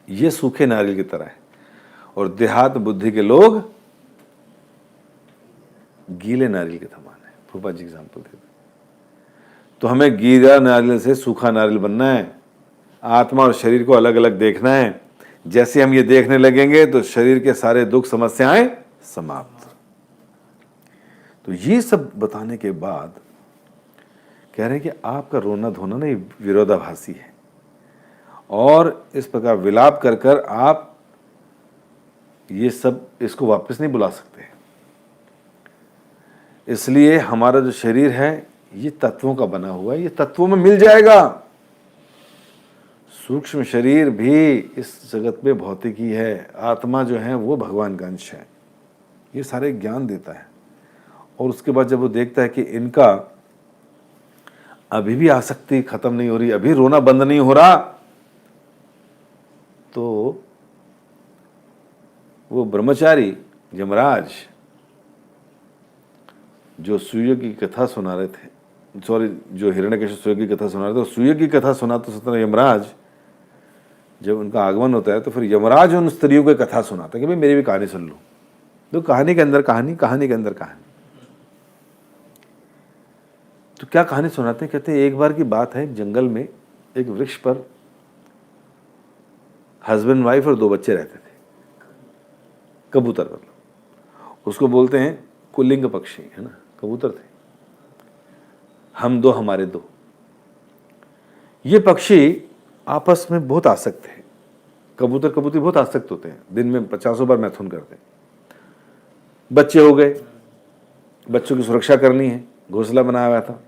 ये सूखे नारियल की तरह है। और देहात्म बुद्धि के लोग गीले नारियल के समान है। प्रभुपाद जी एग्जाम्पल देते। तो हमें गीला नारियल से सूखा नारियल बनना है। आत्मा और शरीर को अलग अलग देखना है। जैसे हम ये देखने लगेंगे तो शरीर के सारे दुख समस्याएं समाप्त। तो ये सब बताने के बाद कह रहे हैं कि आपका रोना धोना ना ये विरोधाभासी है, और इस प्रकार विलाप कर कर आप ये सब इसको वापस नहीं बुला सकते। इसलिए हमारा जो शरीर है ये तत्वों का बना हुआ है, ये तत्वों में मिल जाएगा। सूक्ष्म शरीर भी इस जगत में भौतिक ही है, आत्मा जो है वो भगवान का अंश है। ये सारे ज्ञान देता है। और उसके बाद जब वो देखता है कि इनका अभी भी आसक्ति खत्म नहीं हो रही, अभी रोना बंद नहीं हो रहा, तो वो ब्रह्मचारी यमराज जो सूर्य की कथा सुना रहे थे, जो हिरण्यकश्यप सूर्य की कथा सुना रहे थे, सूर्य की कथा सुना तो सतना यमराज, जब उनका आगमन होता है तो फिर यमराज उन स्त्रियों की कथा सुनाता है कि भाई मेरी भी कहानी सुन लो। तो कहानी के अंदर कहानी, कहानी के अंदर कहानी। तो क्या कहानी सुनाते हैं? कहते हैं एक बार की बात है, जंगल में एक वृक्ष पर हस्बैंड वाइफ और 2 बच्चे रहते थे। कबूतर, मतलब उसको बोलते हैं कुलिंग पक्षी, है ना, कबूतर थे। हम 2 हमारे 2। ये पक्षी आपस में बहुत आसक्त थे। कबूतर कबूतरी बहुत आसक्त होते हैं, दिन में 50 बार मैथुन करते हैं। बच्चे हो गए, बच्चों की सुरक्षा करनी है, घोंसला बनाया हुआ था।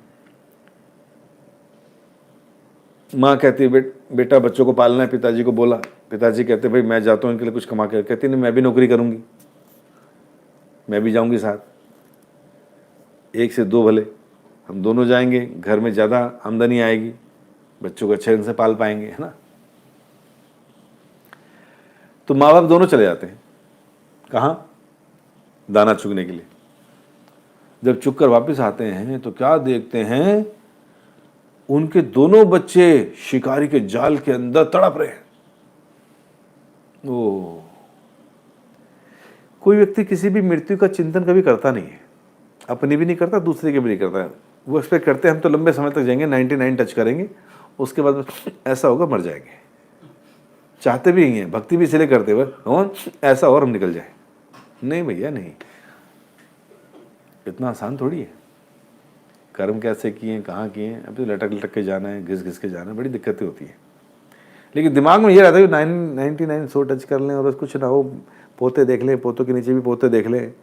माँ कहती है बेटा बच्चों को पालना है, पिताजी को बोला। पिताजी कहते भाई मैं जाता हूँ इनके लिए कुछ कमा कर। कहती नहीं, मैं भी नौकरी करूंगी, मैं भी जाऊंगी साथ। 1 से 2 भले, हम दोनों जाएंगे, घर में ज़्यादा आमदनी आएगी, बच्चों को अच्छे ढंग से पाल पाएंगे, है ना। तो माँ बाप दोनों चले जाते हैं। कहाँ? दाना चुगने के लिए। जब चुग कर वापस आते हैं तो क्या देखते हैं, उनके दोनों बच्चे शिकारी के जाल के अंदर तड़प रहे हैं। ओ, कोई व्यक्ति किसी भी मृत्यु का चिंतन कभी करता नहीं है, अपनी भी नहीं करता, दूसरे की भी नहीं करता। वो एक्सपेक्ट करते हैं हम तो लंबे समय तक जाएंगे, 99 टच करेंगे, उसके बाद ऐसा होगा मर जाएंगे। चाहते भी ही हैं, भक्ति भी इसलिए करते हुए ऐसा और हम निकल जाए। नहीं भैया नहीं, इतना आसान थोड़ी है। कर्म कैसे किए, कहाँ किए, अब तो लटक लटक के जाना है, घिस घिस के जाना है, बड़ी दिक्कतें होती हैं। लेकिन दिमाग में ये रहता है कि 99 100 टच कर लें और बस कुछ ना हो, पोते देख लें, पोतों के नीचे भी पोते देख लें,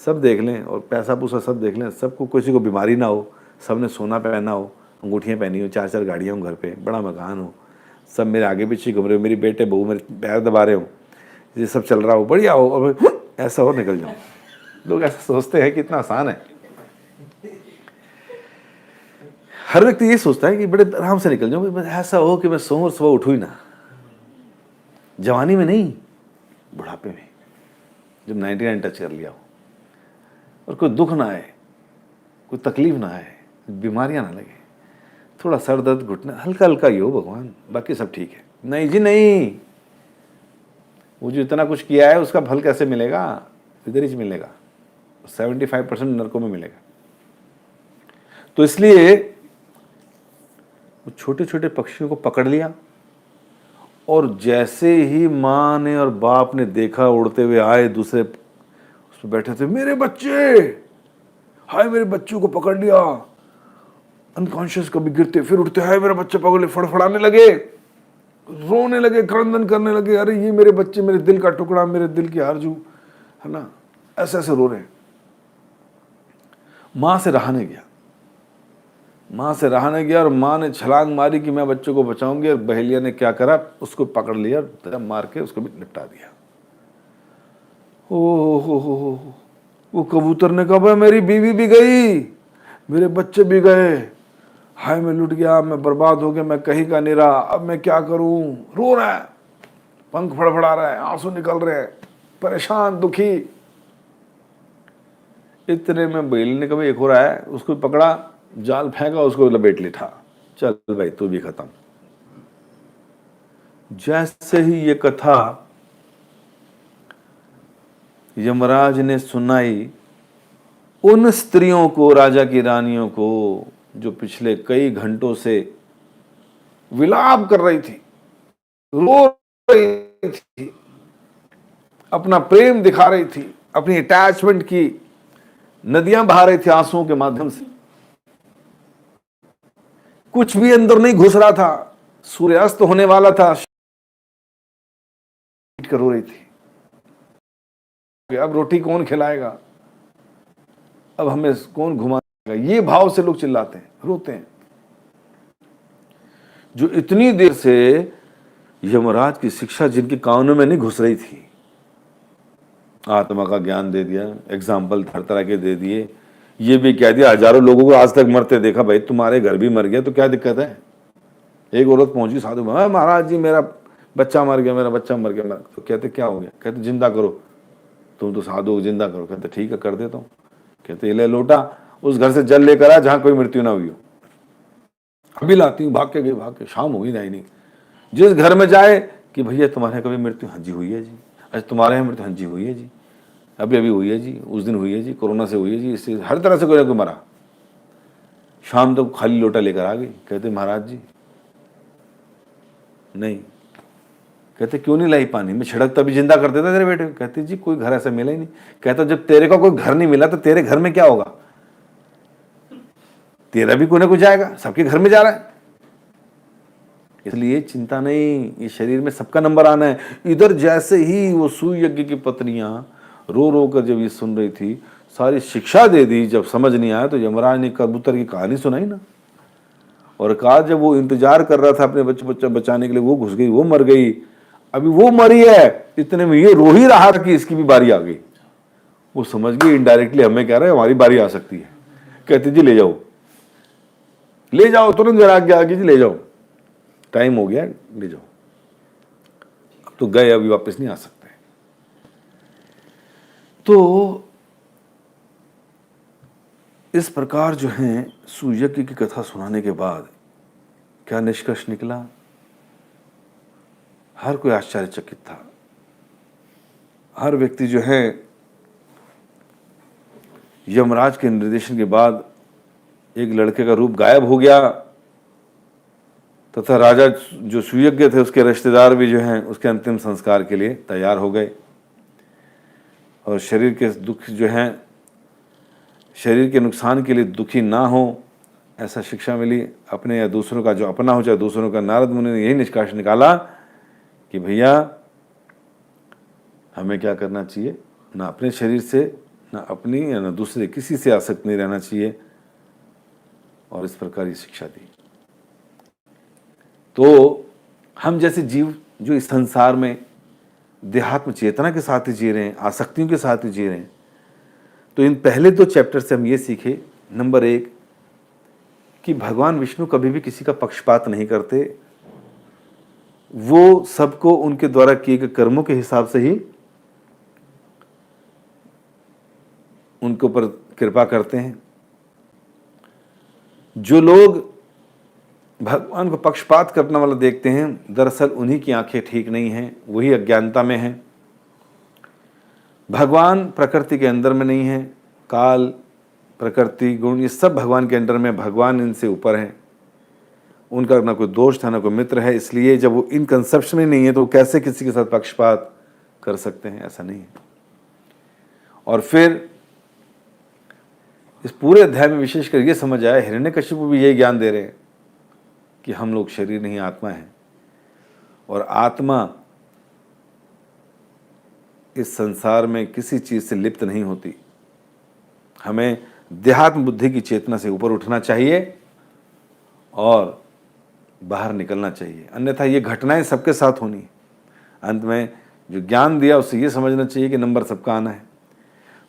सब देख लें, और पैसा पूसा सब देख लें, सबको, किसी को बीमारी ना हो, सब ने सोना पहना हो, अंगूठियाँ पहनी हो, 4-4 गाड़ियाँ हो घर पे, बड़ा मकान हो, सब मेरे आगे पीछे घूम रहे हो, मेरी बेटे बहू मेरे पैर दबा रहे हो, ये सब चल रहा हो, बढ़िया हो, और ऐसा हो निकल जाओ। लोग ऐसा सोचते हैं कि इतना आसान है। हर व्यक्ति ये सोचता है कि बड़े आराम से निकल जाऊँ, बस ऐसा हो कि मैं सोऊं और सुबह उठूँ ही ना। जवानी में नहीं, बुढ़ापे में, जब 99 टच कर लिया हो और कोई दुख ना आए, कोई तकलीफ ना आए, बीमारियां ना लगे, थोड़ा सर दर्द, घुटना हल्का हल्का ही हो भगवान, बाकी सब ठीक है। नहीं जी नहीं, वो जो इतना कुछ किया है उसका फल कैसे मिलेगा? इधर ही मिलेगा, 75% नरकों में मिलेगा। तो इसलिए वो छोटे छोटे पक्षियों को पकड़ लिया, और जैसे ही माँ ने और बाप ने देखा उड़ते हुए आए, दूसरे उस पर बैठे थे, मेरे बच्चे, हाय मेरे बच्चों को पकड़ लिया, अनकॉन्शियस कभी गिरते फिर उठते, हाय मेरा बच्चा पकड़ ले, फड़फड़ाने लगे, रोने लगे, क्रंदन करने लगे, अरे ये मेरे बच्चे, मेरे दिल का टुकड़ा, मेरे दिल की आरजू है ना, ऐसे ऐसे रो रहे हैं। माँ से रहा नहीं गया, माँ से रहा नहीं गया, और माँ ने छलांग मारी कि मैं बच्चों को बचाऊंगी, और बहेलिया ने क्या करा, उसको पकड़ लिया, मार के उसको भी निपटा दिया। ओ वो कबूतर ने कहा, भाई मेरी बीवी भी गई, मेरे बच्चे भी गए, हाय मैं लुट गया, मैं बर्बाद हो गया, मैं कहीं का नहीं रहा, अब मैं क्या करूं। रो रहा है, पंख फड़फड़ा रहा है, आंसू निकल रहे हैं, परेशान दुखी। इतने में बैल ने कभी एक हो रहा है, उसको पकड़ा, जाल फेंका, उसको लपेट लिया, चल भाई तू भी खत्म। जैसे ही ये कथा यमराज ने सुनाई उन स्त्रियों को, राजा की रानियों को, जो पिछले कई घंटों से विलाप कर रही थी, रो रही थी, अपना प्रेम दिखा रही थी, अपनी अटैचमेंट की नदियां बहा रही थी आंसुओं के माध्यम से, कुछ भी अंदर नहीं घुस रहा था, सूर्यास्त होने वाला था, रो रही थी, अब रोटी कौन खिलाएगा, अब हमें कौन घुमाएगा, ये भाव से लोग चिल्लाते हैं, रोते हैं। जो इतनी देर से यमराज की शिक्षा जिनके कानों में नहीं घुस रही थी, आत्मा का ज्ञान दे दिया, एग्जाम्पल हर तरह के दे दिए, ये भी कह दिया, हजारों लोगों को आज तक मरते देखा, भाई तुम्हारे घर भी मर गया तो क्या दिक्कत है। एक औरत पहुंची साधु, महाराज जी मेरा बच्चा मर गया, मेरा बच्चा मर गया। तो कहते क्या हो गया? कहते जिंदा करो, तुम तो साधु, जिंदा करो। कहते ठीक है कर देता हूँ। कहते ये ले लोटा, उस घर से जल लेकर आ जहां कोई मृत्यु ना हुई हो। अभी लाती हूँ, भाग के गई, भाग के, शाम हुई नहीं। जिस घर में जाए कि भैया तुम्हारे यहाँ कभी मृत्यु? हाँ जी हुई है जी। अच्छा तुम्हारे यहाँ मृत्यु? हाँ जी हुई है जी, अभी अभी हुई है जी, उस दिन हुई है जी, कोरोना से हुई है जी, इससे हर तरह से कोई ना कोई मरा। शाम तक खाली लोटा लेकर आ गई। कहते महाराज जी नहीं। कहते क्यों नहीं लाई पानी? मैं छिड़कता भी जिंदा कर देता तेरे बेटे। कहते जी कोई घर ऐसा मिला ही नहीं। कहता जब तेरे का कोई घर नहीं मिला तो तेरे घर में क्या होगा? तेरा भी कोई ना कोई जाएगा, सबके घर में जा रहा है, इसलिए चिंता नहीं, ये शरीर में सबका नंबर आना है। इधर जैसे ही वो सुई यज्ञ की पत्नियां रो रो कर जब ये सुन रही थी, सारी शिक्षा दे दी। जब समझ नहीं आया तो यमराज ने कबूतर की कहानी सुनाई ना, और कहा जब वो इंतजार कर रहा था अपने बच्चा बचाने के लिए, वो घुस गई, वो मर गई, अभी वो मरी है, इतने में ये रो ही रहा था कि इसकी भी बारी आ गई। वो समझ गई इनडायरेक्टली हमें कह रहा है हमारी बारी आ सकती है। कहती जी ले जाओ, ले जाओ, तुरंत वैराग्य आ गई जी, ले जाओ, टाइम हो गया, ले जाओ। अब तो गए, अभी वापस नहीं आ सकते। तो इस प्रकार जो है सुयज्ञ की कथा सुनाने के बाद क्या निष्कर्ष निकला? हर कोई आश्चर्यचकित था। हर व्यक्ति जो है यमराज के निर्देशन के बाद एक लड़के का रूप गायब हो गया तथा राजा जो सुयज्ञ थे उसके रिश्तेदार भी जो हैं उसके अंतिम संस्कार के लिए तैयार हो गए। और शरीर के दुख जो हैं, शरीर के नुकसान के लिए दुखी ना हो, ऐसा शिक्षा मिली। अपने या दूसरों का जो अपना हो चाहे दूसरों का, नारद मुनि ने यही निष्कर्ष निकाला कि भैया हमें क्या करना चाहिए, ना अपने शरीर से, ना अपनी या ना दूसरे किसी से आसक्त नहीं रहना चाहिए, और इस प्रकार की शिक्षा दी। तो हम जैसे जीव जो इस संसार में देहात्म चेतना के साथ ही जी रहे हैं, आसक्तियों के साथ ही जी रहे हैं, तो इन पहले 2 चैप्टर से हम ये सीखे, नंबर 1 कि भगवान विष्णु कभी भी किसी का पक्षपात नहीं करते, वो सबको उनके द्वारा किए गए कर्मों के हिसाब से ही उनके ऊपर कृपा करते हैं। जो लोग भगवान को पक्षपात करने वाला देखते हैं, दरअसल उन्हीं की आंखें ठीक नहीं हैं, वही अज्ञानता में हैं। भगवान प्रकृति के अंदर में नहीं है, काल, प्रकृति, गुण, ये सब भगवान के अंदर में, भगवान इनसे ऊपर है, उनका ना कोई दोस्त है ना कोई मित्र है। इसलिए जब वो इन कंसेप्शन में नहीं है तो वो कैसे किसी के साथ पक्षपात कर सकते हैं, ऐसा नहीं है। और फिर इस पूरे अध्याय में विशेषकर ये समझ आया, हिरण्यकशिपु भी यही ज्ञान दे रहे हैं कि हम लोग शरीर नहीं आत्मा है, और आत्मा इस संसार में किसी चीज से लिप्त नहीं होती। हमें देहात्म बुद्धि की चेतना से ऊपर उठना चाहिए और बाहर निकलना चाहिए, अन्यथा ये घटनाएं सबके साथ होनी। अंत में जो ज्ञान दिया उससे ये समझना चाहिए कि नंबर सबका आना है,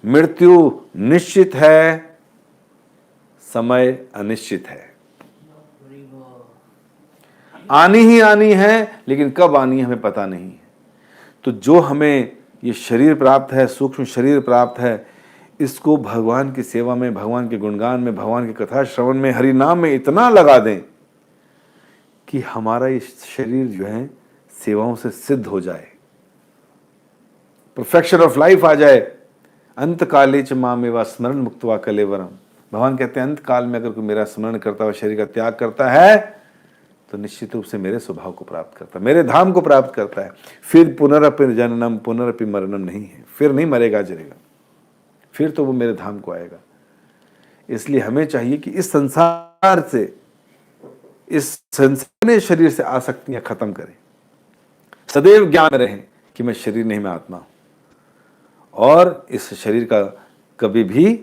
मृत्यु निश्चित है, समय अनिश्चित है, आनी ही आनी है, लेकिन कब आनी है हमें पता नहीं है। तो जो हमें ये शरीर प्राप्त है, सूक्ष्म शरीर प्राप्त है, इसको भगवान की सेवा में, भगवान के गुणगान में, भगवान की कथा श्रवण में, हरि नाम में इतना लगा दें कि हमारा ये शरीर जो है सेवाओं से सिद्ध हो जाए, परफेक्शन ऑफ लाइफ आ जाए। अंत काले च मामेवा स्मरण मुक्त्वा कलेवरम, भगवान कहते हैं अंत काल में अगर कोई मेरा स्मरण करता हुआ शरीर का त्याग करता है तो निश्चित रूप से मेरे स्वभाव को प्राप्त करता है, मेरे धाम को प्राप्त करता है। फिर पुनरपि जननम पुनरपि मरणम नहीं है, फिर नहीं मरेगा जरेगा, फिर तो वो मेरे धाम को आएगा। इसलिए हमें चाहिए कि इस संसार से, इस संसार शरीर से आसक्तियां खत्म करें, सदैव ज्ञान में रहें कि मैं शरीर नहीं, मैं आत्मा हूं, और इस शरीर का कभी भी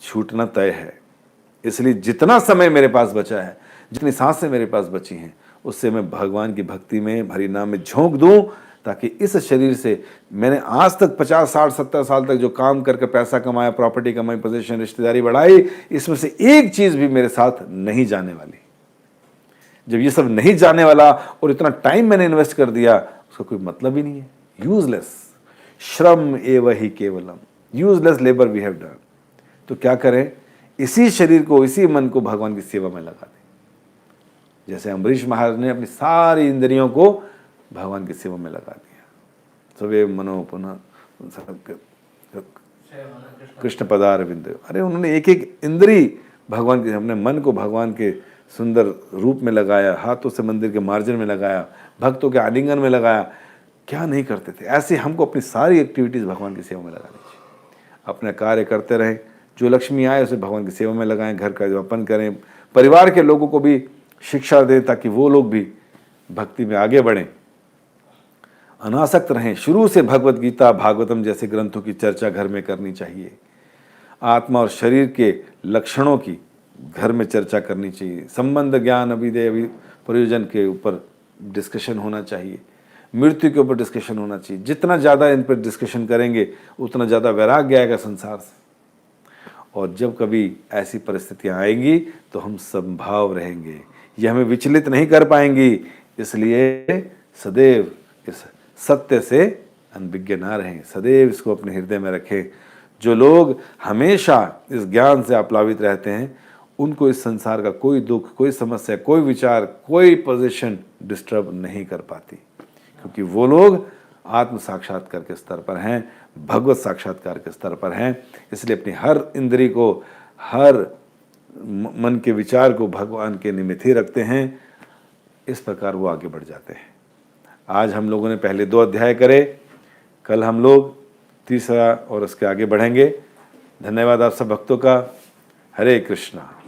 छूटना तय है। इसलिए जितना समय मेरे पास बचा है, जितनी सांसें मेरे पास बची हैं, उससे मैं भगवान की भक्ति में, हरि नाम में झोंक दूं, ताकि इस शरीर से मैंने आज तक 50, 60, 70 साल तक जो काम करके पैसा कमाया, प्रॉपर्टी कमाई, पोजीशन, रिश्तेदारी बढ़ाई, इसमें से एक चीज भी मेरे साथ नहीं जाने वाली। जब ये सब नहीं जाने वाला और इतना टाइम मैंने इन्वेस्ट कर दिया, उसका कोई मतलब ही नहीं है, यूजलेस। श्रम एव ही केवलम, useless labour we have done. तो क्या करें, इसी शरीर को, इसी मन को भगवान की सेवा में लगा दें। जैसे अम्बरीश महाराज ने अपनी सारी इंद्रियों को भगवान की सेवा में लगा दिया। सवे मनो पुनः कृष्ण पदार बिंदु, अरे उन्होंने एक एक इंद्री भगवान के, अपने मन को भगवान के सुंदर रूप में लगाया, हाथों से मंदिर के मार्जिन में लगाया, भक्तों के आलिंगन में लगाया, क्या नहीं करते थे। ऐसे हमको अपनी सारी एक्टिविटीज भगवान की सेवा में लगानी चाहिए। अपने कार्य करते रहें, जो लक्ष्मी आए उसे भगवान की सेवा में लगाएं, घर का जो अपन करें, परिवार के लोगों को भी शिक्षा दें ताकि वो लोग भी भक्ति में आगे बढ़ें, अनासक्त रहें। शुरू से भगवत गीता, भागवतम जैसे ग्रंथों की चर्चा घर में करनी चाहिए। आत्मा और शरीर के लक्षणों की घर में चर्चा करनी चाहिए। संबंध ज्ञान अभिधेय प्रयोजन के ऊपर डिस्कशन होना चाहिए। मृत्यु के ऊपर डिस्कशन होना चाहिए। जितना ज़्यादा इन पर डिस्कशन करेंगे उतना ज़्यादा वैराग्य आएगा संसार से। और जब कभी ऐसी परिस्थितियाँ आएंगी तो हम संभाव रहेंगे, ये हमें विचलित नहीं कर पाएंगी। इसलिए सदैव इस सत्य से अनभिज्ञ ना रहें, सदैव इसको अपने हृदय में रखें। जो लोग हमेशा इस ज्ञान से आप्लावित रहते हैं उनको इस संसार का कोई दुख, कोई समस्या, कोई विचार, कोई पोजीशन डिस्टर्ब नहीं कर पाती, क्योंकि वो लोग आत्म साक्षात्कार के स्तर पर हैं, भगवत साक्षात्कार के स्तर पर हैं। इसलिए अपनी हर इंद्री को, हर मन के विचार को भगवान के निमित्त ही रखते हैं। इस प्रकार वो आगे बढ़ जाते हैं। आज हम लोगों ने पहले 2 अध्याय करे, कल हम लोग तीसरा और उसके आगे बढ़ेंगे। धन्यवाद आप सब भक्तों का। हरे कृष्णा।